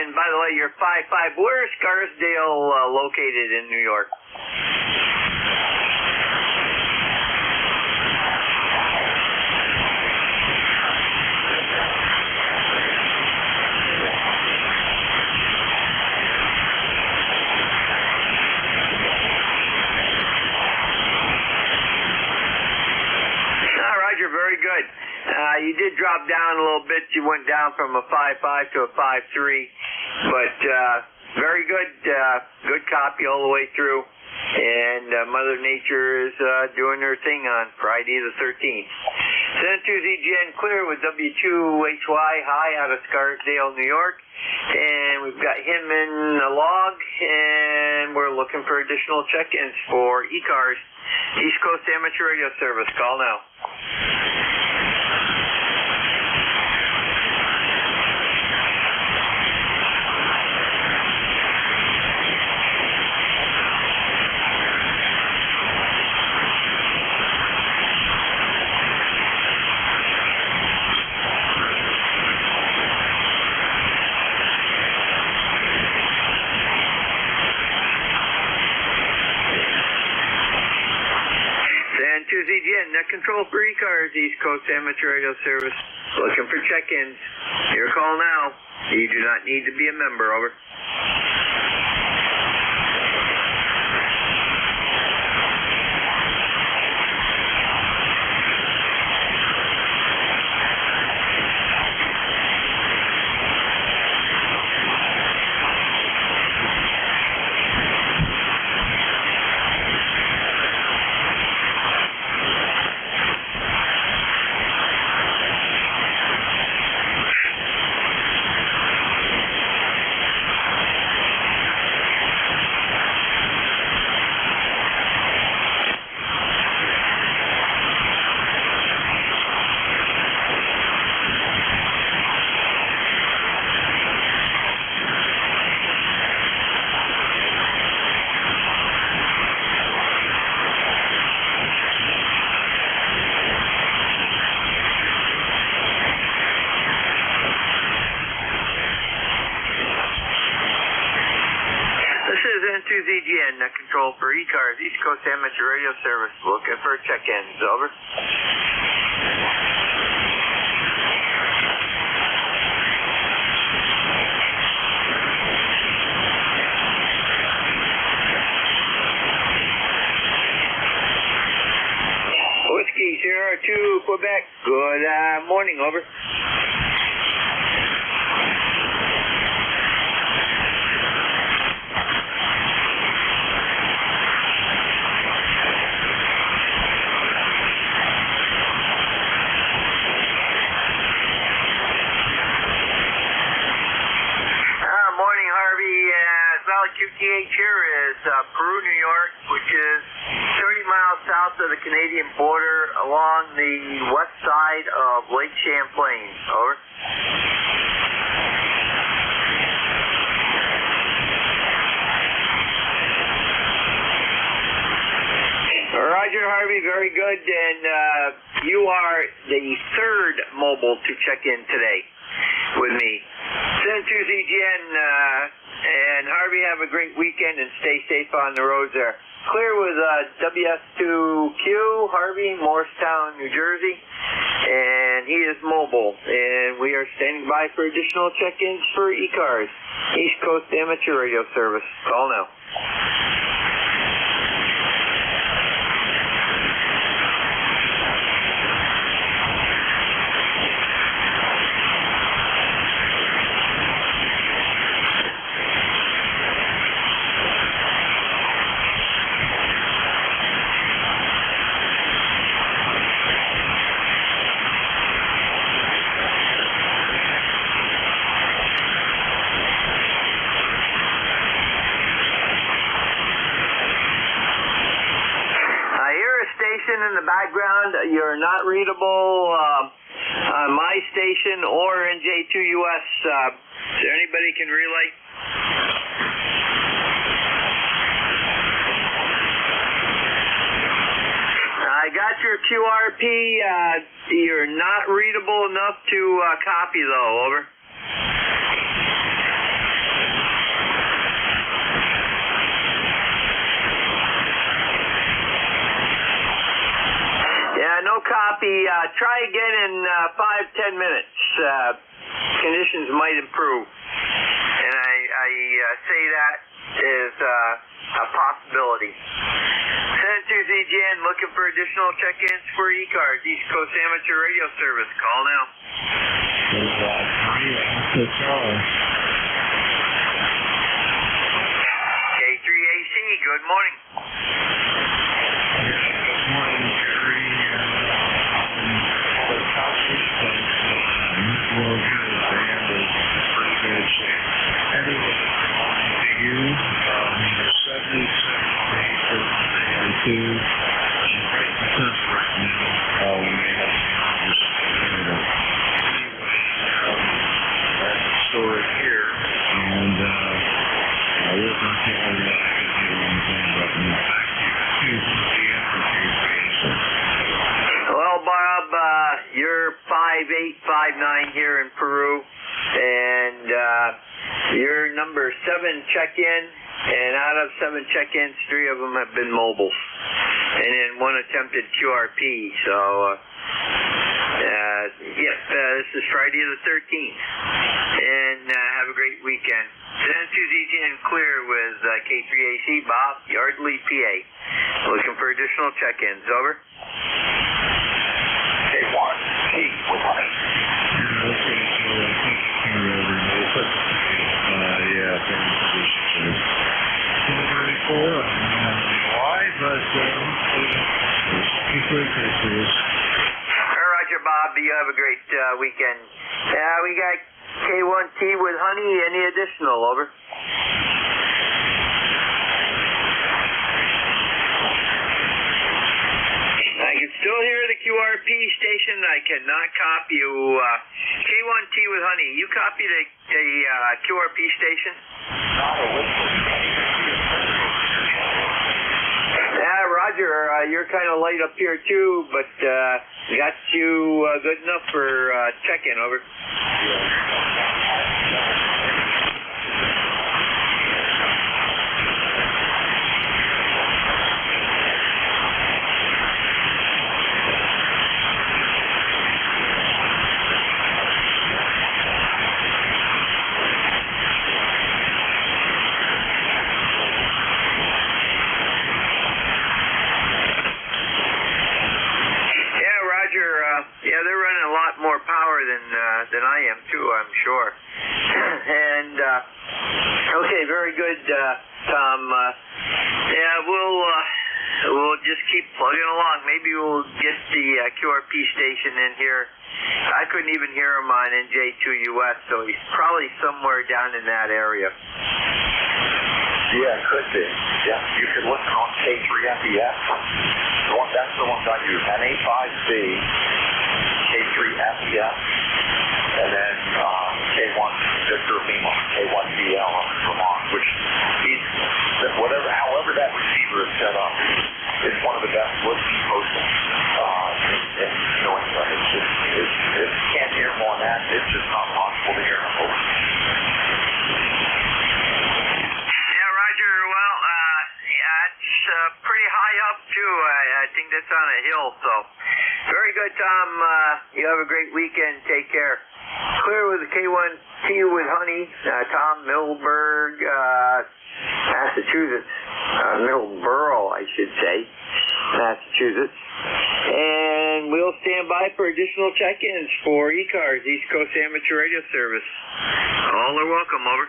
And by the way, you're 5-5. Where is Scarsdale located in New York? dropped down a little bit. You went down from a 5.5 to a 5.3, but very good, good copy all the way through. And Mother Nature is doing her thing on Friday the 13th. San ZGN clear with W2HY high out of Scarsdale, New York. And we've got him in a log, and we're looking for additional check-ins for ECARS, East Coast Amateur Radio Service. Call now. ZGN, net control for ECARS, East Coast Amateur Radio Service. Looking for check-ins. Your call now. You do not need to be a member. Over. ZGN, net control for ECARS, East Coast Amateur Radio Service. Looking for check-ins. Over. Whiskey Sierra 2, Quebec. Good morning. Over. QTH here is Peru, New York, which is 30 miles south of the Canadian border along the west side of Lake Champlain. Over. Roger, Harvey, very good. And you are the third mobile to check in today with me. Send to ZGN. And Harvey, have a great weekend and stay safe on the roads there. Clear with WS2Q, Harvey, Morristown, New Jersey. And he is mobile. And we are standing by for additional check-ins for ECARS, East Coast Amateur Radio Service. Call now. In the background, you're not readable on my station or in J2US. Is there anybody can relay? I got your QRP. You're not readable enough to copy though. Over. No copy. Try again in 5-10 minutes. Conditions might improve. And I say that is a possibility. Send it to the N2ZGN, looking for additional check-ins for ECARS, East Coast Amateur Radio Service. Call now. K3AC, good morning. Good morning, Jerry. The Southeast Coast, well, here the band is pretty good shape. Everyone belonging to you, 77 for and 2, right now, we may have to just anyway, that's the story here, and we're not the only one I can do anything but move back to you. Well, Bob, you're 5859 here in Peru, and you're number 7 check-in, and out of 7 check-ins, 3 of them have been mobiles, and then 1 attempted QRP. So, this is Friday the 13th, and have a great weekend. N2ZGN clear with K3AC, Bob, Yardley, PA. Looking for additional check-ins. Over. K1, T with honey. Roger, Bob. You have a great weekend. We got K1T with honey. Any additional? Over. I can still hear the QRP station. I cannot copy you. K1T with honey. You copy the QRP station? Roger, you're kind of light up here too, but got you good enough for check-in. Over. They're running a lot more power than I am too, I'm sure. And okay, very good, Tom. We'll just keep plugging along. Maybe we'll get the QRP station in here. I couldn't even hear him on NJ2US, so he's probably somewhere down in that area. Yeah, it could be. Yeah, you could listen on K3FEF. That's the ones I use. NA5C, K3FEF, and then K1 Victor Lima, K1BL on Vermont, which however that receiver is set up, is one of the best listening posts in New England. If you can't hear more than that, it's just not possible to hear them over. Pretty high up too. I think that's on a hill. So, very good, Tom. You have a great weekend. Take care. Clear with the K1T with honey. Tom, Middleburg, Massachusetts. Middleborough, I should say, Massachusetts. And we'll stand by for additional check-ins for ECARS, East Coast Amateur Radio Service. All are welcome. Over.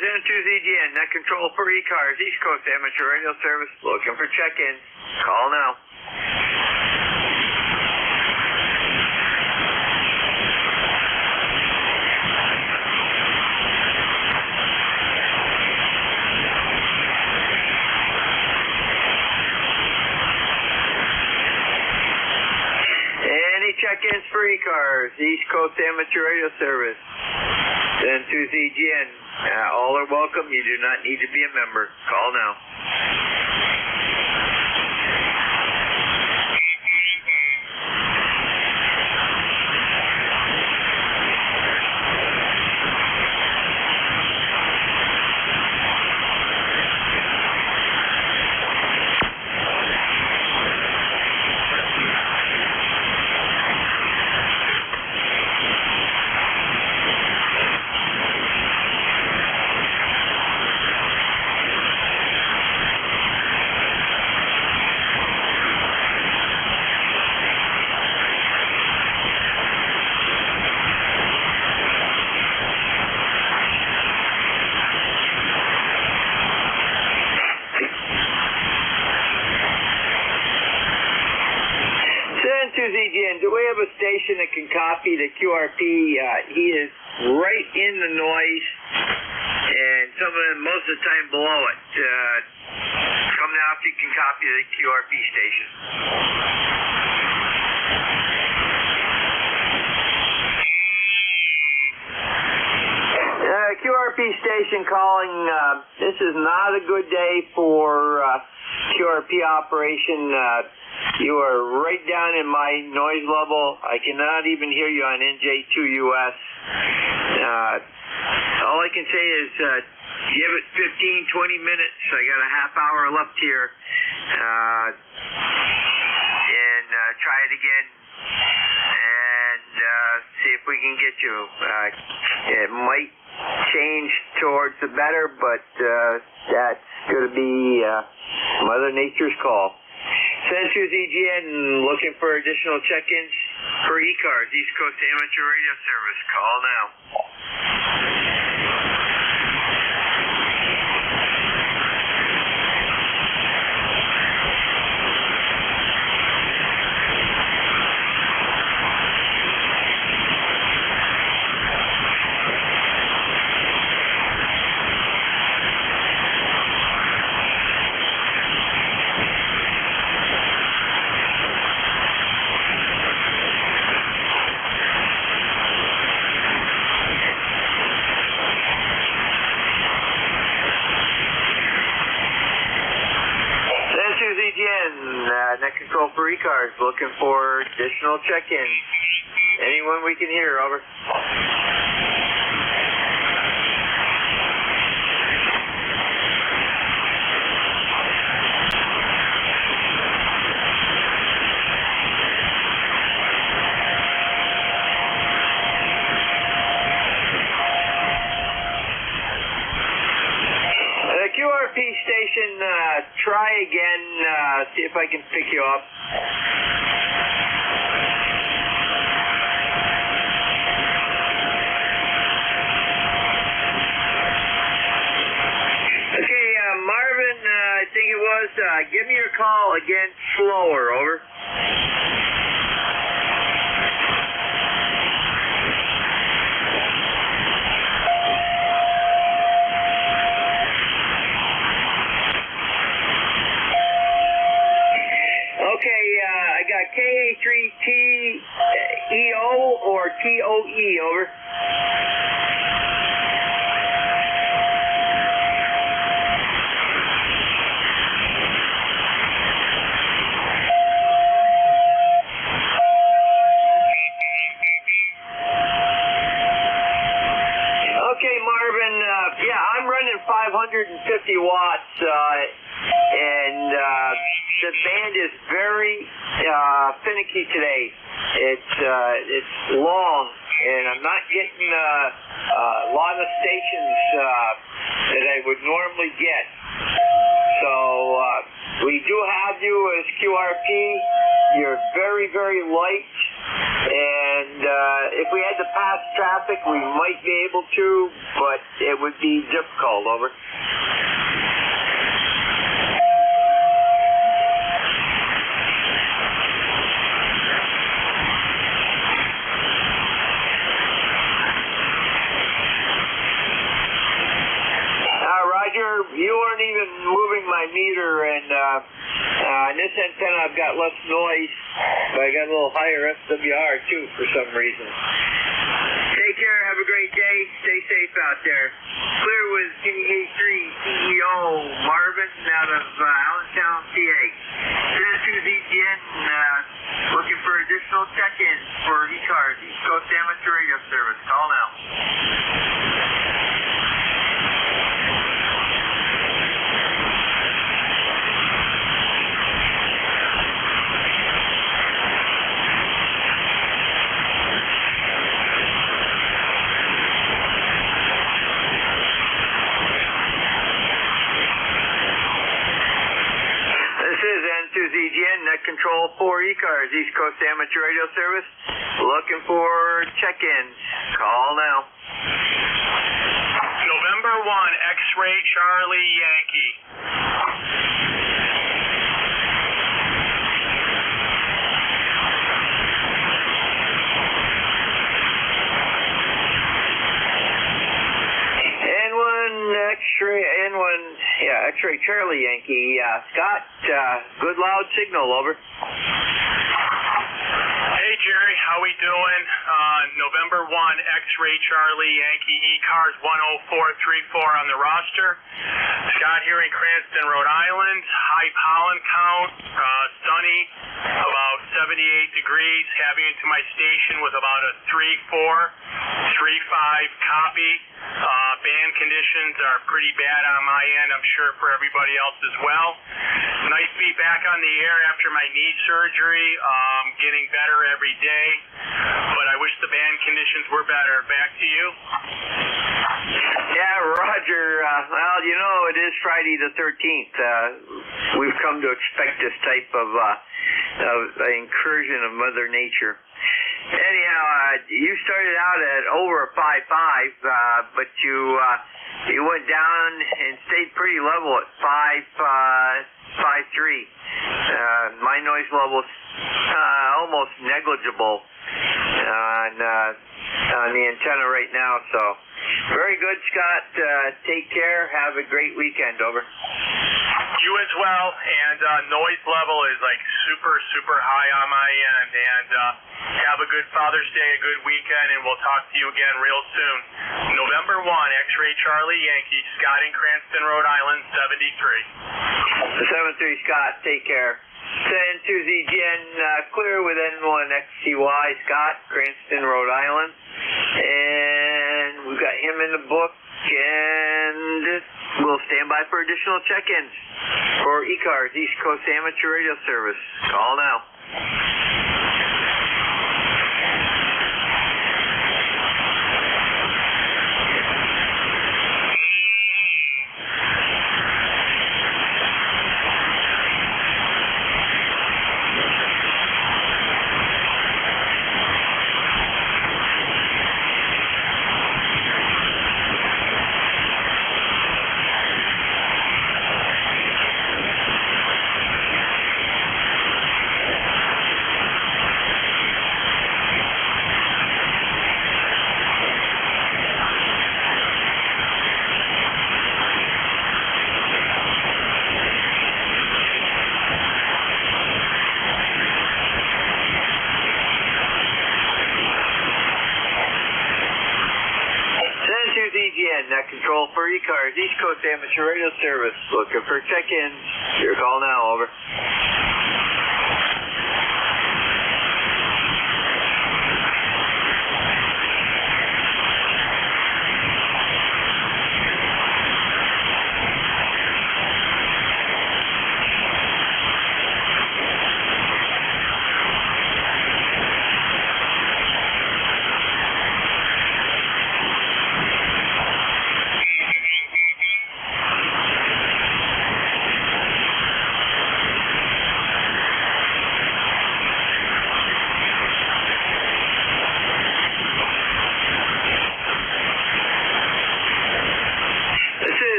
N2ZGN, net control for ECARS, East Coast Amateur Radio Service, looking for check-in. Call now. Any check check-ins for ECARS, East Coast Amateur Radio Service. Then to ZGN. All are welcome. You do not need to be a member. Call now. ZGN, do we have a station that can copy the QRP? He is right in the noise, and most of the time below it. Come now if you can copy the QRP station. QRP station calling. This is not a good day for QRP operation. You are right down in my noise level. I cannot even hear you on NJ2US. All I can say is give it 15, 20 minutes. I got a half hour left here. And try it again. And see if we can get you. It might change towards the better, but that's going to be Mother Nature's call. Central ZGN looking for additional check-ins for ECARS, East Coast Amateur Radio Service. Call now. Net control for ECARS, looking for additional check-ins. Anyone we can hear, over. QRP station, try again, see if I can pick you up. Okay, Marvin, I think it was, give me your call again slower, over. Okay, I got KA3TEO or TOE, over. Okay, Marvin, yeah, I'm running 550 watts, and the band is very finicky today. It's long, and I'm not getting a lot of stations that I would normally get. So we do have you as QRP. You're very, very light, and if we had to pass traffic, we might be able to, but it would be difficult, over. Roger, you weren't even moving my meter, and this antenna I've got less noise, but I got a little higher SWR too for some reason. Take care, have a great day, stay safe out there. Clear with CA3 CEO Marvin out of Allentown, PA. This is ECN, looking for additional check-ins for ECARS, East Coast Amateur Radio Service. Call now. EGN, Net Control for ECARS, East Coast Amateur Radio Service. Looking for check-ins. Call now. November 1, X-Ray Charlie Yankee. X-Ray Charlie Yankee. Scott, good loud signal, over. Hey Jerry, how we doing? November 1, X-Ray Charlie Yankee, ECARS 10434 on the roster. Scott here in Cranston, Rhode Island. High pollen count, sunny, about 78 degrees. Having into my station with about a 3.4, 3.5 copy. Band conditions are pretty bad on my end, I'm sure for everybody else as well. Nice to be back on the air after my knee surgery, getting better every day, but I wish the band conditions were better. Back to you. Yeah, Roger. Well, you know, it is Friday the 13th. We've come to expect this type of incursion of Mother Nature. Anyhow, you started out at over a 5.5, but you went down and stayed pretty level at 5.3. My noise level's almost negligible on the antenna right now. So, very good, Scott. Take care. Have a great weekend. Over. You as well, and noise level is like super high on my end, and have a good Father's Day, a good weekend, and we'll talk to you again real soon. November 1, X-Ray Charlie Yankee, Scott in Cranston, Rhode Island, 73. 73, Scott, take care. Send to ZGN, clear with N1XCY, Scott, Cranston, Rhode Island, and we've got him in the book, and we'll stand by for additional check-ins for ECARS, East Coast Amateur Radio Service. Call now. Net Control for ECARS, East Coast Amateur Radio Service. Looking for check-ins. Your call now, over.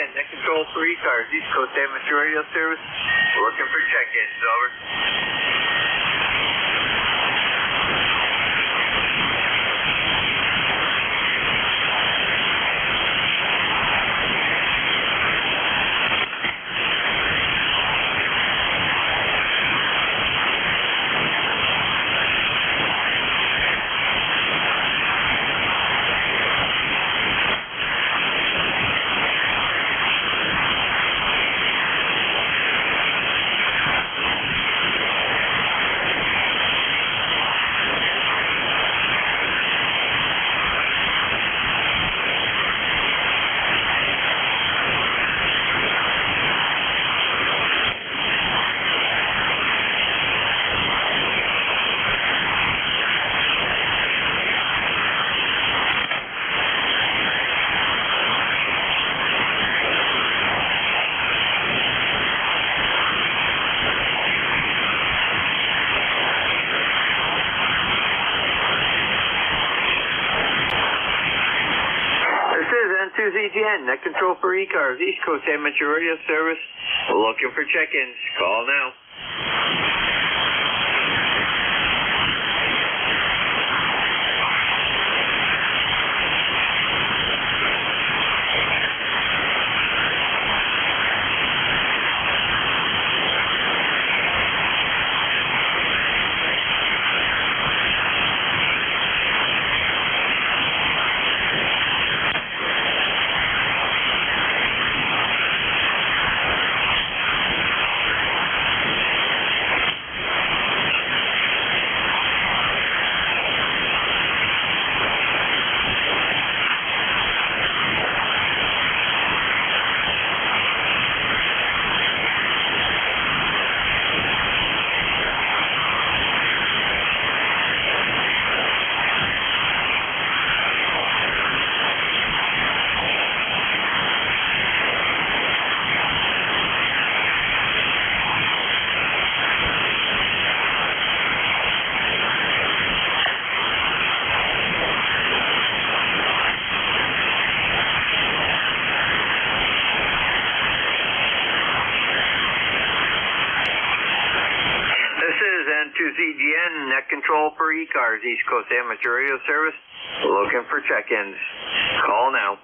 Net Control for ECARS, East Coast Amateur Radio Service. Looking for check-ins, over. 2ZGN, net control for ECARS, East Coast Amateur Radio Service. Looking for check-ins. Call now. N2ZGN, net control for ECARS, East Coast Amateur Radio Service. Looking for check-ins. Call now.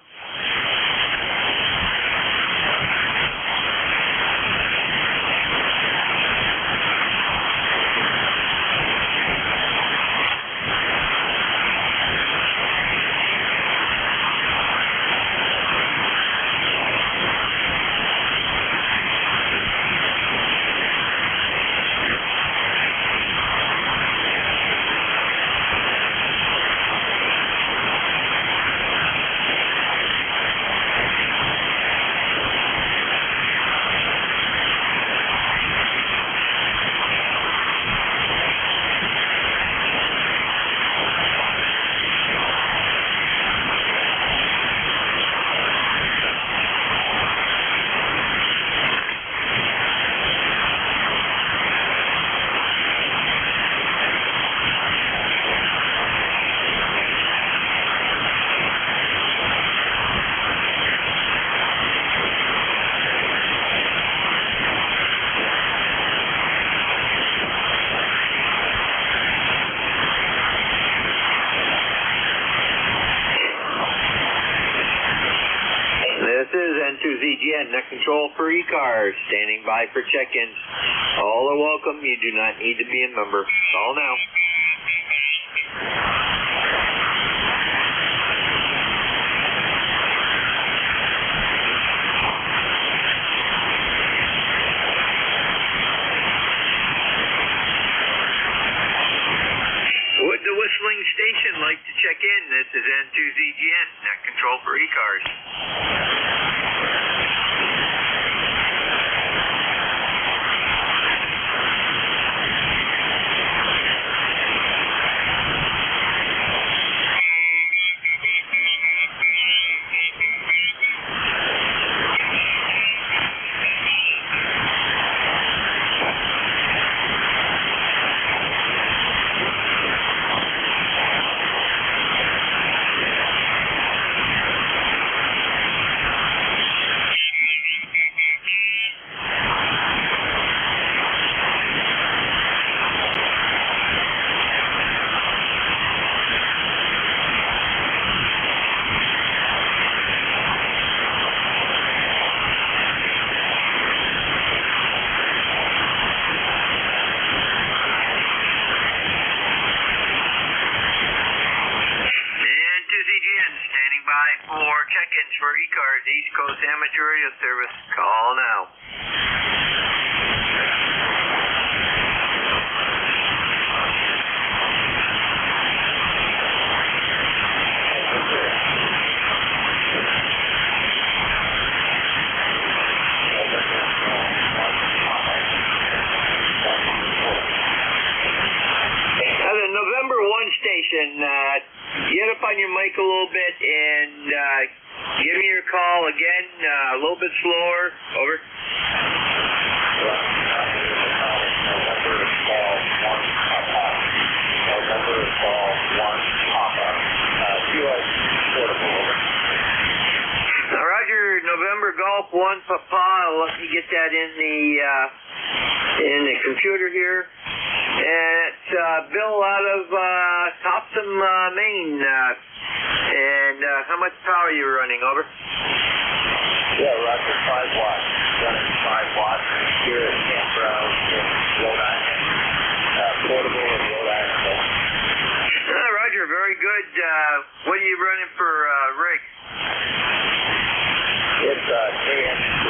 This is N2ZGN, net control for ECARS, standing by for check-ins. All are welcome. You do not need to be a member. Call now. Would the whistling station like to check in? This is N2ZGN, net control for ECARS. For check-ins for ECARS, East Coast Amateur Radio Service, call now. The November 1 station, get up on your mic a little bit and give me your call again, a little bit slower. Over. All right. 1 Papa. Let me get that in the computer here. And it's Bill out of Topsom, Maine. And how much power are you running? Over. Yeah, Roger, 5 watts. Running 5 watts here at Campground in Rhode Island. Portable in Rhode Island. Roger, very good. What are you running for rig? It's KX3.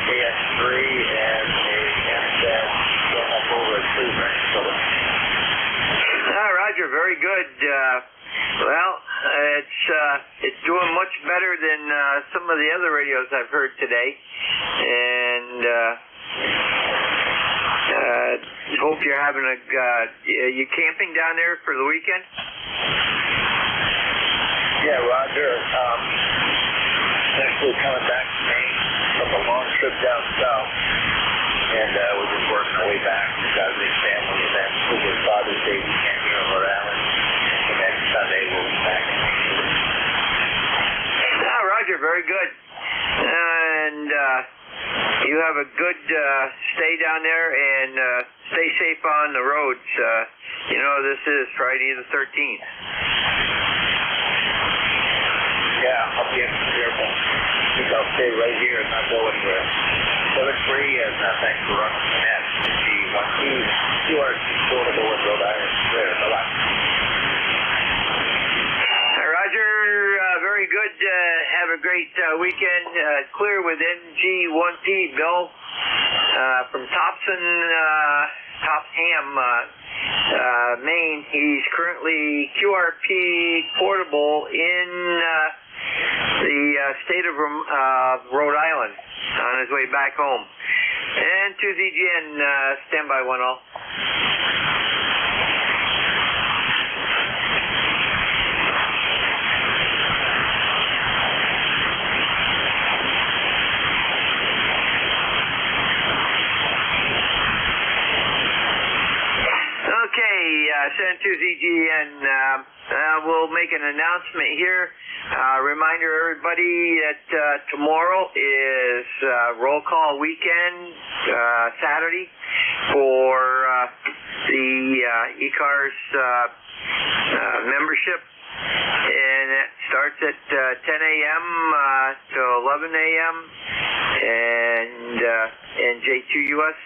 KX3 and a MSS going up over at Cleveland. Roger, very good. Well, it's doing much better than some of the other radios I've heard today, and hope you're having you camping down there for the weekend? Yeah, Roger. Actually coming back to Maine from a long trip down south, and we're just working our way back. We've got a big family event over Father's Day weekend here in Rhode Island. And then Sunday we'll be back in Maine. Roger, very good. And you have a good stay down there, and stay safe on the roads. You know, this is Friday the 13th. Yeah, I'll be careful. I think I'll stay right here and not go anywhere. 7-3, and thanks for running the net. G1P, QRC portable in Rhode Island. There's a lot. Roger, very good. Have a great weekend. Clear with NG1P, Bill, from Topsom, Maine. He's currently QRP portable in the state of Rhode Island on his way back home. And 2ZGN, standby 1 all. Send to ZGN. We'll make an announcement here. Reminder everybody that tomorrow is roll call weekend, Saturday, for the ECARS membership. And it starts at 10 a.m. to 11 a.m. And J2US,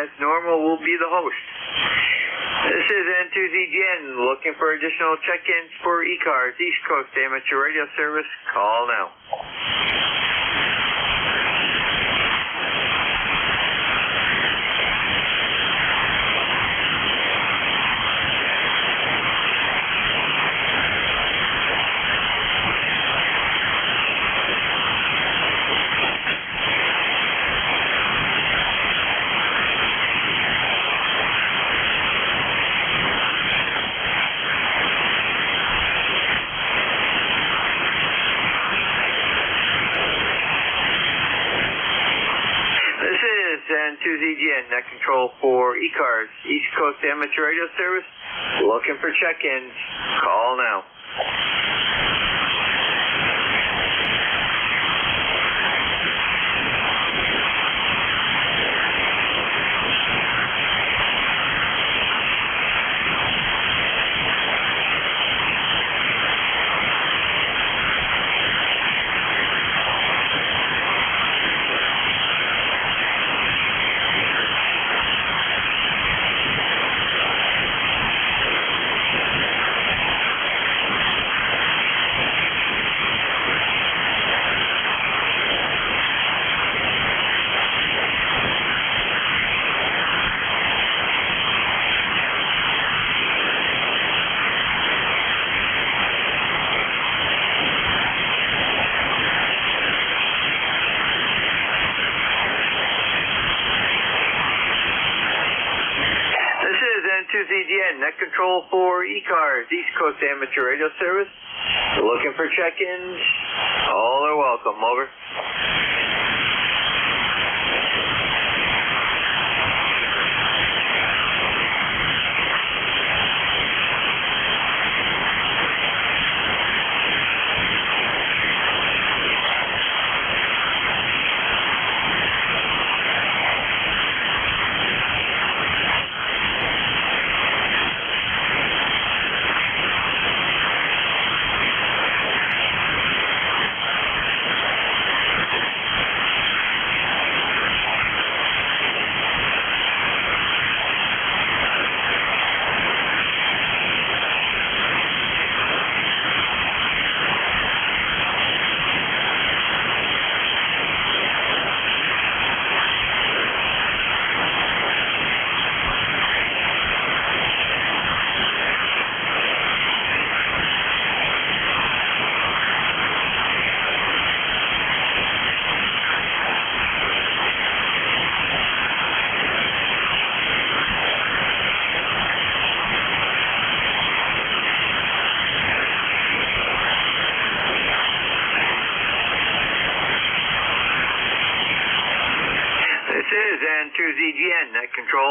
as normal, will be the host. This is N2ZGN, looking for additional check-ins for ECARS, East Coast Amateur Radio Service. Call now. N2ZGN, net control for ECARS, East Coast Amateur Radio Service. Looking for check-ins. Call now. N2ZGN, net control for ECARS, East Coast Amateur Radio Service. Looking for check-ins. All are welcome. Over.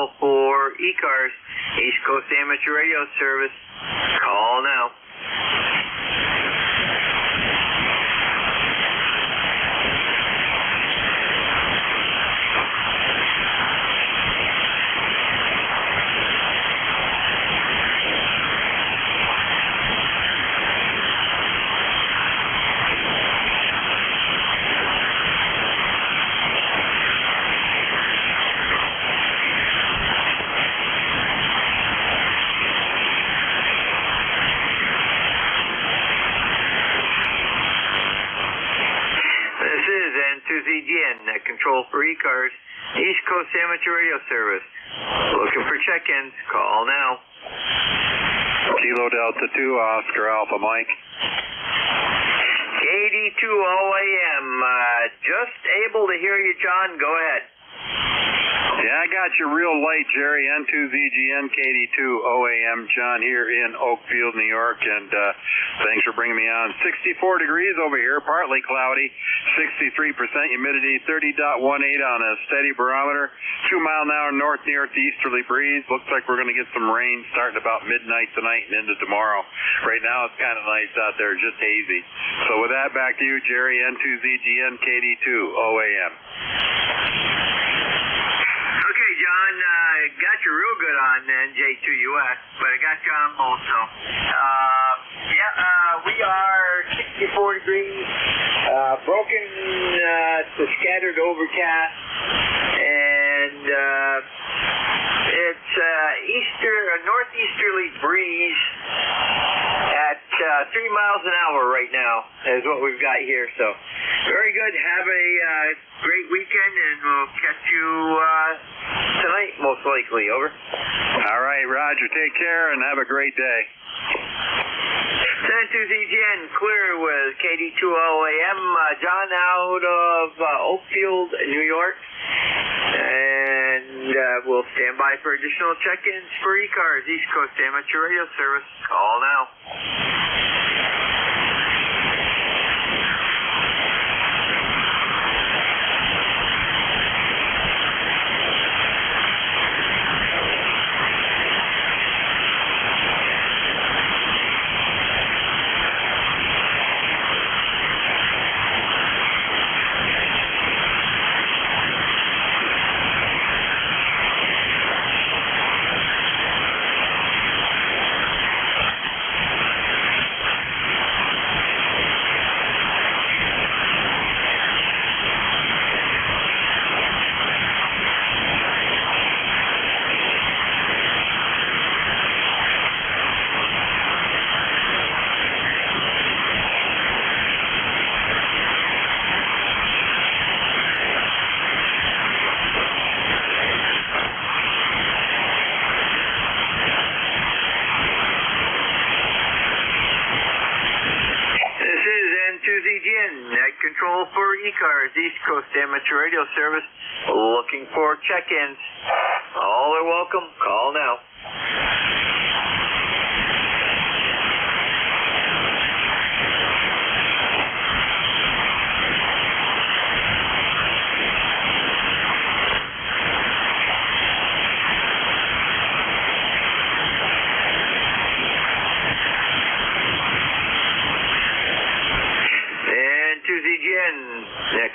control for ECARS, East Coast Amateur Radio Service. Call now. Control for ECARS, East Coast Amateur Radio Service. Looking for check-ins. Call now. Kilo Delta 2, Oscar Alpha Mike. KD2 OAM. Just able to hear you, John. Go ahead. Yeah, I got you real light, Jerry. N2ZGN KD2 OAM, John here in Oakfield, New York, and thanks for bringing me on. 64 degrees over here, partly cloudy, 63% humidity, 30.18 on a steady barometer, 2 mile an hour north-northeasterly breeze. Looks like we're going to get some rain starting about midnight tonight and into tomorrow. Right now it's kind of nice out there, just hazy. So with that, back to you, Jerry. N2ZGN KD2 OAM. Okay, John, got you real good on NJ2US, but I got you on both, so. We are 64 degrees, broken to scattered overcast, and it's a northeasterly breeze at 3 miles an hour right now is what we've got here, so very good. Have a great weekend, and we'll catch you tonight, most likely. Over. All right, Roger. Take care and have a great day. San 2ZGN, clear with KD2OAM. John out of Oakfield, New York. And we'll stand by for additional check-ins for ECARS, East Coast Amateur Radio Service. Call now. Control for ECARS, East Coast Amateur Radio Service. Looking for check-ins. All are welcome. Call now.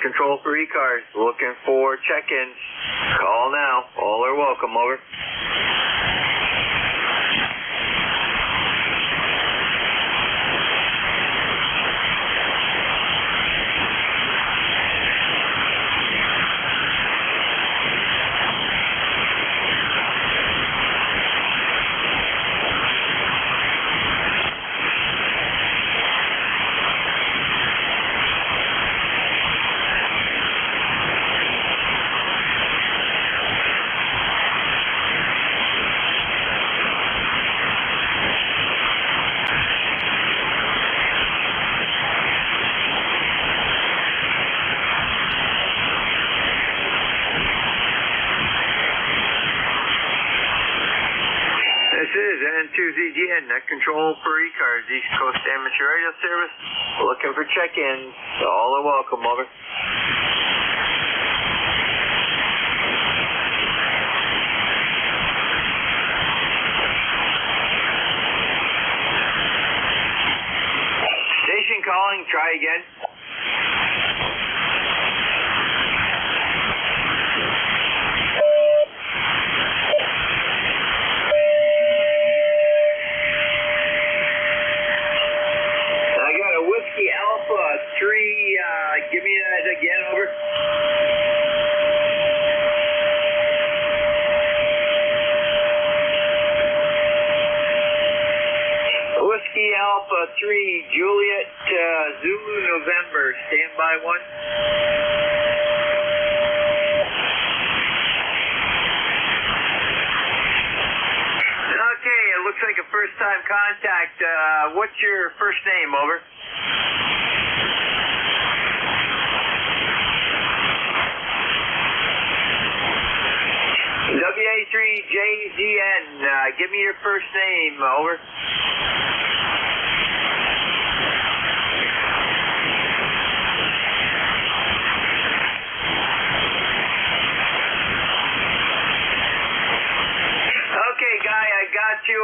Control for ECARS, looking for check-ins. Call now. All are welcome. Over. N2ZGN, net control for ECARS, East Coast Amateur Radio Service. Looking for check-ins. All are welcome. Over. Try again. I got a Whiskey Alpha 3. Give me that again, over. Whiskey Alpha 3, Juliet, Zulu, November, standby 1. Okay, it looks like a first time contact. What's your first name, over? WA3JZN, give me your first name, over. Okay, Guy, I got you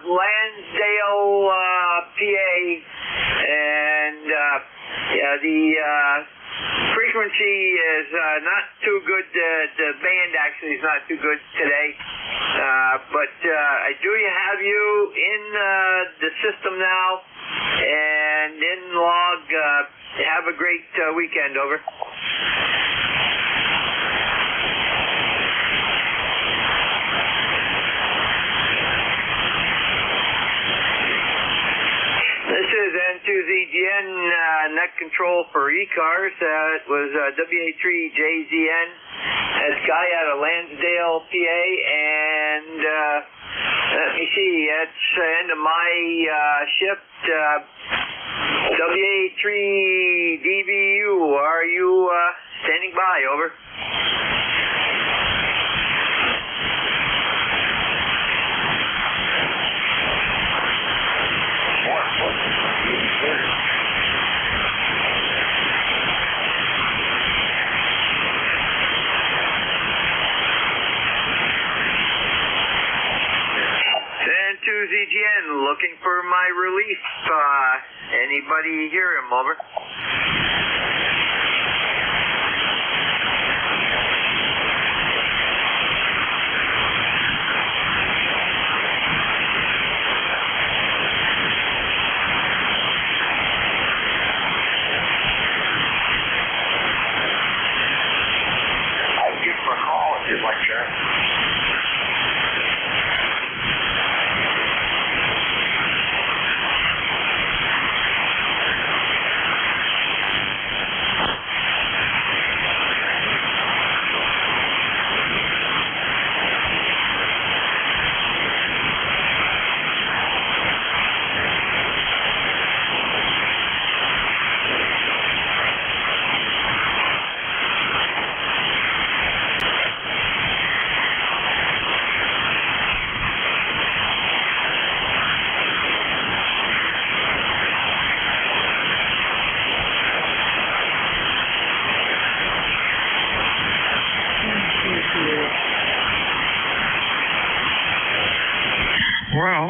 Lansdale, PA, and the frequency is not too good. The band actually is not too good today, but I do have you in the system now, and in log. Have a great weekend, over. This is N2ZGN, net control for ECARS. It was WA3JZN. That's Guy out of Lansdale, PA, and let me see, that's the end of my shift. WA3DVU, are you standing by, over? N2ZGN, looking for my relief. Anybody hear him, over? I'll give him a call if you'd like, Sheriff. Well,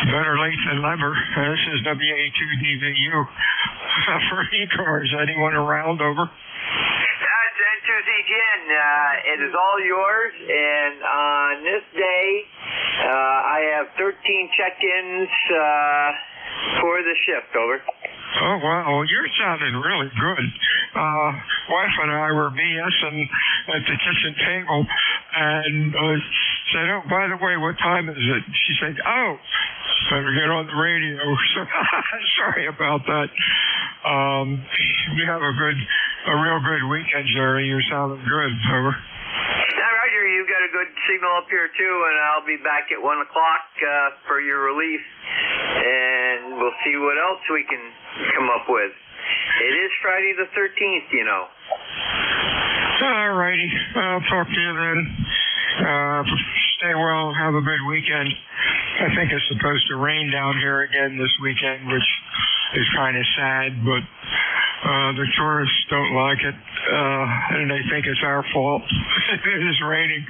better late than never. This is WA2DVU for ECARS. Anyone around, over? That's N2ZGN. It is all yours, and on this day, I have 13 check-ins for the shift, over. Oh, wow. You're sounding really good. Wife and I were BSing at the kitchen table and said, oh, by the way, what time is it? She said, oh, better get on the radio. So sorry about that. You have a real good weekend, Jerry. You're sounding good, over. Roger, you've got a good signal up here, too, and I'll be back at 1 o'clock for your relief, and we'll see what else we can come up with. It is Friday the 13th, you know. All righty. I'll talk to you then. Stay well. Have a good weekend. I think it's supposed to rain down here again this weekend, which is kind of sad, but the tourists don't like it, and they think it's our fault. It is raining.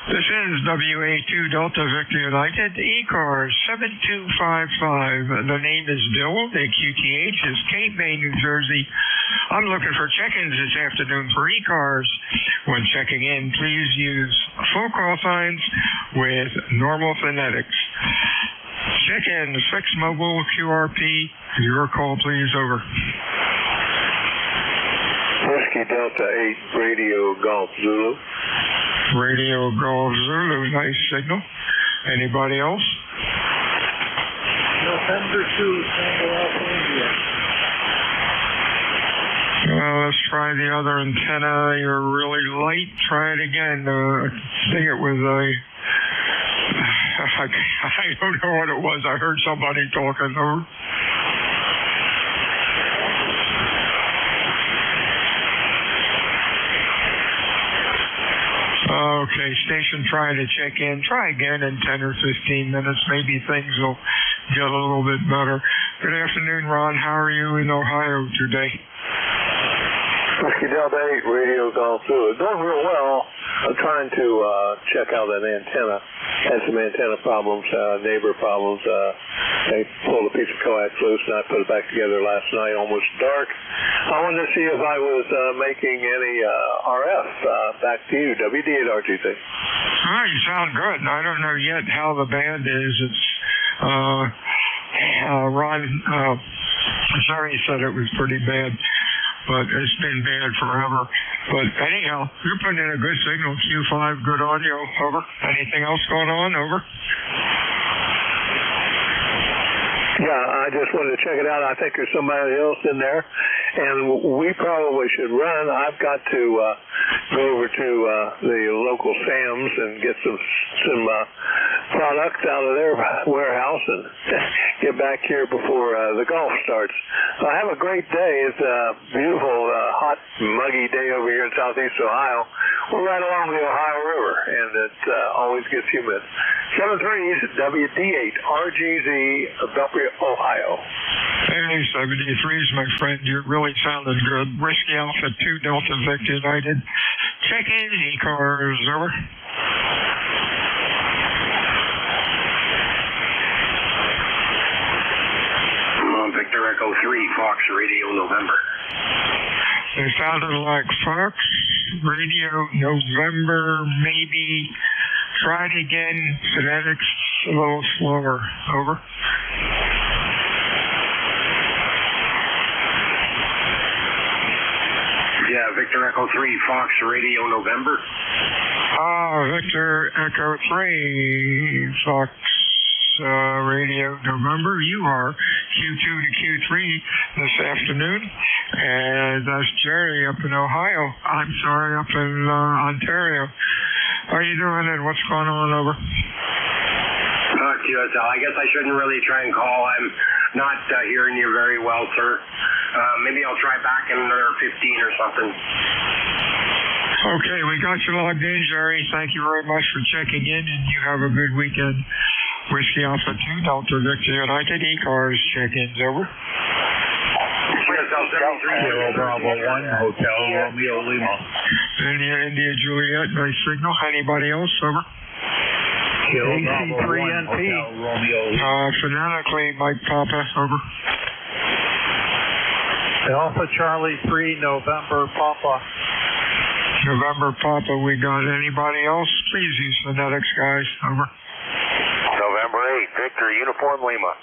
This is WA2 Delta Victor United, ECARS 7255. The name is Bill. The QTH is Cape May, New Jersey. I'm looking for check-ins this afternoon for ECARS. When checking in, please use full call signs with normal phonetics. Check-in, 6 Mobile QRP. Your call, please. Over. Whiskey Delta 8, Radio Golf Zulu. Radio Golf Zulu, nice signal. Anybody else? November 2, Tango Alpha India. Let's try the other antenna. You're really light. Try it again. I think it was I don't know what it was. I heard somebody talking over. Okay, station trying to check in. Try again in 10 or 15 minutes. Maybe things will get a little bit better. Good afternoon, Ron. How are you in Ohio today? Whiskey Delta 8, Radio Golf Zulu. Going real well. I'm trying to check out that antenna. Had some antenna problems, neighbor problems. They pulled a piece of coax loose and I put it back together last night, almost dark. I wanted to see if I was making any RF. Back to you, WD8RGC. Oh, you sound good. I don't know yet how the band is. It's Ron Jerry said it was pretty bad, but it's been bad forever. But anyhow, you're putting in a good signal, Q5, good audio, over. Anything else going on, over? Yeah, I just wanted to check it out. I think there's somebody else in there, and we probably should run. I've got to go over to the local Sam's and get some product out of their warehouse and get back here before the golf starts. So have a great day. It's a beautiful, hot, muggy day over here in southeast Ohio. We're right along the Ohio River, and it always gets humid. 73's WD8RGZ, Belpre, Ohio. Hey, 73's, my friend. You're really sounding good. Whiskey Alpha 2 Delta Victor United. Check in, ECARS, over. Victor Echo 3, Fox Radio November. They sounded like Fox Radio November, maybe. Try it again. Phonetics a little slower. Over. Yeah, Victor Echo 3, Fox Radio November. Victor Echo 3, Fox Radio November. You are Q2 to Q3 this afternoon, and that's Jerry up in Ohio. I'm sorry, up in Ontario. How are you doing, and what's going on, over? QSL, I guess I shouldn't really try and call. I'm not hearing you very well, sir. Maybe I'll try back in another 15 or something. Okay, we got you logged in, Jerry. Thank you very much for checking in, and you have a good weekend. Whiskey Alpha 2, Delta Victor United, ECARS check-ins, over. QSL 73, Bravo 1, Hotel Romeo Lima. India Juliet, nice signal. Anybody else, over? AC3NP. Phonetically, Mike Papa, over. Alpha Charlie 3, November Papa. November Papa, we got anybody else? Please use phonetics, guys, over. November 8, Victor Uniform Lima.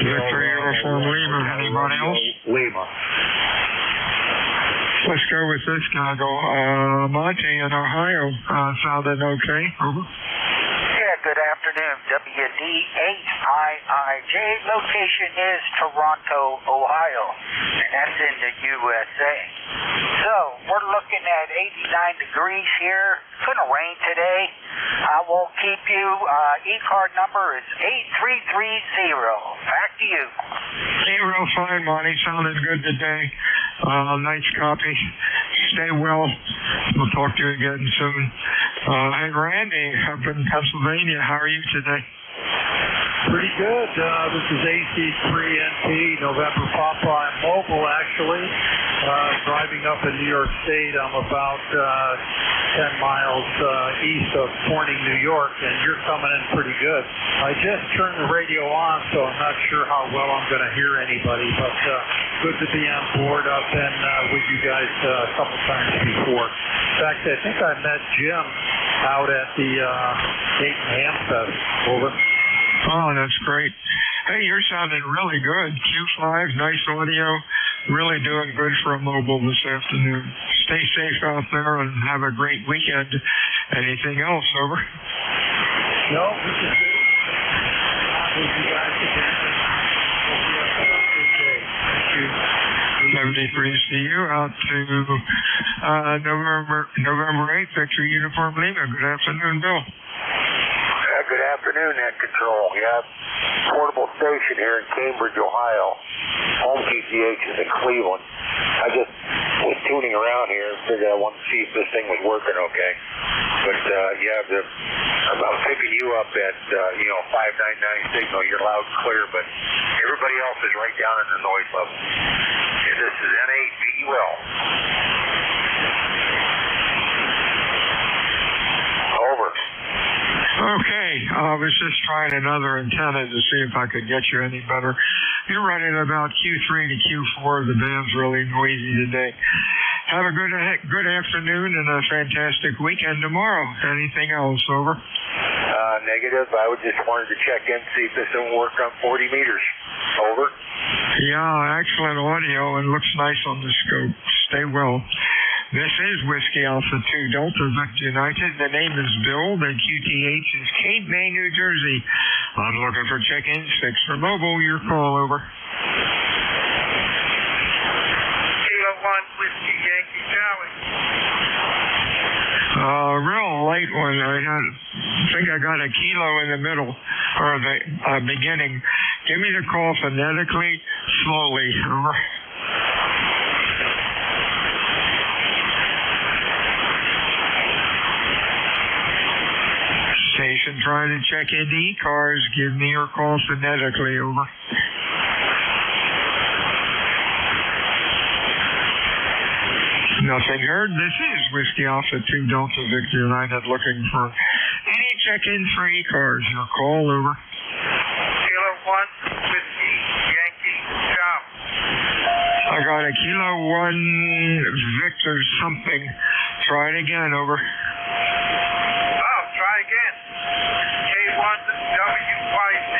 Victor Uniform Lima. Anybody else? Lima. Let's go with this guy. Monty in Ohio. Sounded okay. Over. Yeah, good afternoon. WD8IIJ. Location is Toronto, Ohio. And that's in the USA. So, we're looking at 89 degrees here. It's going to rain today. I won't keep you. E-card number is 8330. Back to you. Hey, real fine, Monty. Sounded good today. Nice copy. Stay well. We'll talk to you again soon. Hey, Randy, up in Pennsylvania. How are you today? Pretty good. This is AC3NP, November Papa. I'm mobile, actually. driving up in New York State. I'm about 10 miles east of Corning, New York, and you're coming in pretty good. I just turned the radio on, so I'm not sure how well I'm going to hear anybody, but good to be on board. I've been with you guys a couple times before. In fact, I think I met Jim out at the Dayton Ham Fest. Over. Oh, that's great. Hey, you're sounding really good. Q5, nice audio. Really doing good for a mobile this afternoon. Stay safe out there and have a great weekend. Anything else? Over. No, this is it. With you guys again. Hope you have a good day. Thank you. 73 to you out to November 8th, Victor Uniform Lima. Good afternoon, Bill. Good afternoon, Net Control. Yeah, portable station here in Cambridge, Ohio. Home QTH is in Cleveland. I just was tuning around here and figured I wanted to see if this thing was working okay. But I'm picking you up at 599 signal. You're loud and clear, but everybody else is right down in the noise level. And this is N8BUL. Over. Okay, I was just trying another antenna to see if I could get you any better. You're running about Q3 to Q4. The band's really noisy today. Have a good afternoon and a fantastic weekend tomorrow. Anything else? Over. Negative. I would just wanted to check in, see if this will work on 40 meters. Over. Yeah, excellent audio and looks nice on the scope. Stay well. This is Whiskey Alpha 2 Delta Victor United. The name is Bill. The QTH is Cape May, New Jersey. I'm looking for check-in 6 for mobile. Your call. Over. Kilo 1 Whiskey Yankee Charlie. Real light one. I think I got a kilo in the middle or the beginning. Give me the call phonetically, slowly. Over. Station trying to check into ECARS. Give me your call phonetically. Over. Nothing heard. This is Whiskey Alpha 2 Delta Victor United looking for any check-in for ECARS. Your call. Over. Kilo 1 Whiskey Yankee Charlie. I got a Kilo 1 Victor something. Try it again. Over. Try again. K1WYC.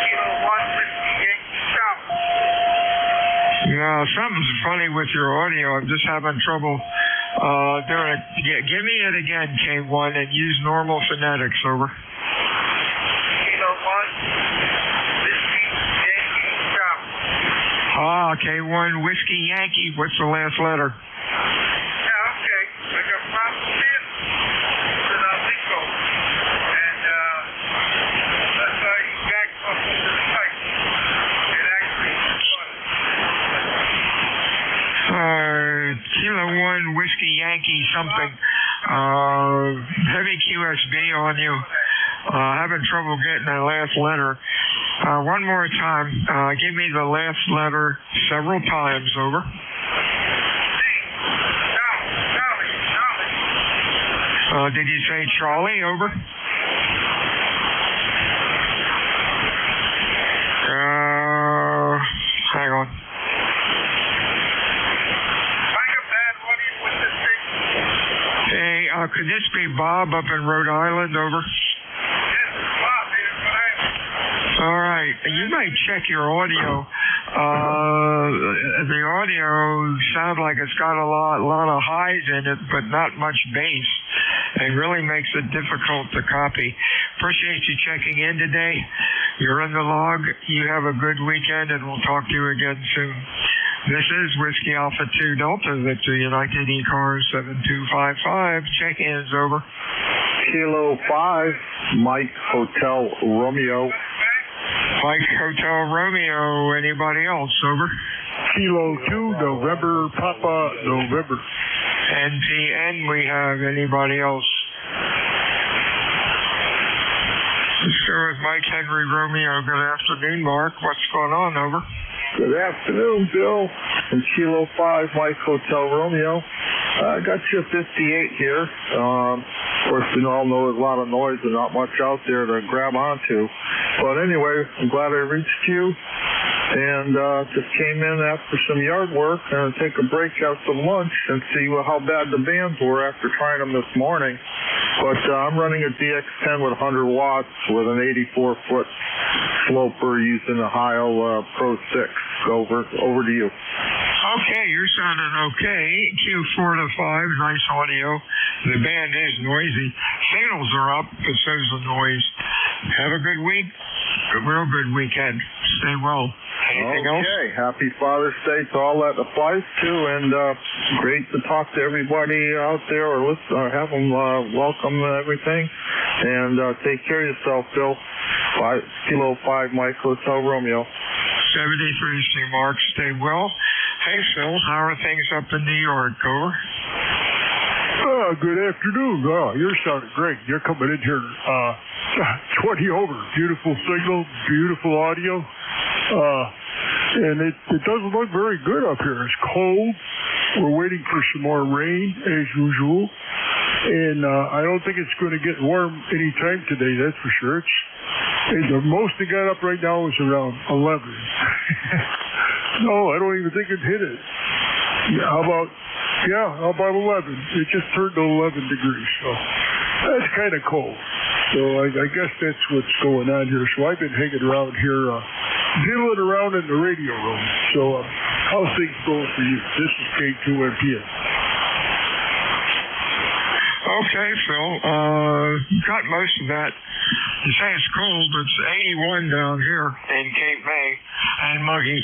Kilo 1 Whiskey Yankee Charlie. No, something's funny with your audio. I'm just having trouble doing it. Give me it again, K1, and use normal phonetics. Over. Kilo 1 Whiskey Yankee Charlie. K1 Whiskey Yankee. What's the last letter? Yeah, okay. I got problems here. Kilo 1 Whiskey Yankee something. Heavy QSB on you. Having trouble getting the last letter. One more time. Give me the last letter several times. Over. Did you say Charlie? Over. Hang on. Hey, could this be Bob up in Rhode Island? Over. Yes, Bob here in Rhode Island. All right. You might check your audio. The audio sounds like it's got a lot of highs in it, but not much bass. It really makes it difficult to copy. Appreciate you checking in today. You're in the log. You have a good weekend, and we'll talk to you again soon. This is Whiskey Alpha 2 Delta Victor United ECARS 7255. Check-ins. Over. Kilo 5 Mike Hotel Romeo. Mike Hotel Romeo. Anybody else? Over. Kilo 2 November Papa November. NPN. We have anybody else? Let's go with Mike Henry Romeo. Good afternoon, Mark. What's going on? Over. Good afternoon, Bill. From Kilo 5, Mike Hotel Romeo. I got you a 58 here. Of course, we all know there's a lot of noise and not much out there to grab onto. But anyway, I'm glad I reached you. And just came in after some yard work and take a break, have some lunch, and see how bad the bands were after trying them this morning. But I'm running a DX10 with 100 watts with an 84-foot sloper using a Heil Pro 6. Over to you. Okay, you're sounding okay. Q4 to 5, nice audio. The band is noisy. Signals are up, but so's the noise. Have a good week. A real good weekend. Stay well. Anything else? Okay, happy Father's Day to all that applies to, and great to talk to everybody out there or listen, or have them welcome and everything. And take care of yourself, Bill. Kilo 5, Mike Hotel Romeo. 73 St. Mark, stay well. Hey, Phil, how are things up in New York? Over. Good afternoon. You're sounding great. You're coming in here 20 over. Beautiful signal, beautiful audio. And it doesn't look very good up here. It's cold. We're waiting for some more rain, as usual. And I don't think it's going to get warm anytime today, that's for sure. The most it got up right now is around 11. No, I don't even think it hit it. How about 11? It just turned to 11 degrees, so that's kind of cold. So I guess that's what's going on here. So I've been hanging around here, diddling around in the radio room. So how's things going for you? This is K2NPN. Okay, Phil. Got most of that. You say it's cold. It's 81 down here in Cape May and muggy.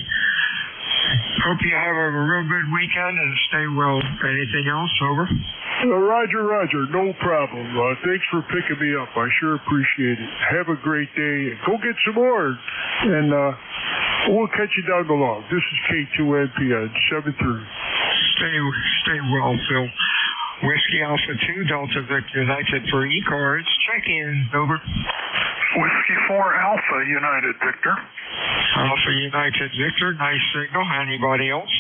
Hope you have a real good weekend and stay well. Anything else? Over. Roger. No problem. Thanks for picking me up. I sure appreciate it. Have a great day. Go get some more. And we'll catch you down the log. This is K2NPN 73. Stay well, Phil. Whiskey Alpha 2, Delta Victor United for ECARS. Check in. Over. Whiskey 4 Alpha United Victor. Alpha United Victor. Nice signal. Anybody else?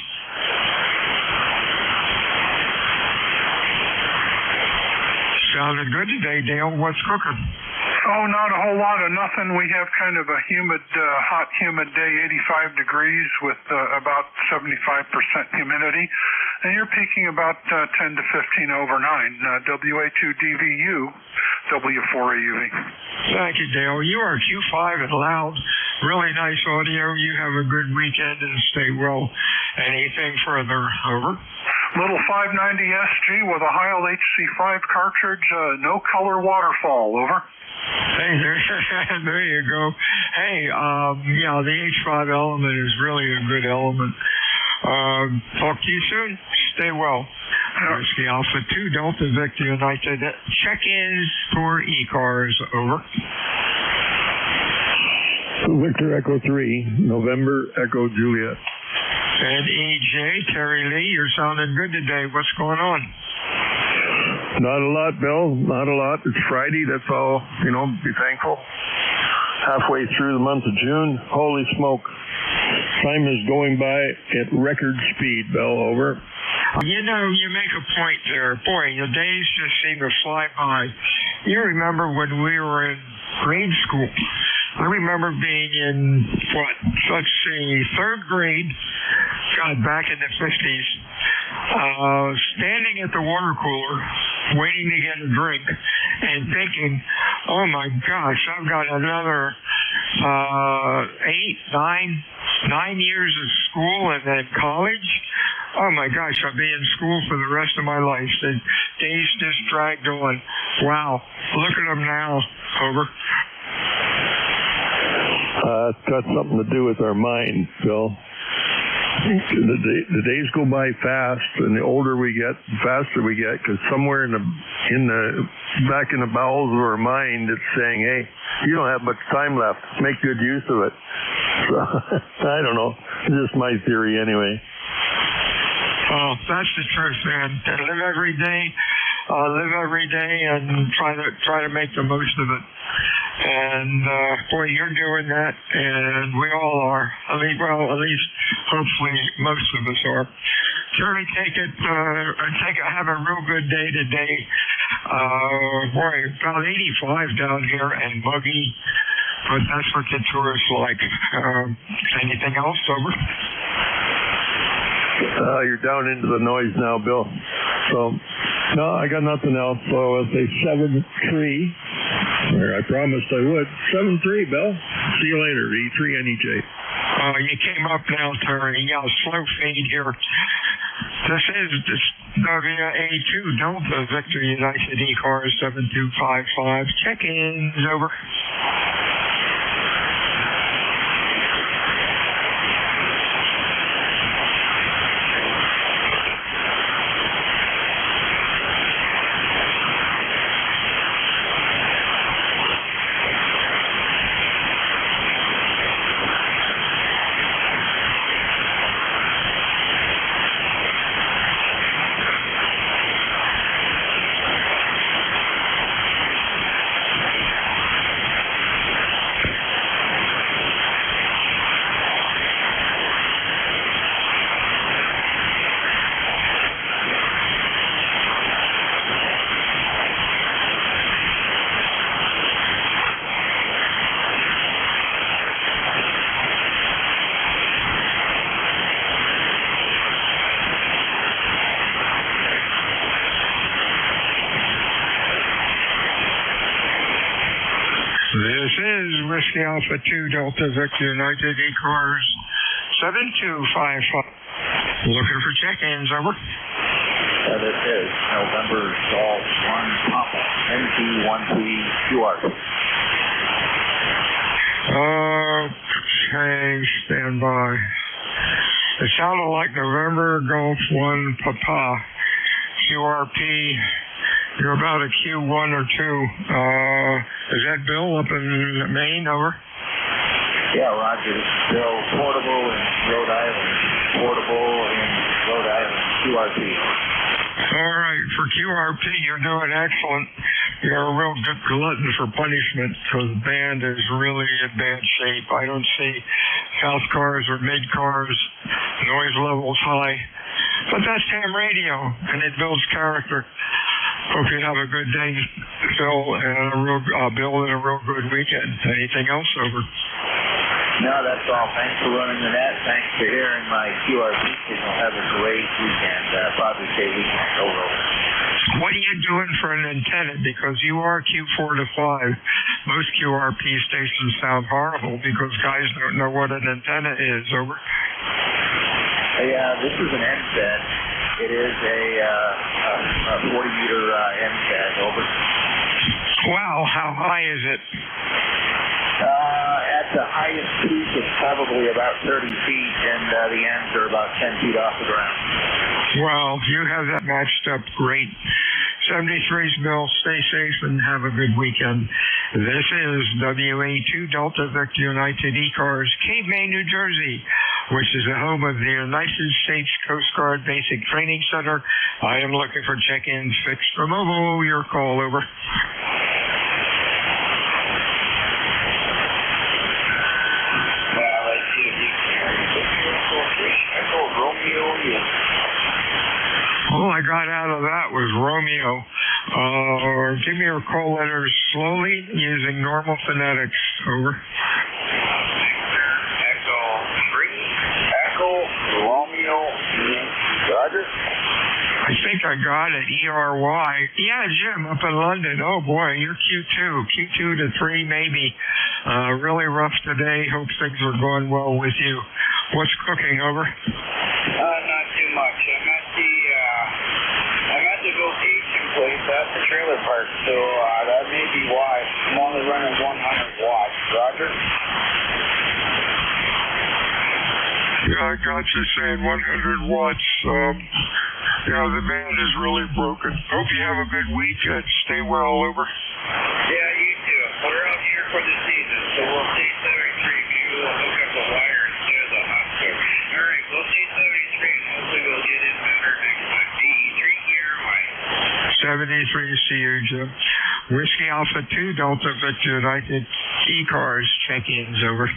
Sounded good today, Dale. What's cooking? Oh, not a whole lot of nothing. We have kind of a hot, humid day, 85 degrees with about 75% humidity. And you're peaking about 10 to 15 over 9. WA2DVU, W4AUV. Thank you, Dale. You are Q5 and loud. Really nice audio. You have a good weekend and stay well. Anything further? Over. Little 590 SG with a Heil HC5 cartridge, no color waterfall. Over. Hey, there you go. Hey, the H5 element is really a good element. Talk to you soon. Stay well. Whiskey Alpha 2, Delta Victor United. Check-ins for ECARS. Over. Victor Echo 3, November Echo Juliet. And EJ, Terry Lee, you're sounding good today. What's going on? Not a lot, Bill. Not a lot. It's Friday. That's all. Be thankful. Halfway through the month of June. Holy smoke. Time is going by at record speed, Bill. Over. You make a point there. Boy, the days just seem to fly by. You remember when we were in grade school. I remember being in, third grade, back in the 50s, standing at the water cooler, waiting to get a drink, and thinking, oh my gosh, I've got another 9 years of school and then college. Oh my gosh, I'll be in school for the rest of my life. The days just dragged on. Wow, look at them now. Over. It's got something to do with our mind, Phil. The days go by fast, and the older we get, the faster we get, because somewhere back in the bowels of our mind, it's saying, hey, you don't have much time left. Make good use of it. So, I don't know. It's just my theory anyway. Oh, that's the truth, man. Live every day and try to make the most of it. And boy, you're doing that, and we all are. At least hopefully most of us are. Terry, have a real good day today. Boy, about 85 down here and muggy, but that's what the tourists like. Anything else, over? You're down into the noise now, Bill. So, no, I got nothing else. So I'll say 7-3. I promised I would. 7-3, Bill. See you later, E3 NEJ. You came up now, Terry. You got a slow fade here. This is WA2 Delta Victor United ECARS 7255. Check-ins, over. This is Whiskey Alpha 2 Delta Victor United ECARS 7255. Looking for check-ins, over. This is November Golf 1 Papa NT13 QR. Okay, stand by. It sounded like November Golf 1 Papa QRP. You're about a Q1 or 2. Is that Bill up in Maine, over? Yeah, Roger. Bill, portable in Rhode Island. Portable in Rhode Island, QRP. All right, for QRP, you're doing excellent. You're a real good glutton for punishment because the band is really in bad shape. I don't see south cars or mid cars, noise levels high. But that's ham radio, and it builds character. Hope you have a good day, Phil, and Bill, and a real good weekend. Anything else, over? No, that's all. Thanks for running the net. Thanks for hearing my QRP signal. Have a great weekend. Probably say weekend. Over. What are you doing for an antenna? Because you are Q4 to 5. Most QRP stations sound horrible because guys don't know what an antenna is, over. Yeah, this is an NSET. It is a 40-meter NSET, over. Wow, how high is it? At the highest peak, it's probably about 30 feet, and the ends are about 10 feet off the ground. Well, you have that matched up great. 73's Bill. Stay safe and have a good weekend. This is WA2 Delta Victor United ECARS, Cape May, New Jersey, which is the home of the United States Coast Guard Basic Training Center. I am looking for check-ins fixed for mobile. Your call, over. All I got out of that was Romeo. Give me your call letters slowly using normal phonetics. Over. Echo, Romeo, Roger. I think I got it. ERY. Yeah, Jim, up in London. Oh boy, you're Q2 to 3 maybe. Really rough today. Hope things are going well with you. What's cooking, over? Not too much. I'm at the vocation place at the trailer park, so that may be why. I'm only running 100 watts. Roger? Yeah, I got you saying 100 watts. Yeah, the band is really broken. Hope you have a good weekend. Stay well, over. Yeah, you too. We're out here for the season, so we'll see 73 if you hook up the wire instead of the hot stove. All right, we'll see 73, and hopefully we'll get in better next time. DE3 here, Mike. 73, see you, Jim. Whiskey Alpha 2, Delta Victor United, ECARS, check-ins, over.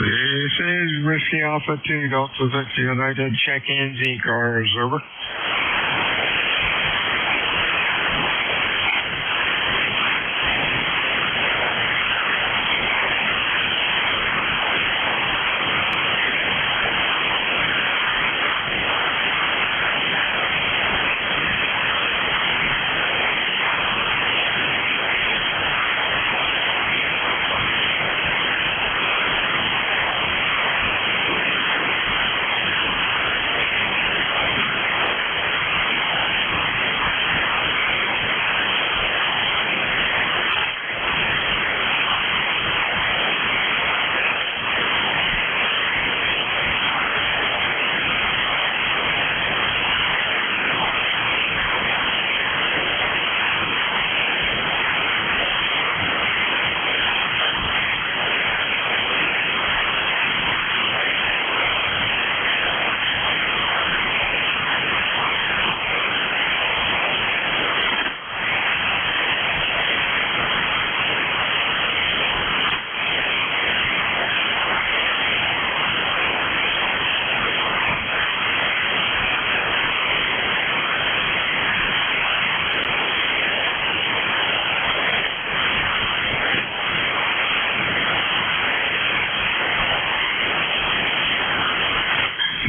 This is Whiskey Alpha 2, Delta Victor United, check-ins, ECARS, over.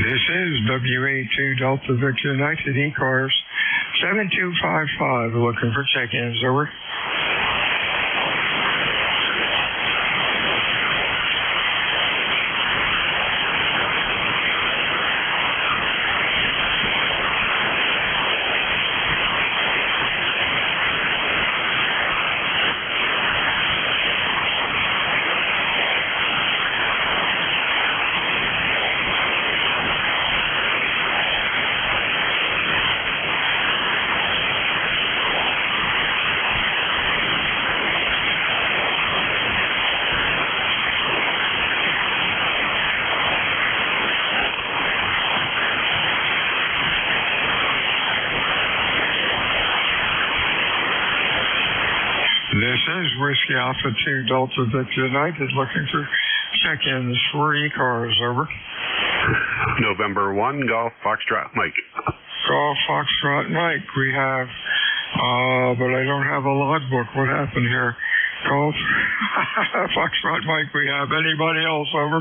This is WA2 Delta Victor United, ECARS 7255, looking for check-ins, over. This is Whiskey Alpha 2 Delta Victor United, looking for check-ins for ECARS, over. November 1, Golf Foxtrot Mike. Golf Foxtrot Mike, we have, but I don't have a logbook. What happened here? Golf Foxtrot Mike, we have. Anybody else, over?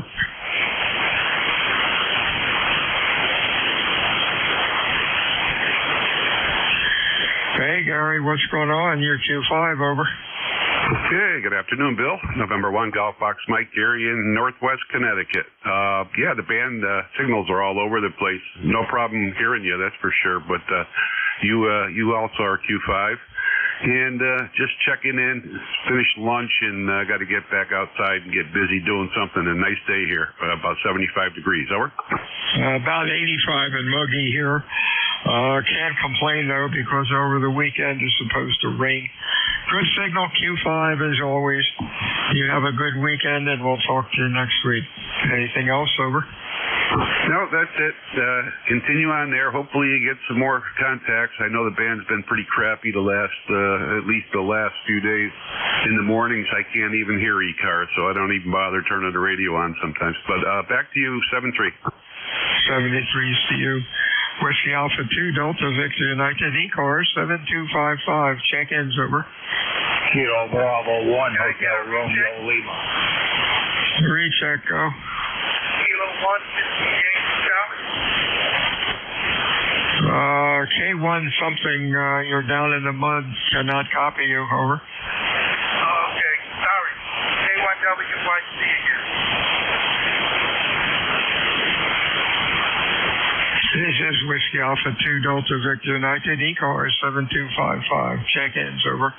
Hey, Gary, what's going on? You're Q5, over. Okay, good afternoon, Bill. November 1, Golf Fox Mike, Gary in Northwest Connecticut. Yeah, the band signals are all over the place. No problem hearing you, that's for sure. But you also are Q5. And just checking in, finished lunch, and got to get back outside and get busy doing something. A nice day here, about 75 degrees. Over. About 85 and muggy here. Can't complain, though, because over the weekend it's supposed to rain. Good signal, Q5 as always. You have a good weekend, and we'll talk to you next week. Anything else, over? No, that's it. Continue on there. Hopefully you get some more contacts. I know the band's been pretty crappy at least the last few days. In the mornings, I can't even hear ECARS, so I don't even bother turning the radio on sometimes. But back to you, 7-3. 73's to you. Whiskey Alpha 2, Delta Victor United, ECARS 7255. Check-ins, over. Kilo Bravo 1, Hotel Romeo Lima. Recheck, go. Kilo 1, 58, Charlie. K1 something, you're down in the mud, cannot copy you, over. Okay, sorry. K1WYC again. This is Whiskey Alpha 2 Delta Victor United, ECARS 7255, check-ins, over.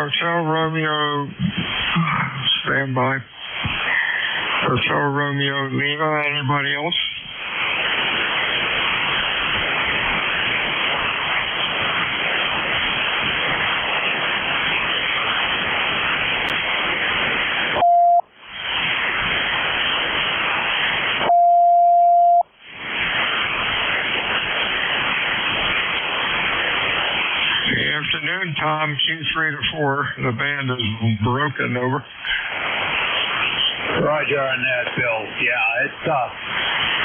Hotel Romeo, stand by. Hotel Romeo Lima, anybody else? Afternoon, Tom, Q3 to 4. The band is broken, over. Roger on that, Bill. Yeah, it's tough.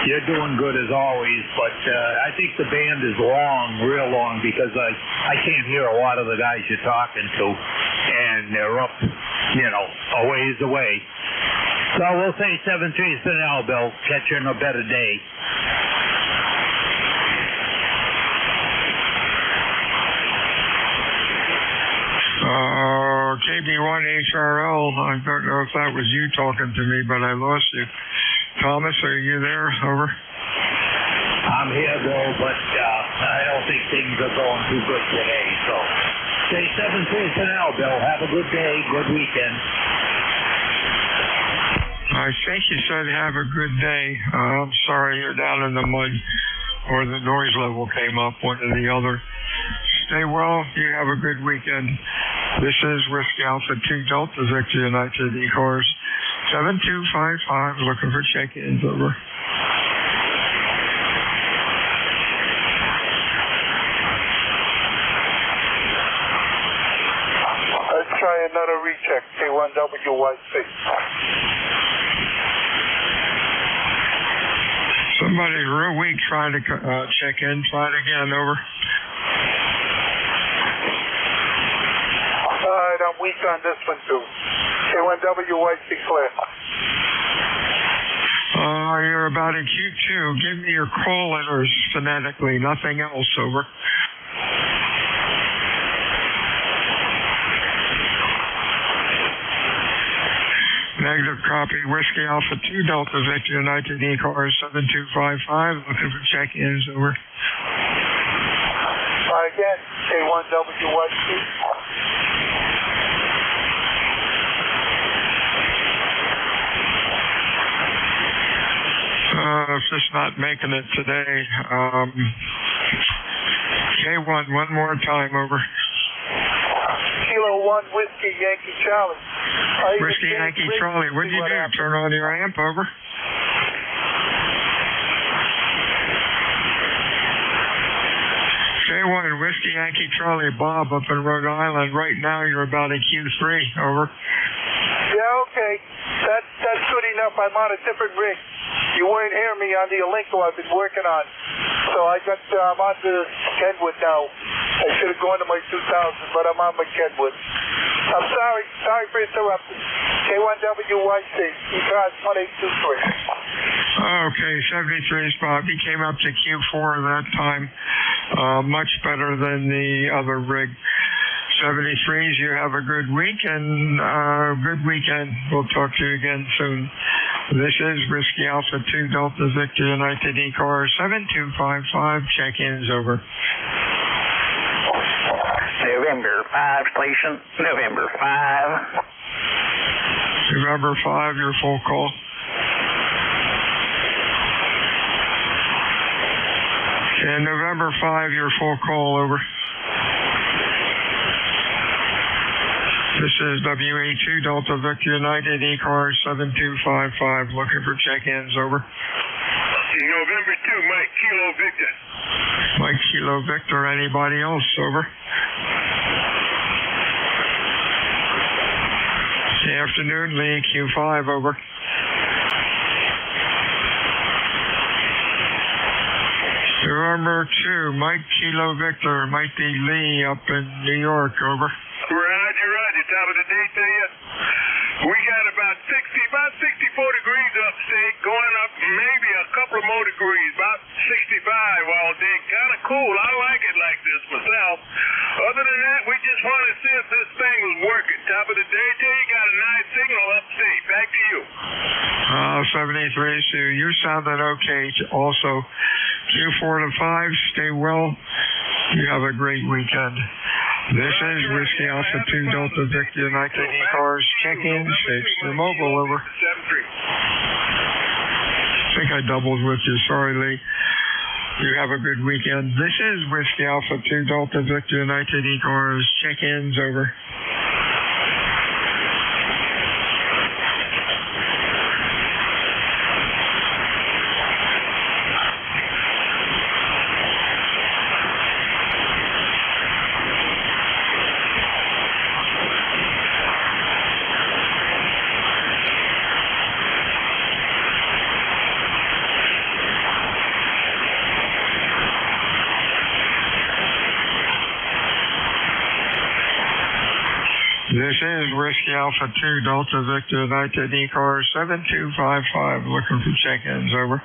You're doing good as always, but I think the band is long, real long, because I can't hear a lot of the guys you're talking to, and they're up, a ways away. So we'll say 7-3 for now, Bill. Catch you on a better day. KB1HRL, I don't know if that was you talking to me, but I lost you. Thomas, are you there? Over. I'm here, Bill, but I don't think things are going too good today. So say 7-3 for now, Bill. Have a good day, good weekend. I think you said have a good day. I'm sorry you're down in the mud, or the noise level came up, one or the other. Stay well. You have a good weekend. This is Whiskey Alpha 2 Delta Victor United, ECARS 7255, looking for check-ins, over. Let's try another recheck, K1WYC. Somebody's real weak trying to check in. Try it again, over. I'm weak on this one too. K1WYC clear. You're about in Q2. Give me your call letters phonetically, nothing else, over. Negative copy. Whiskey Alpha 2 Delta Victor United, ECARS 7255, looking for check-ins, over. Again, K1WYC. It's just not making it today. K1, one more time, over. Kilo 1, Whiskey Yankee Charlie. Whiskey Yankee Charlie, what'd you do? Turn on your amp, over. K1, Whiskey Yankee Charlie, Bob up in Rhode Island. Right now you're about in Q3, over. Yeah, okay. That's good enough. I'm on a different rig. You weren't hearing me on the Alinco I've been working on. So I'm on to Kenwood now. I should have gone to my 2000, but I'm on my Kenwood. I'm sorry for interrupting. K1WYC, ECARS 1823. Okay, 73 spot. He came up to Q4 that time. Much better than the other rig. 73s, you have a good week and good weekend. We'll talk to you again soon. This is Whiskey Alpha 2 Delta Victor United, ECARS 7255. Check-ins, over. November 5 station. November 5. November 5, your full call. And November 5, your full call, over. This is WA2 Delta Victor United, ECARS 7255, looking for check-ins, over. November 2, Mike Kilo Victor. Mike Kilo Victor, anybody else, over? Good afternoon, Lee, Q5, over. November 2, Mike Kilo Victor, might be Lee up in New York, over. Roger, top of the day to you. We got about 64 degrees upstate, going up maybe a couple of more degrees, about 65 all day. Kind of cool. I like it like this myself. Other than that, we just want to see if this thing was working. Top of the day to you, got a nice signal upstate. Back to you. 73, Sue, you sounded okay. Also, Q4 to 5, stay well. You have a great weekend. This is Whiskey Alpha 2 Delta Victor United ECARS. Check-in, stage your mobile, over. I think I doubled with you. Sorry, Lee. You have a good weekend. This is Whiskey Alpha 2 Delta Victor United ECARS. Check-ins, over. This is Whiskey Alpha 2 Delta Victor United ECARS 7255, looking for check-ins, over.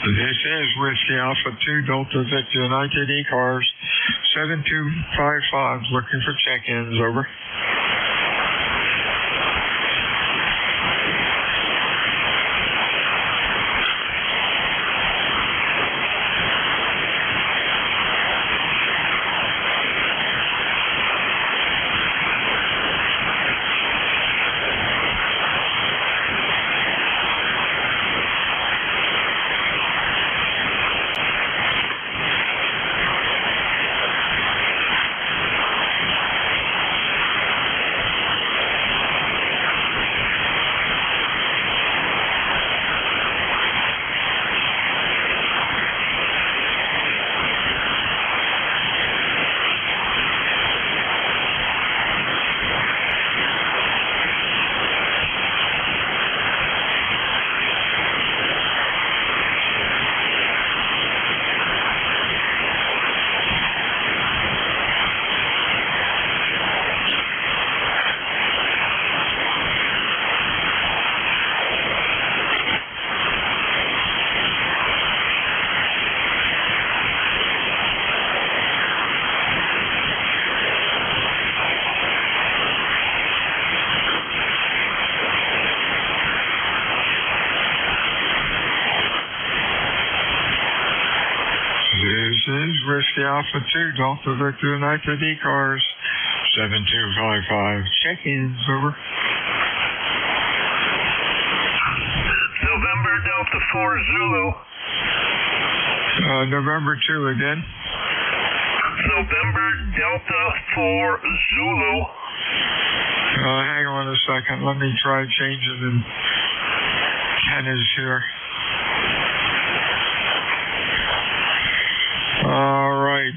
This is Whiskey Alpha 2 Delta Victor United ECARS 7255, looking for check-ins, over. is Whiskey Alpha 2, Delta Victor United, ECARS 7255. Check-ins, over. November Delta 4 Zulu. November 2 again. November Delta 4 Zulu. Hang on a second. Let me try changing the antennas here. All right.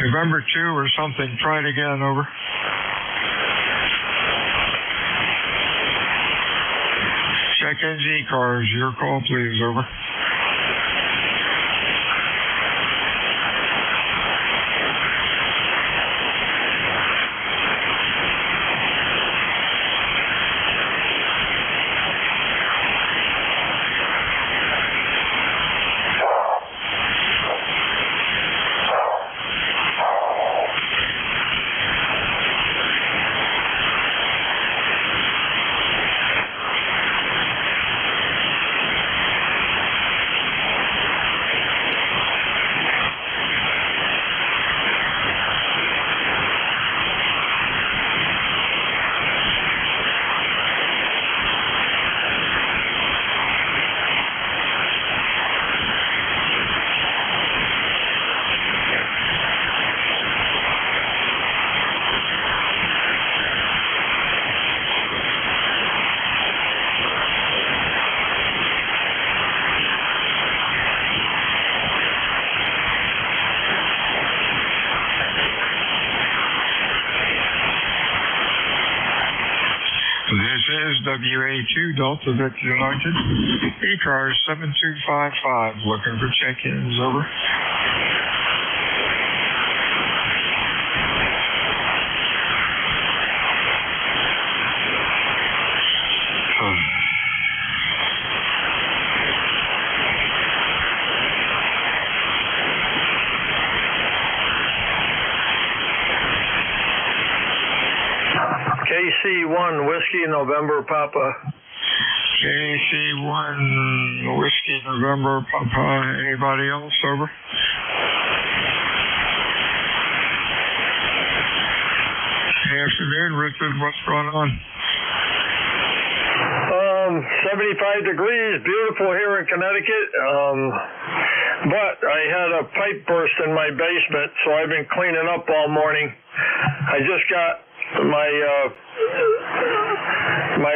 November 2 or something. Try it again, over. Check-ins, ECARS. Your call, please, over. This is WA2 Delta Victor United, ECARS 7255, looking for check-ins, over. KC1 Whiskey November Papa. KC1 Whiskey November Papa. Anybody else, over? Afternoon, Richard. What's going on? 75 degrees, beautiful here in Connecticut. But I had a pipe burst in my basement, so I've been cleaning up all morning. I just got my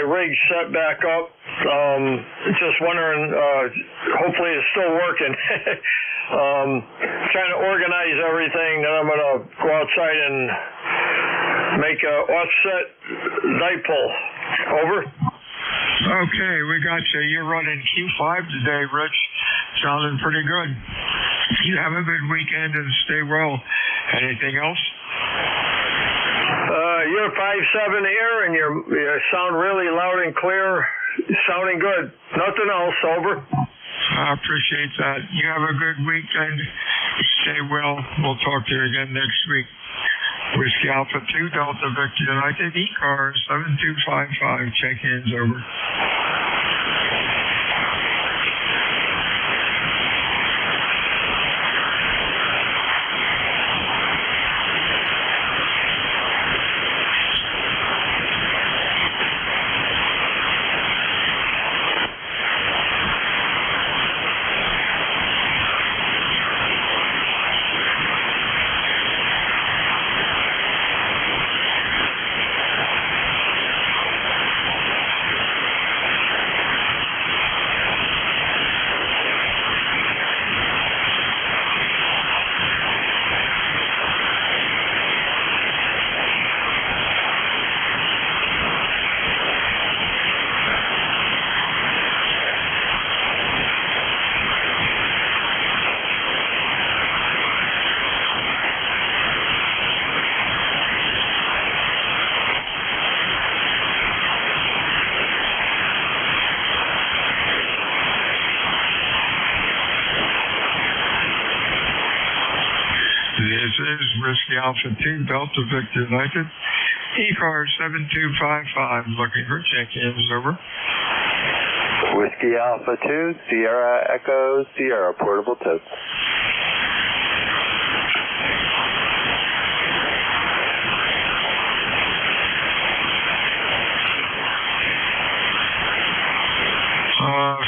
rig set back up. Just wondering, hopefully it's still working. Trying to organize everything, then I'm going to go outside and make a offset dipole. Over. Okay, we got you. You're running Q5 today, Rich. Sounding pretty good. You have a good weekend and stay well. Anything else? You're 5-7 here, and you sound really loud and clear. Sounding good. Nothing else, over. I appreciate that. You have a good weekend. Stay well. We'll talk to you again next week. Whiskey Alpha 2, Delta Victor United, ECARS 7255. Check-ins, over. This is Whiskey Alpha 2, Delta Victor United, ECARS 7255, looking for check-ins, over. Whiskey Alpha 2, Sierra Echo, Sierra, portable 2.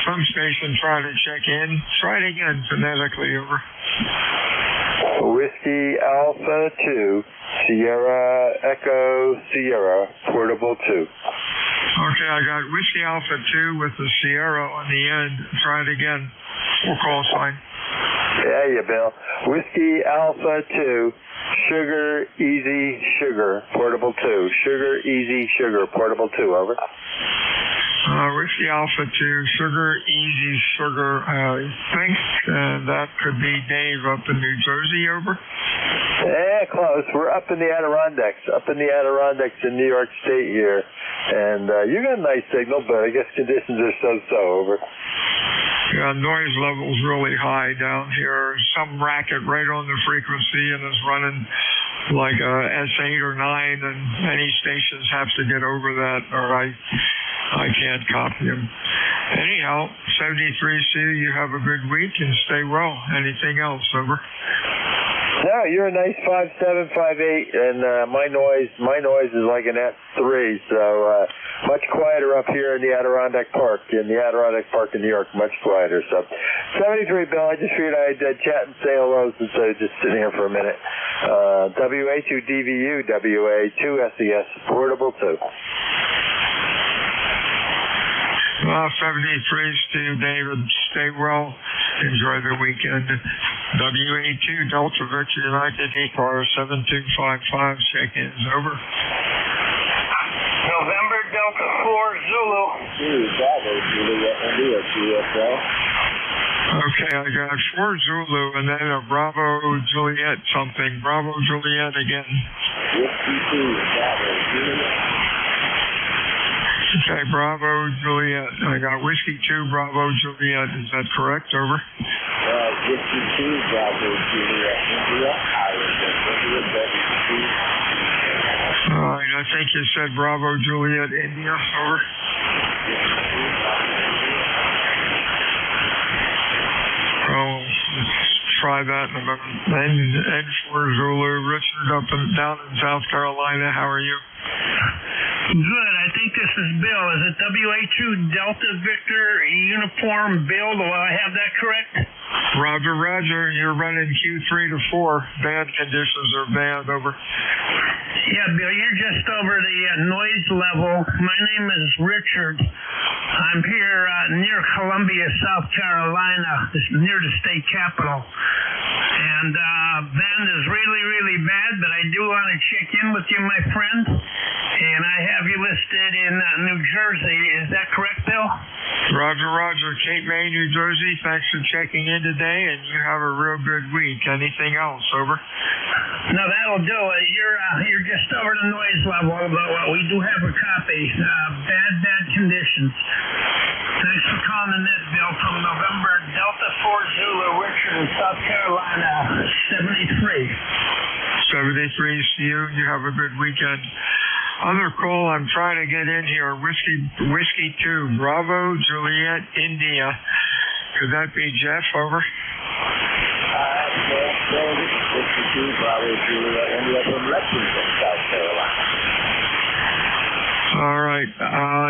Some station trying to check in. Try it again phonetically, over. Whiskey Alpha 2, Sierra Echo, Sierra, portable 2. Okay, I got Whiskey Alpha 2 with the Sierra on the end. Try it again. Full call sign. There you, Bill. Whiskey Alpha 2, Sugar Easy Sugar, portable 2. Sugar Easy Sugar, portable 2, over. Whiskey Alpha 2, Sugar Easy Sugar. I think that could be Dave up in New Jersey, over. Yeah, close. We're up in the Adirondacks, in New York State here. And you got a nice signal, but I guess conditions are so-so, over. Yeah, noise level's really high down here. Some racket right on the frequency and is running like a S8 or 9, and many stations have to get over that, or I can't copy them. Anyhow, 73C, you have a good week and stay well. Anything else, over? No, you're a nice 5.7, 5.8, and my noise is like an F3, so much quieter up here in the Adirondack Park, in New York, much quieter. So, 73, Bill, I just figured I'd chat and say hello since I was just sitting here for a minute. WA2DVU, WA2SES, portable 2. 73, Steve, David, stay well. Enjoy the weekend. WA2 Delta Victor United ECARS 7255, check-ins, over. November Delta 4 Zulu. Okay, I got 4 Zulu and then a Bravo Juliet something. Bravo Juliet again. Okay, Bravo Juliet. I got Whiskey 2 Bravo Juliet. Is that correct? Over. Whiskey 2 Bravo Juliet. All right, I think you said Bravo Juliet India. Over. Oh, let's try that in a minute. N4 Zulu. Richard up and down in South Carolina. How are you? Good. I think this is Bill. Is it WA2 Delta Victor Uniform Bill? Do I have that correct? Roger, Roger. You're running Q3 to 4. Bad conditions are bad, over. Yeah, Bill, you're just over the noise level. My name is Richard. I'm here near Columbia, South Carolina, near the state capitol. And Bend is really, really bad, but I do want to check in with you, my friend. And I have you listed in New Jersey. Is that correct, Bill? Roger, Roger. Cape May, New Jersey. Thanks for checking in today, and you have a real good week. Anything else, over? No, that'll do it. You're just over the noise level, although we do have a copy. Bad conditions. Thanks for calling in, Bill, from November Delta 4 Zulu, Richard in South Carolina, 73. 73, see you. You have a good weekend. Other call, I'm trying to get in here. Whiskey 2, Bravo, Juliet, India. Could that be Jeff, over? Whiskey 2, Bravo, Juliet, India from Lexington, South Carolina. All right.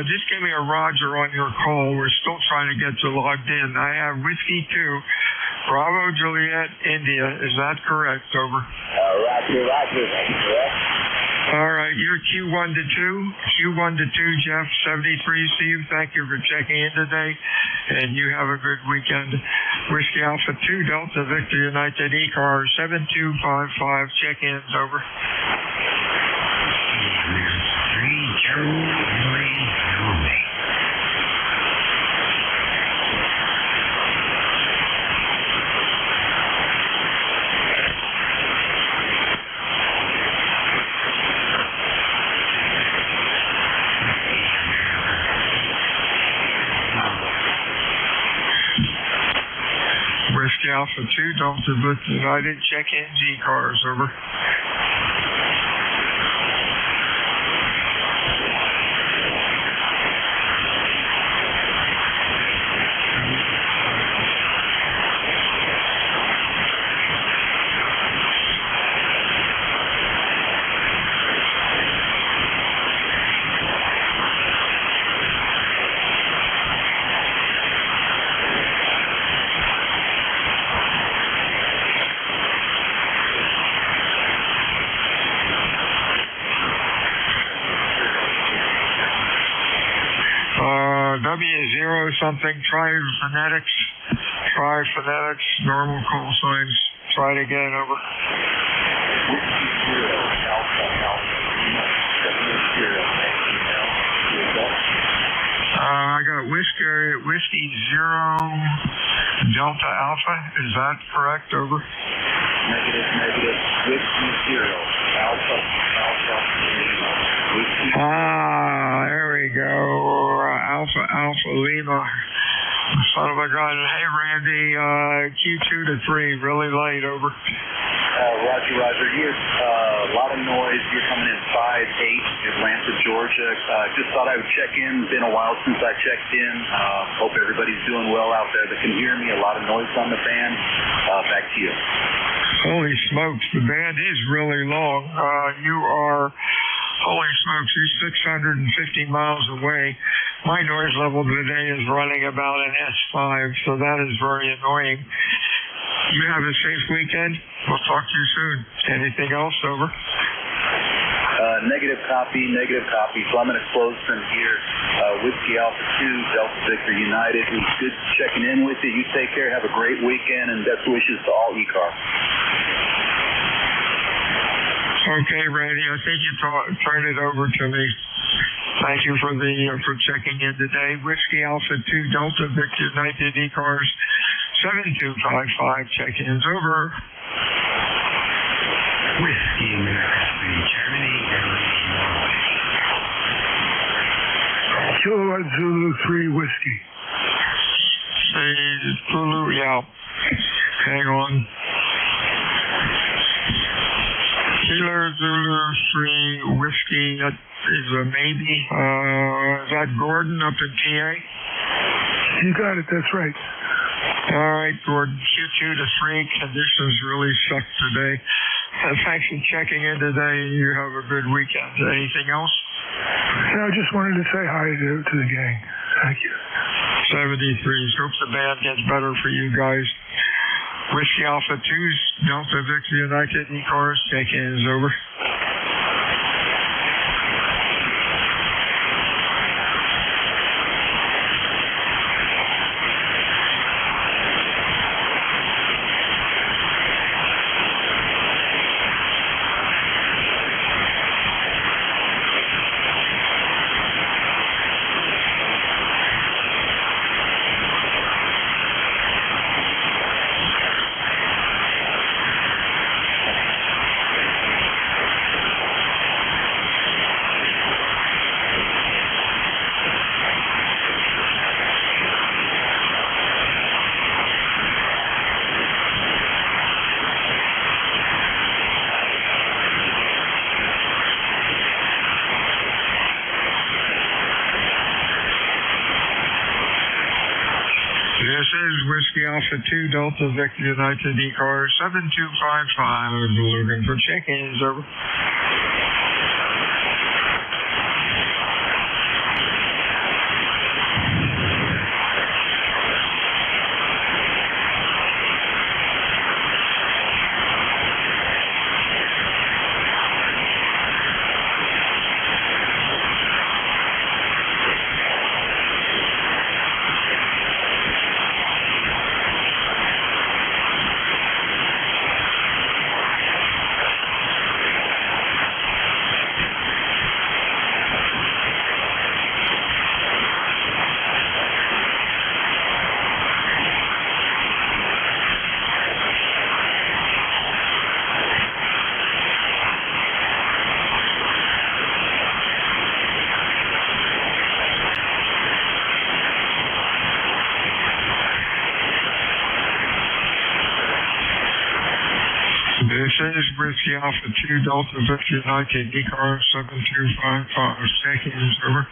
Just give me a Roger on your call. We're still trying to get you logged in. I have Whiskey 2, Bravo, Juliet, India. Is that correct, over? Roger, that's correct. All right, you're Q1 to 2, Jeff, 73, Steve. Thank you for checking in today, and you have a good weekend. Whiskey Alpha 2, Delta Victor United ECARS 7255, check-ins, over. 3, 2, 3, Whiskey Alpha 2, Delta Victor United, check-in ECARS, over. something. Try phonetics. Normal call signs. Try it again. Over. I got whiskey 0 Delta Alpha. Is that correct? Over. Negative. Whiskey 0 Alpha. There we go. Alpha Lima. Son of a gun. Hey, Randy, Q2 to 3, really late. Over. Roger. Here's a lot of noise. You're coming in 5-8, Atlanta, Georgia. Just thought I would check in. Been a while since I checked in. Hope everybody's doing well out there that can hear me. A lot of noise on the band. Back to you. Holy smokes, the band is really long. Holy smokes, you're 650 miles away. My noise level today is running about an S5, so that is very annoying. You have a safe weekend. We'll talk to you soon. Anything else? Over. Negative copy. So I'm going to close from here. Whiskey Alpha 2, Delta Victor United. It was good checking in with you. You take care. Have a great weekend, and best wishes to all ECARS. Okay, Randy. I think you turned it over to me. Thank you for checking in today. Whiskey Alpha 2, Delta Victor United ECARS 7255 check-ins. Over. Whiskey Germany. Kilowatt Zulu 3 Whiskey. Zulu, yeah. Hang on. Kilo Zulu 3 Whiskey, that is a maybe. Is that Gordon up in PA? You got it, that's right. All right, Gordon, Q2 to 3, conditions really suck today. Thanks for checking in today, and you have a good weekend. Anything else? No, I just wanted to say hi to the gang. Thank you. 73. Hope the band gets better for you guys. Whiskey Alpha 2's Delta Victor United ECARS check-in is over. This is Whiskey Alpha 2, Delta Victor United ECARS 7255. Looking for check-ins. Over. This is Whiskey Alpha 2, Delta Victor United ECARS 7255. Check-ins. Over.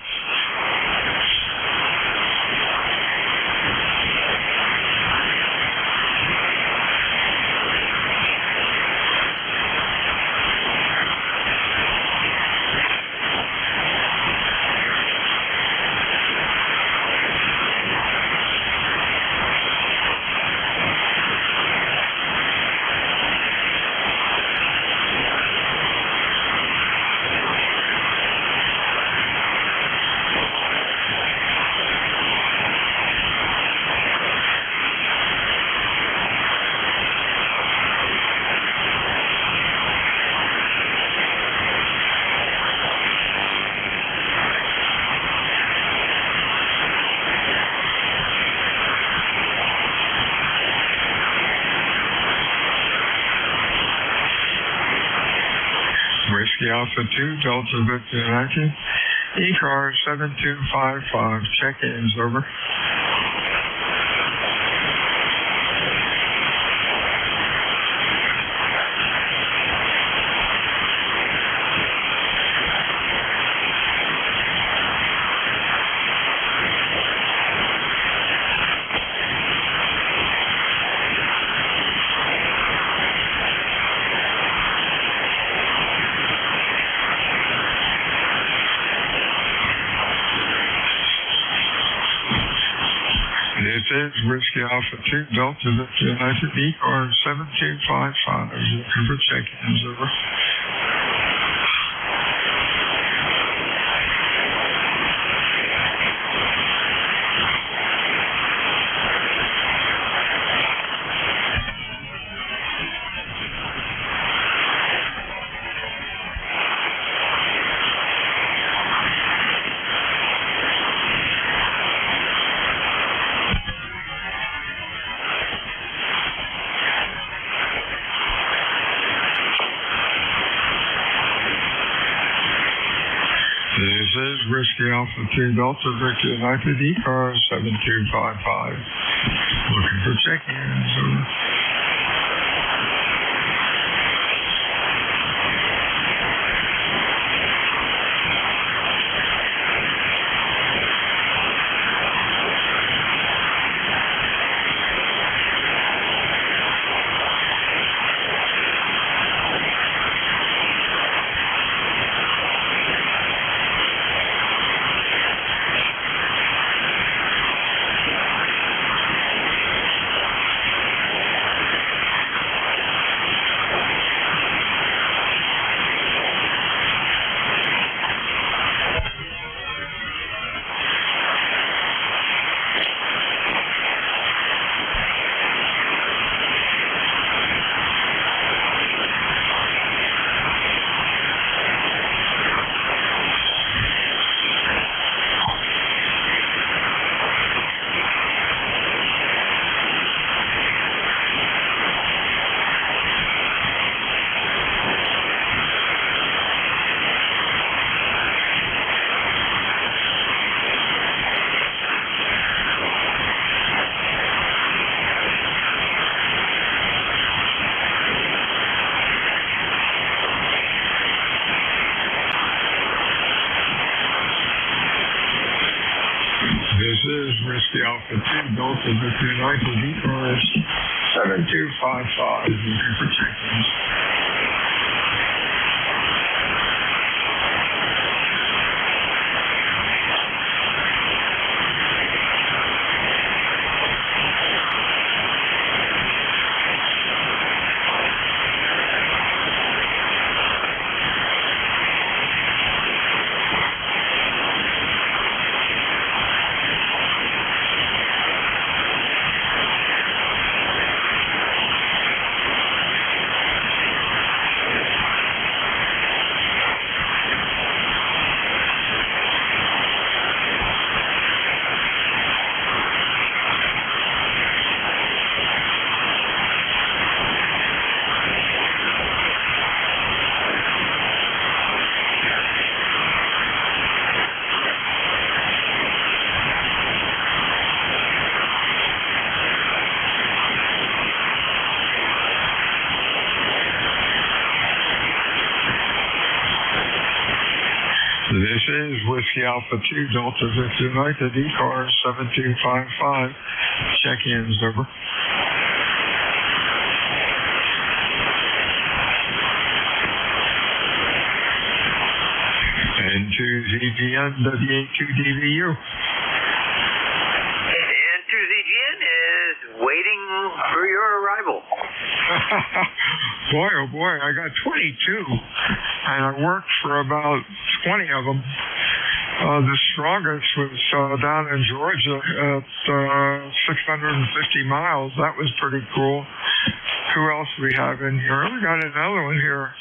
Whiskey Alpha 2, Delta Victor Yankee. ECARS 7255, check-ins, over. This is Whiskey Alpha 2, Delta Victor United, ECARS 7255, looking for check-ins, over. This is Whiskey Alpha 2, Delta Victor United, ECARS 7255. Looking for check-ins, over. This is Whiskey Alpha 2, Delta Victor United, ECARS 7255, looking for check-ins. This is Whiskey Alpha 2, Delta Victor United, ECARS 7255. Check-ins, over. N2ZGN, WA2DVU. N2ZGN is waiting for your arrival. Boy, oh boy, I got 22, and I worked for about 20 of them. The strongest was down in Georgia at 650 miles. That was pretty cool. Who else do we have in here? We got another one here.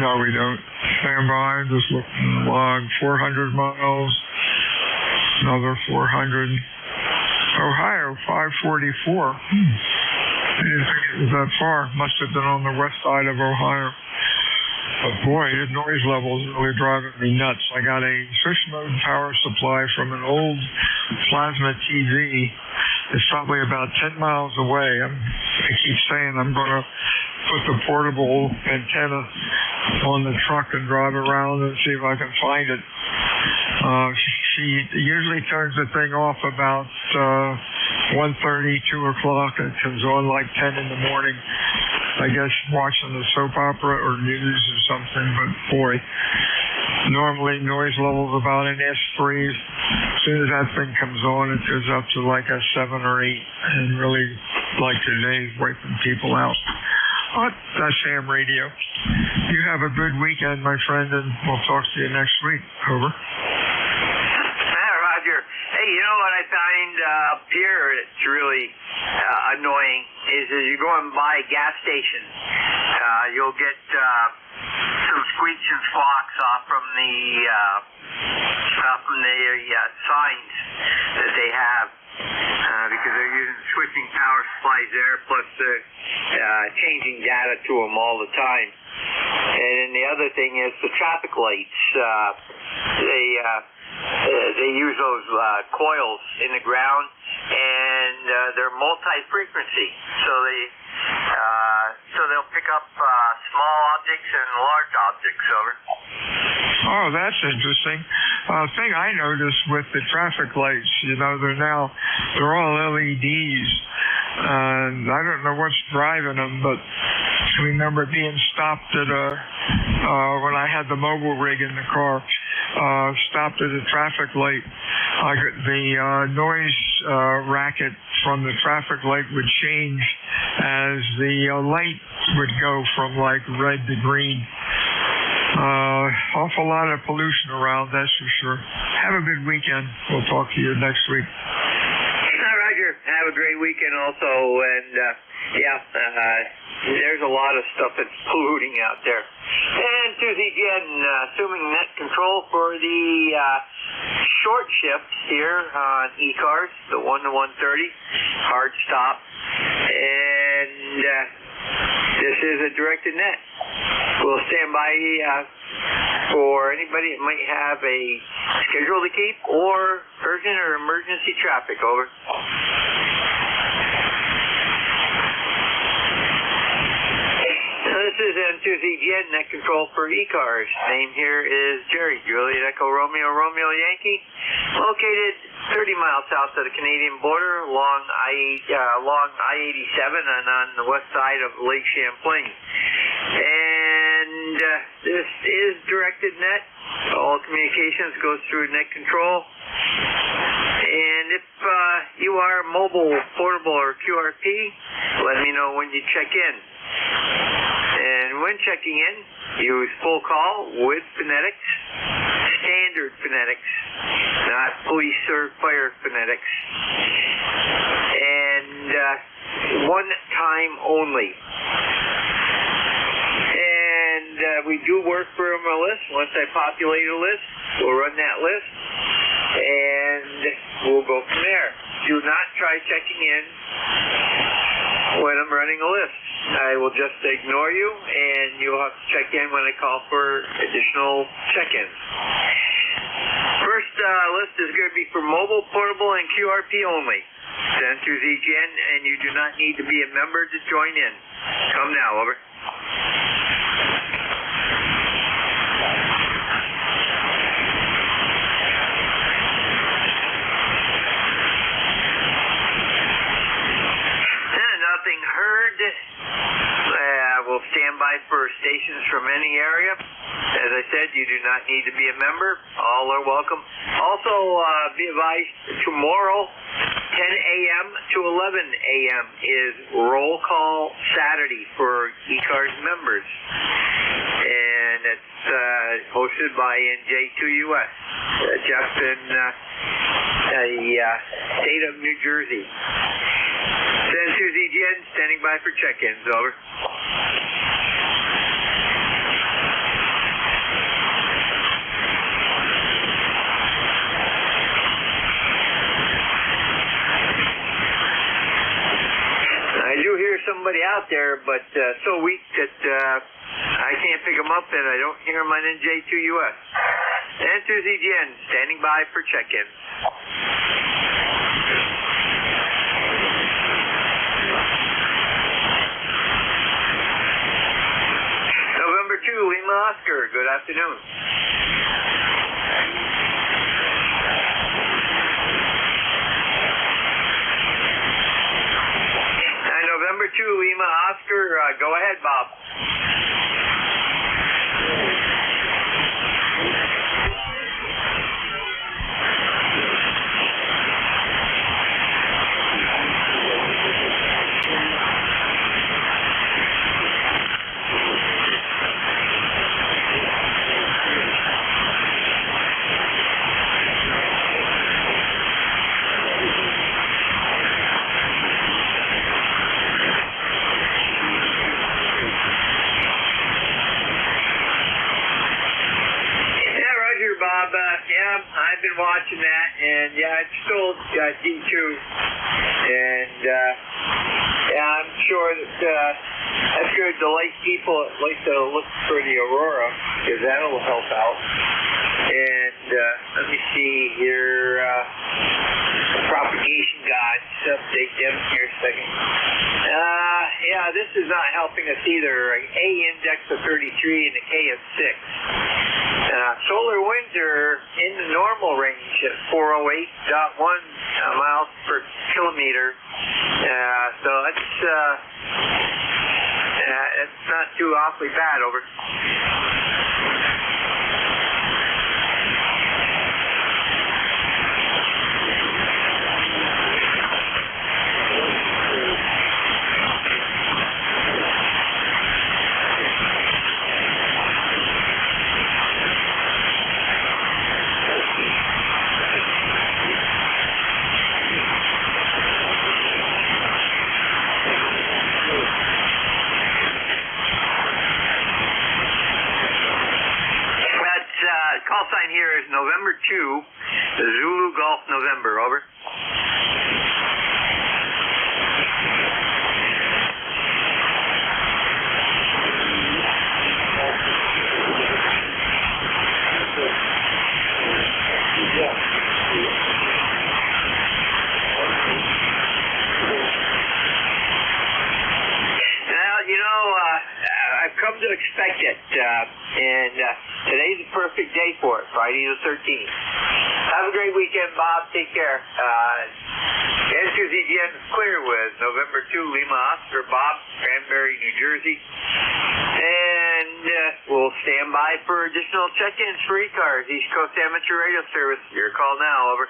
No, we don't. Stand by. Just looking at the log. 400 miles. Another 400. Ohio, 544. I didn't think it was that far. Must have been on the west side of Ohio. But boy, the noise level is really driving me nuts. I got a 6-mode power supply from an old plasma TV. It's probably about 10 miles away. I keep saying I'm going to put the portable antenna on the truck and drive around and see if I can find it. She usually turns the thing off about 1:30, 2 o'clock, and it comes on like 10 in the morning. I guess watching the soap opera or news or something, but boy, normally noise level's about an S3. As soon as that thing comes on, it goes up to like a 7 or 8, and really, like today, wiping people out. But that's ham radio. You have a good weekend, my friend, and we'll talk to you next week. Over. Roger. Hey, you know what I find up here it's really annoying is as you're going by gas stations, you'll get some squeaks and squawks off from the signs that they have because they're using switching power supplies there, plus they're changing data to them all the time. And then the other thing is the traffic lights. They use those coils in the ground, and they're multi-frequency, so they'll pick up small objects and large objects. Over. Oh, that's interesting. Thing I noticed with the traffic lights, they're all LEDs, and I don't know what's driving them, but I remember being stopped at when I had the mobile rig in the car. Stopped at a traffic light. The noise racket from the traffic light would change as the light would go from like red to green. Awful lot of pollution around, that's for sure. Have a good weekend. We'll talk to you next week. Roger. Have a great weekend also, and there's a lot of stuff that's polluting out there. And Susie Jen, assuming net control for the short shift here on ECARS, the 1 to 1:30, hard stop. And this is a directed net. We'll stand by for anybody that might have a schedule to keep or urgent or emergency traffic. Over. This is N2ZGN, net control for ECARS. Name here is Jerry, Juliet Echo Romeo, Romeo Yankee, located 30 miles south of the Canadian border along I-87 and on the west side of Lake Champlain. And this is directed net. All communications goes through net control. And if you are mobile, portable, or QRP, let me know when you check in. And when checking in, use full call with phonetics, standard phonetics, not police or fire phonetics, and one time only. And we do work from a list. Once I populate a list, we'll run that list, and we'll go from there. Do not try checking in when I'm running a list. I will just ignore you, and you'll have to check in when I call for additional check-ins. First list is going to be for mobile, portable, and QRP only. Send to ZGN, and you do not need to be a member to join in. Come now, over. Nothing heard. We'll stand by for stations from any area. As I said, you do not need to be a member. All are welcome. Also, be advised, tomorrow, 10 a.m. to 11 a.m. is roll call Saturday for ECARS members. And it's hosted by NJ2US, just in the state of New Jersey. Send Susie Jen, standing by for check-ins. Over. I do hear somebody out there, but so weak that I I can't pick them up, and I don't hear them on NJ2US. And to ZGN, standing by for check-in. November 2, Lima Oscar, good afternoon. And November 2, Lima Oscar, go ahead, Bob. Bob, yeah, I've been watching that, and yeah, it's still D2, and yeah, I'm sure that that's going to delight people at least to look for the aurora, because that'll help out. And let me see here, propagation gods, update them here a second. Yeah, this is not helping us either. A index of 33 and a K of 6. Solar winds are in the normal range at 408.1 miles per kilometer. So it's not too awfully bad, over. Call sign here is November 2, Zulu Golf November, over. Well, you know, I've come to expect it, and today's a perfect day for it, Friday the 13th. Have a great weekend, Bob. Take care. N2ZGN is clear with November 2, Lima Oscar, Bob, Cranberry, New Jersey. And we'll stand by for additional check-ins for ECARS, East Coast Amateur Radio Service. Your call now, over.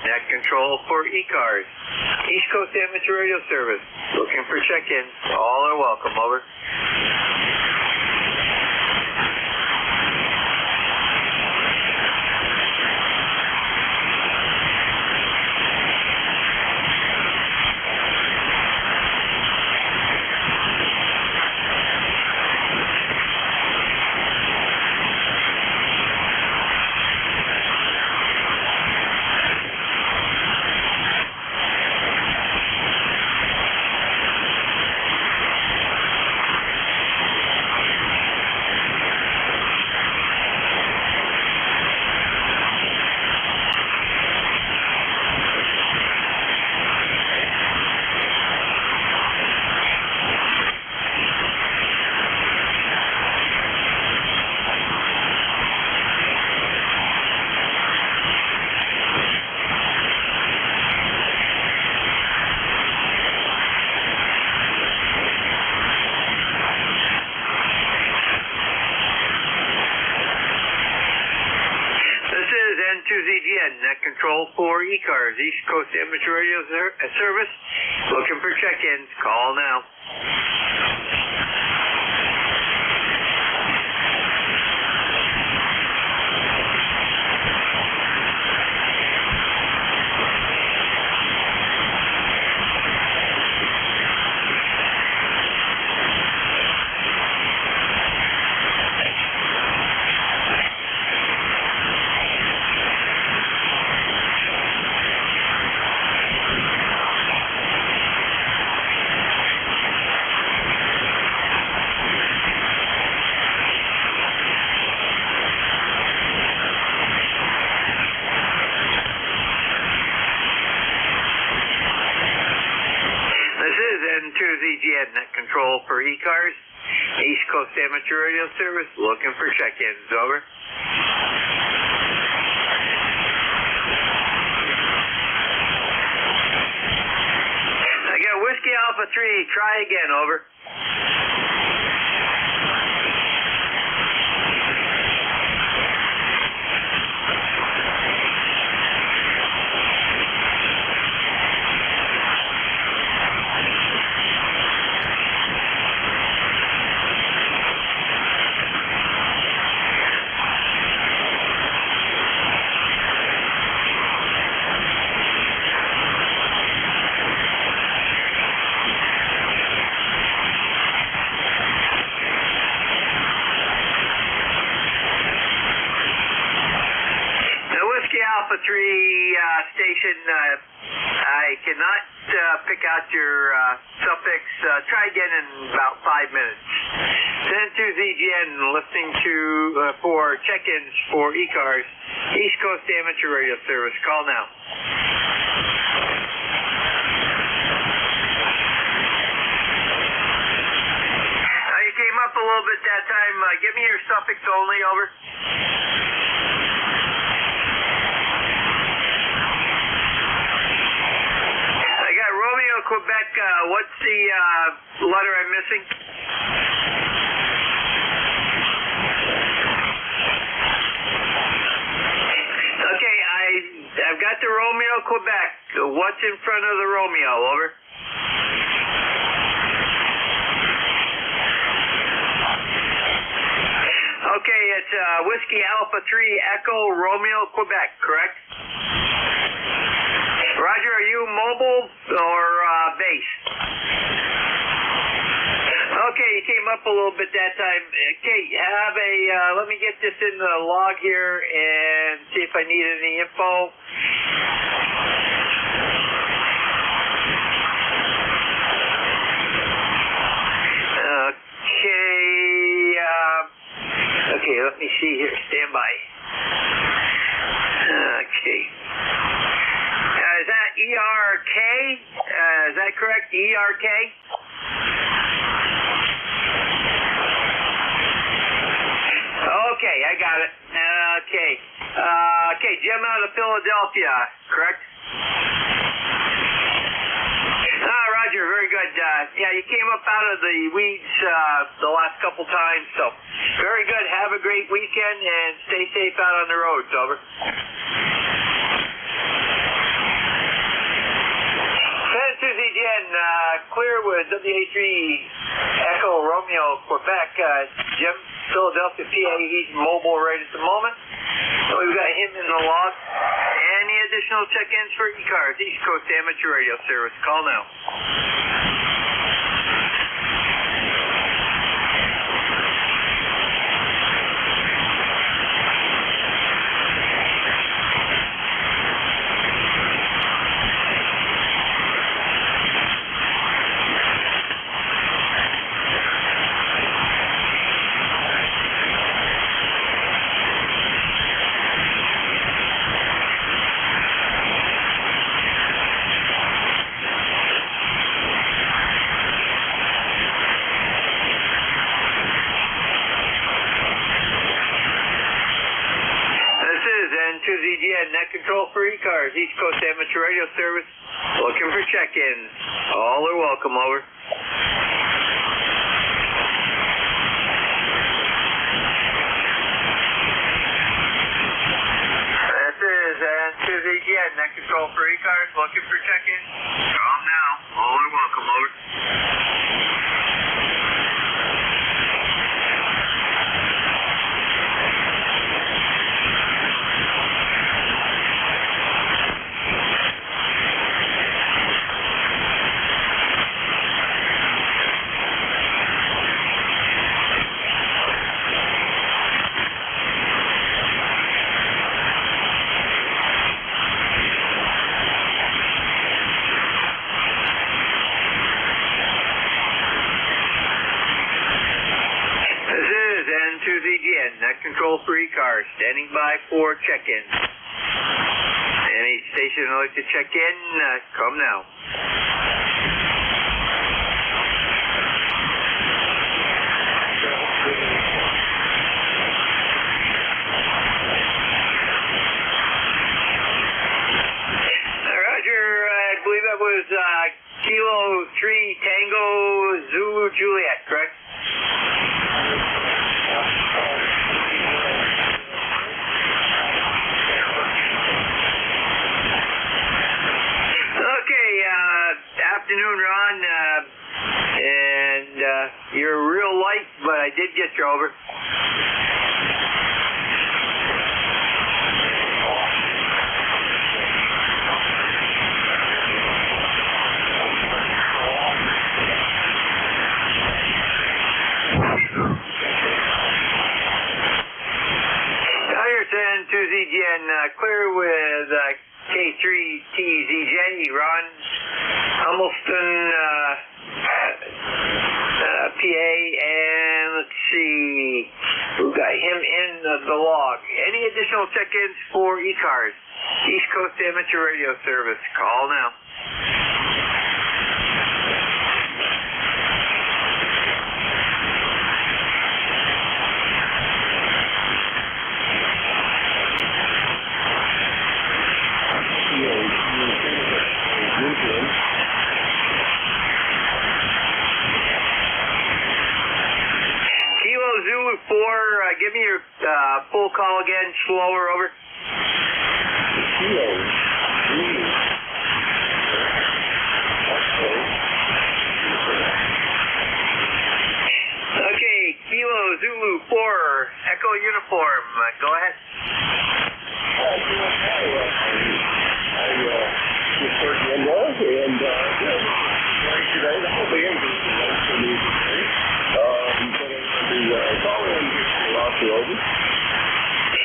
Net control for ECARS, East Coast Amateur Radio Service. Looking for check-in. All are welcome, over. control for ECARS, East Coast Amateur Radio Service. Looking for check-ins. Call now. Net control for ECARS, East Coast Amateur Radio Service, looking for check-ins. Over. I got Whiskey Alpha 3, try again. Over. Alpha 3 station, I cannot pick out your suffix. Try again in about 5 minutes. Send to ZGN, listening to for check-ins for ECARS, East Coast Amateur Radio Service. Call now. You came up a little bit that time. Give me your suffix only. Over. Quebec, what's the letter I'm missing? Okay, I've got the Romeo, Quebec. What's in front of the Romeo? Over. Okay, it's Whiskey Alpha 3 Echo Romeo, Quebec, correct? Roger, are you mobile or base? Okay, you came up a little bit that time. Okay, have a, let me get this in the log here and see if I need any info. Okay, let me see here. Stand by. Okay. Is that ERK? Is that correct? ERK? Okay, I got it. Okay. Okay, Jim out of Philadelphia, correct? Roger, very good. Yeah, you came up out of the weeds the last couple times, so very good. Have a great weekend and stay safe out on the roads. Over. Susie Jen, clear with WA3 Echo Romeo, Quebec. Jim, Philadelphia, PA, he's mobile right at the moment. So we've got him in the log. Any additional check-ins for ECARS, East Coast Amateur Radio Service? Call now. Net control for ECARS, East Coast Amateur Radio Service. Looking for check-ins. All are welcome. Over. This is N2 ZGN, net control for ECARS, looking for check-in. Calm now. All are welcome, over. Net control for ECARS, standing by for check-in. Any station would like to check in, come now. Roger, I believe that was Kilo 3 Tango Zulu Juliet, correct? Afternoon, Ron, and you're real light, but I did get you over. Ryerson to ZGN, clear with K3TZJ, Ron. Humbleston, PA, and let's see, who got him in the log. Any additional check-ins for ECARS? East Coast Amateur Radio Service. Call now. Zulu 4, give me your full call again, slower, over. Okay, Kilo Zulu 4, Echo Uniform, go ahead.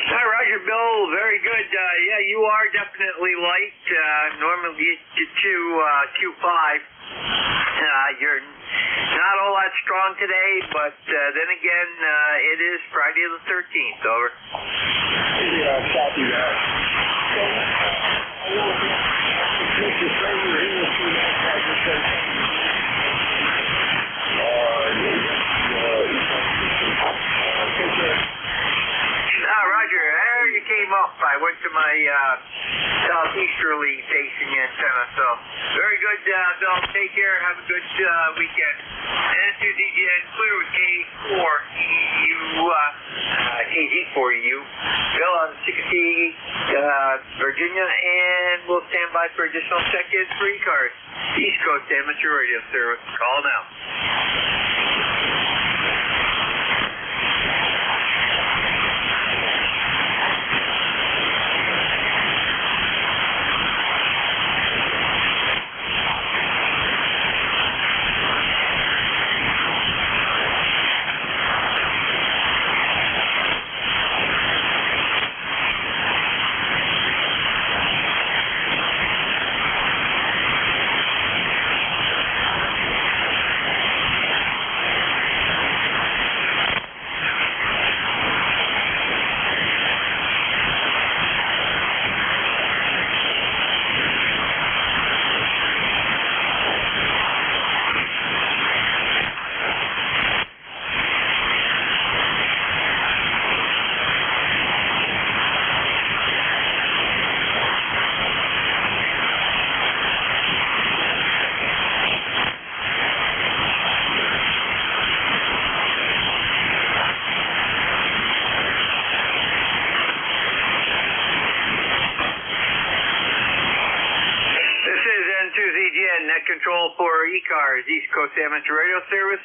Hi, Roger, Bill. Very good. Yeah, you are definitely light. Normally you get to Q5. You're not all that strong today, but then again, it is Friday the 13th. Over. Yeah, copy that. Roger, there you came up. I went to my southeasterly facing antenna, so very good, Bill. Take care. Have a good weekend. And to DGN, clear with KG4EU. Bill on Chicotee, Virginia, and we'll stand by for additional check-ins for ECARS. East Coast Amateur Radio Service. Call now. control for ECARS, East Coast Amateur Radio Service.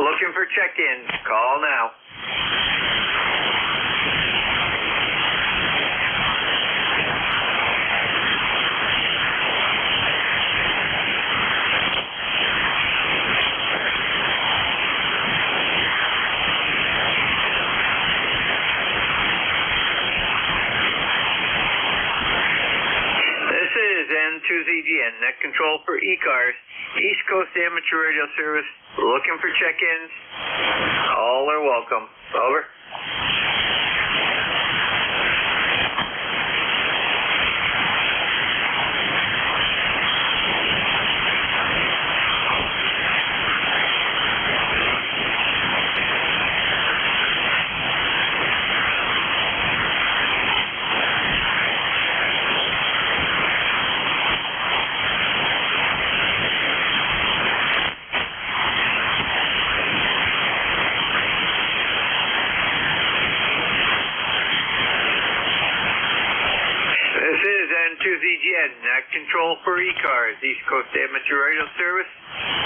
Looking for check-ins. Call now. N2ZGN, net control for ECARS, East Coast Amateur Radio Service, looking for check-ins. All are welcome. Over. N2ZGN, net control for ECARS, East Coast Amateur Radio Service,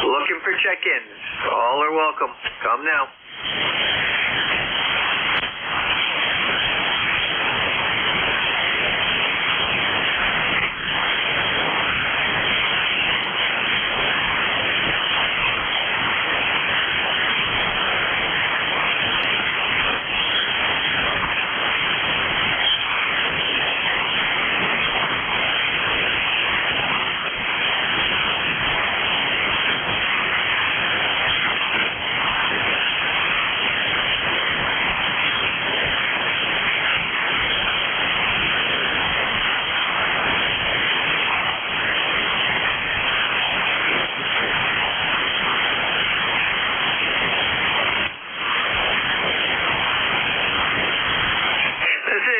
looking for check-ins. All are welcome. Come now.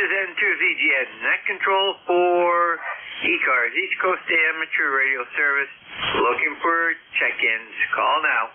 N2ZGN, net control for ECARS, East Coast Amateur Radio Service, looking for check-ins. Call now.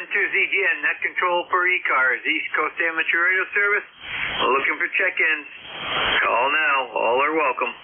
N2ZGN, net control for ECARS, East Coast Amateur Radio Service, looking for check-ins. Call now. All are welcome.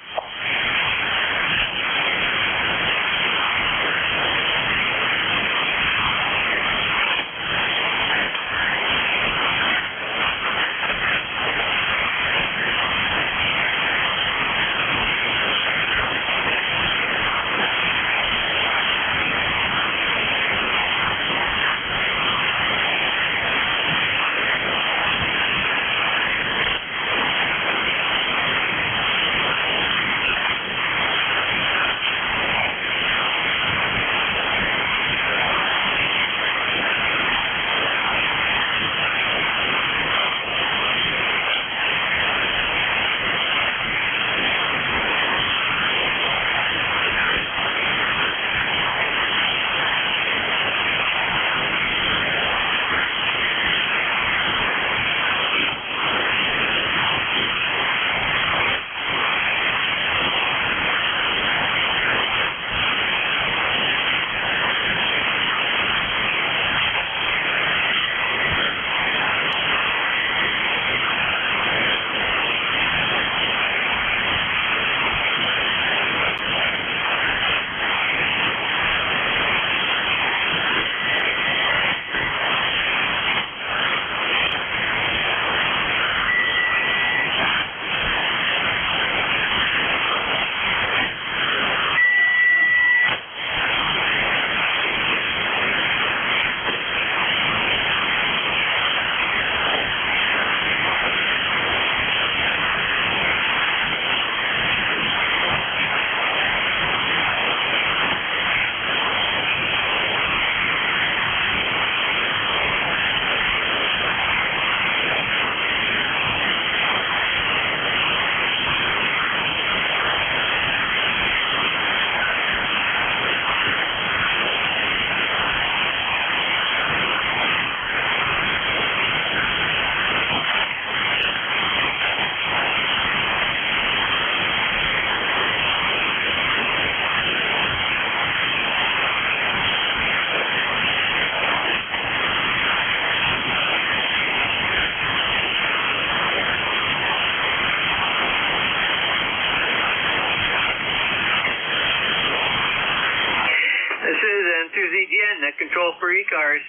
ECARS.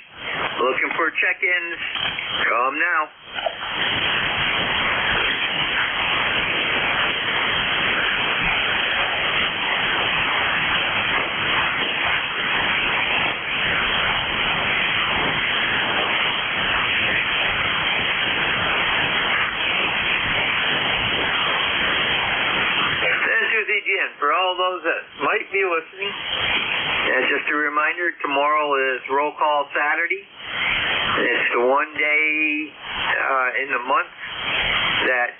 Looking for check-ins. Come now. For all those that might be listening, just a reminder, tomorrow is Roll Call Saturday. It's the one day in the month that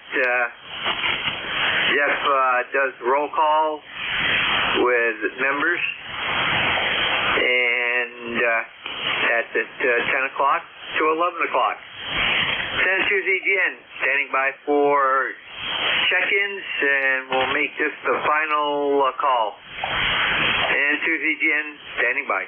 Jeff does roll call with members, and at 10 o'clock to 11 o'clock. San Suzy Jen standing by for check-ins, and we'll make this the final call. And Suzy Jen standing by.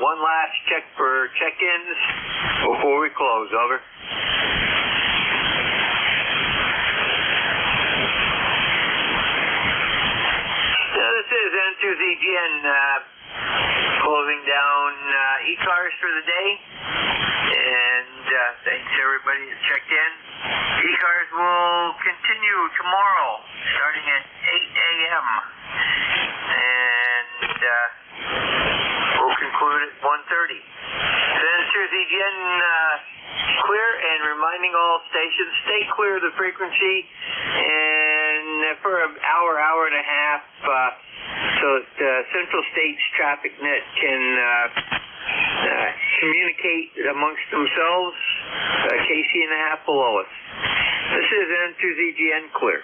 One last check for check-ins before we close. Over. This is N2ZGN closing down ECARS for the day. And thanks to everybody that checked in. ECARS will continue tomorrow starting at 8 a.m. And we'll conclude at 1:30. Then N2ZGN clear, and reminding all stations, stay clear of the frequency and for an hour, hour and a half, so that Central States Traffic Net can communicate amongst themselves, KC and a half below us. This is N2ZGN clear.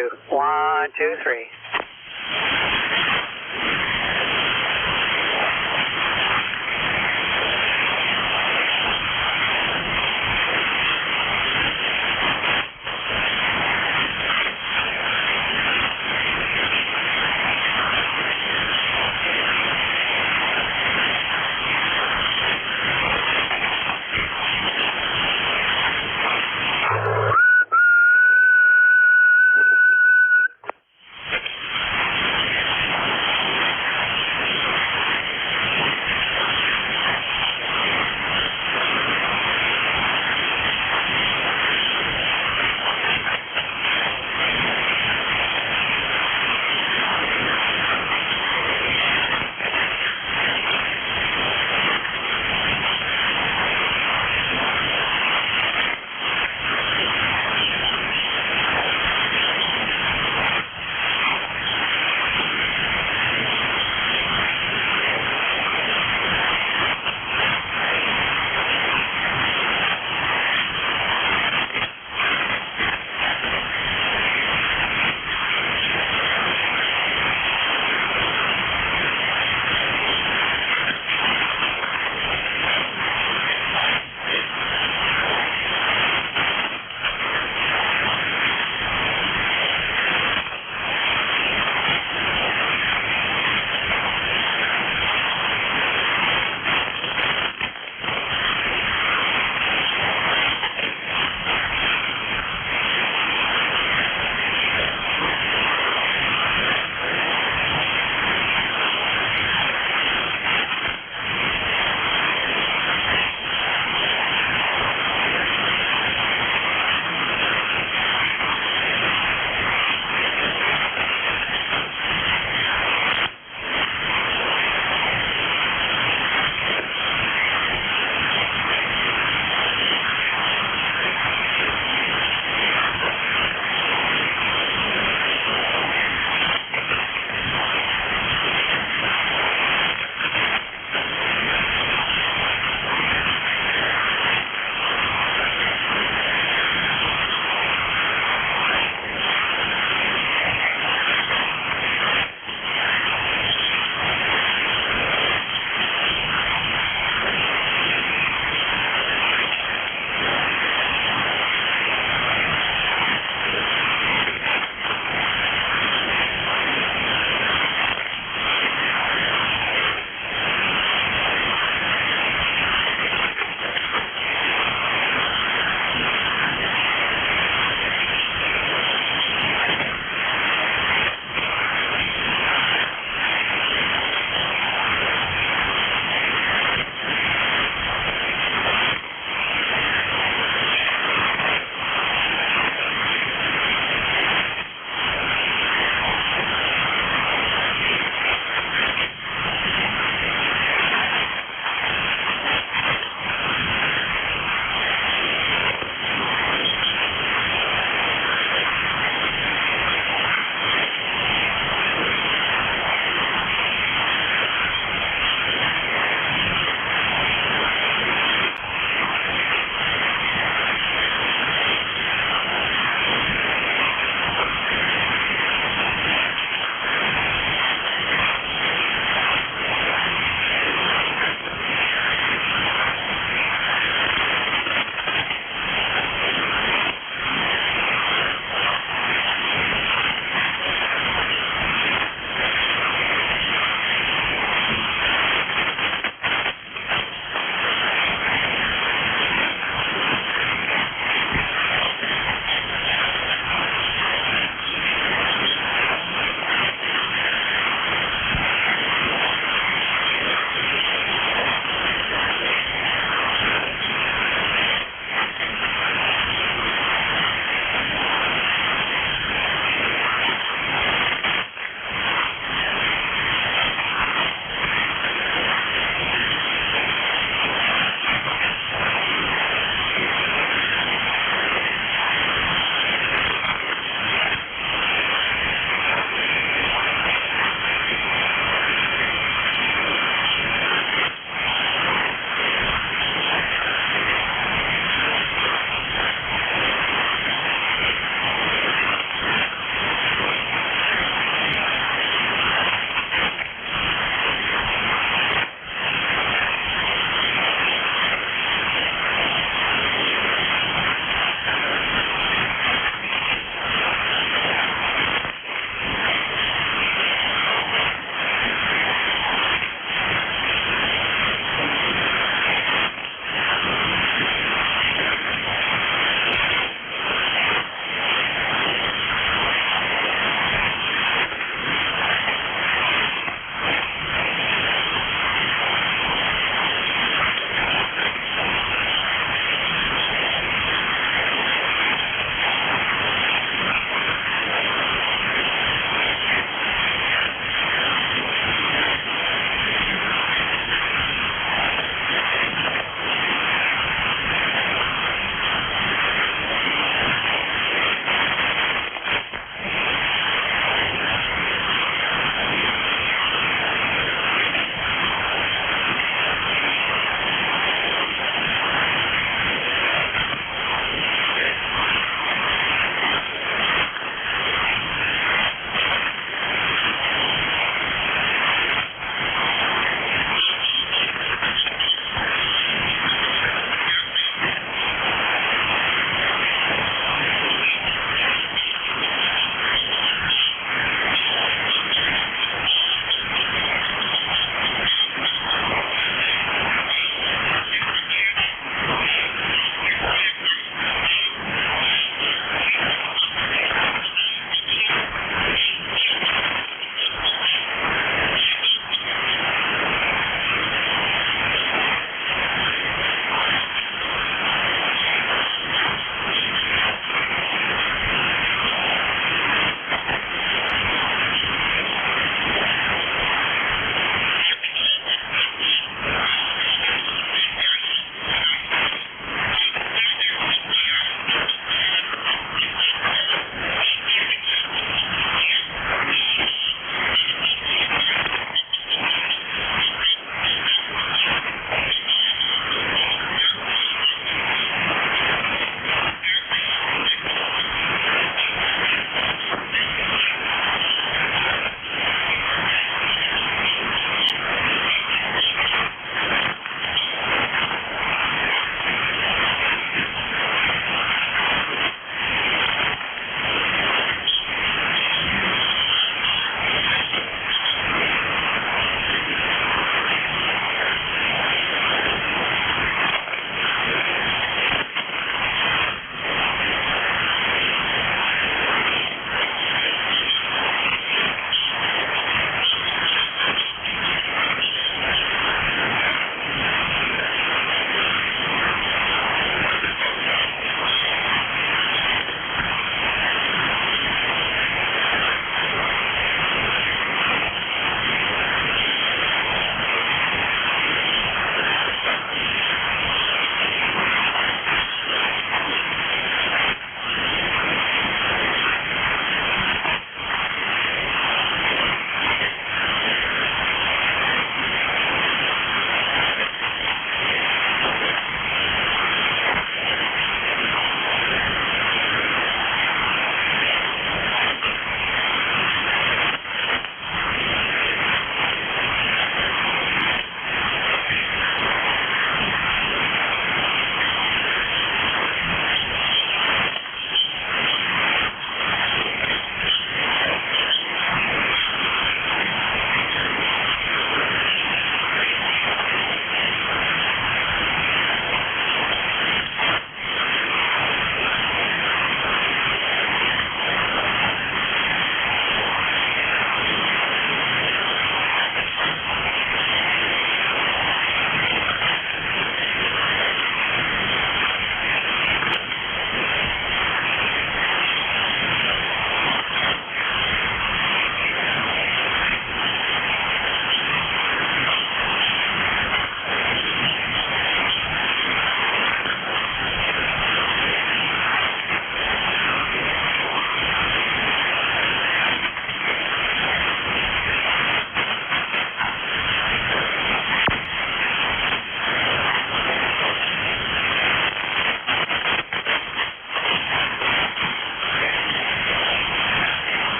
2. 1, 2, 3.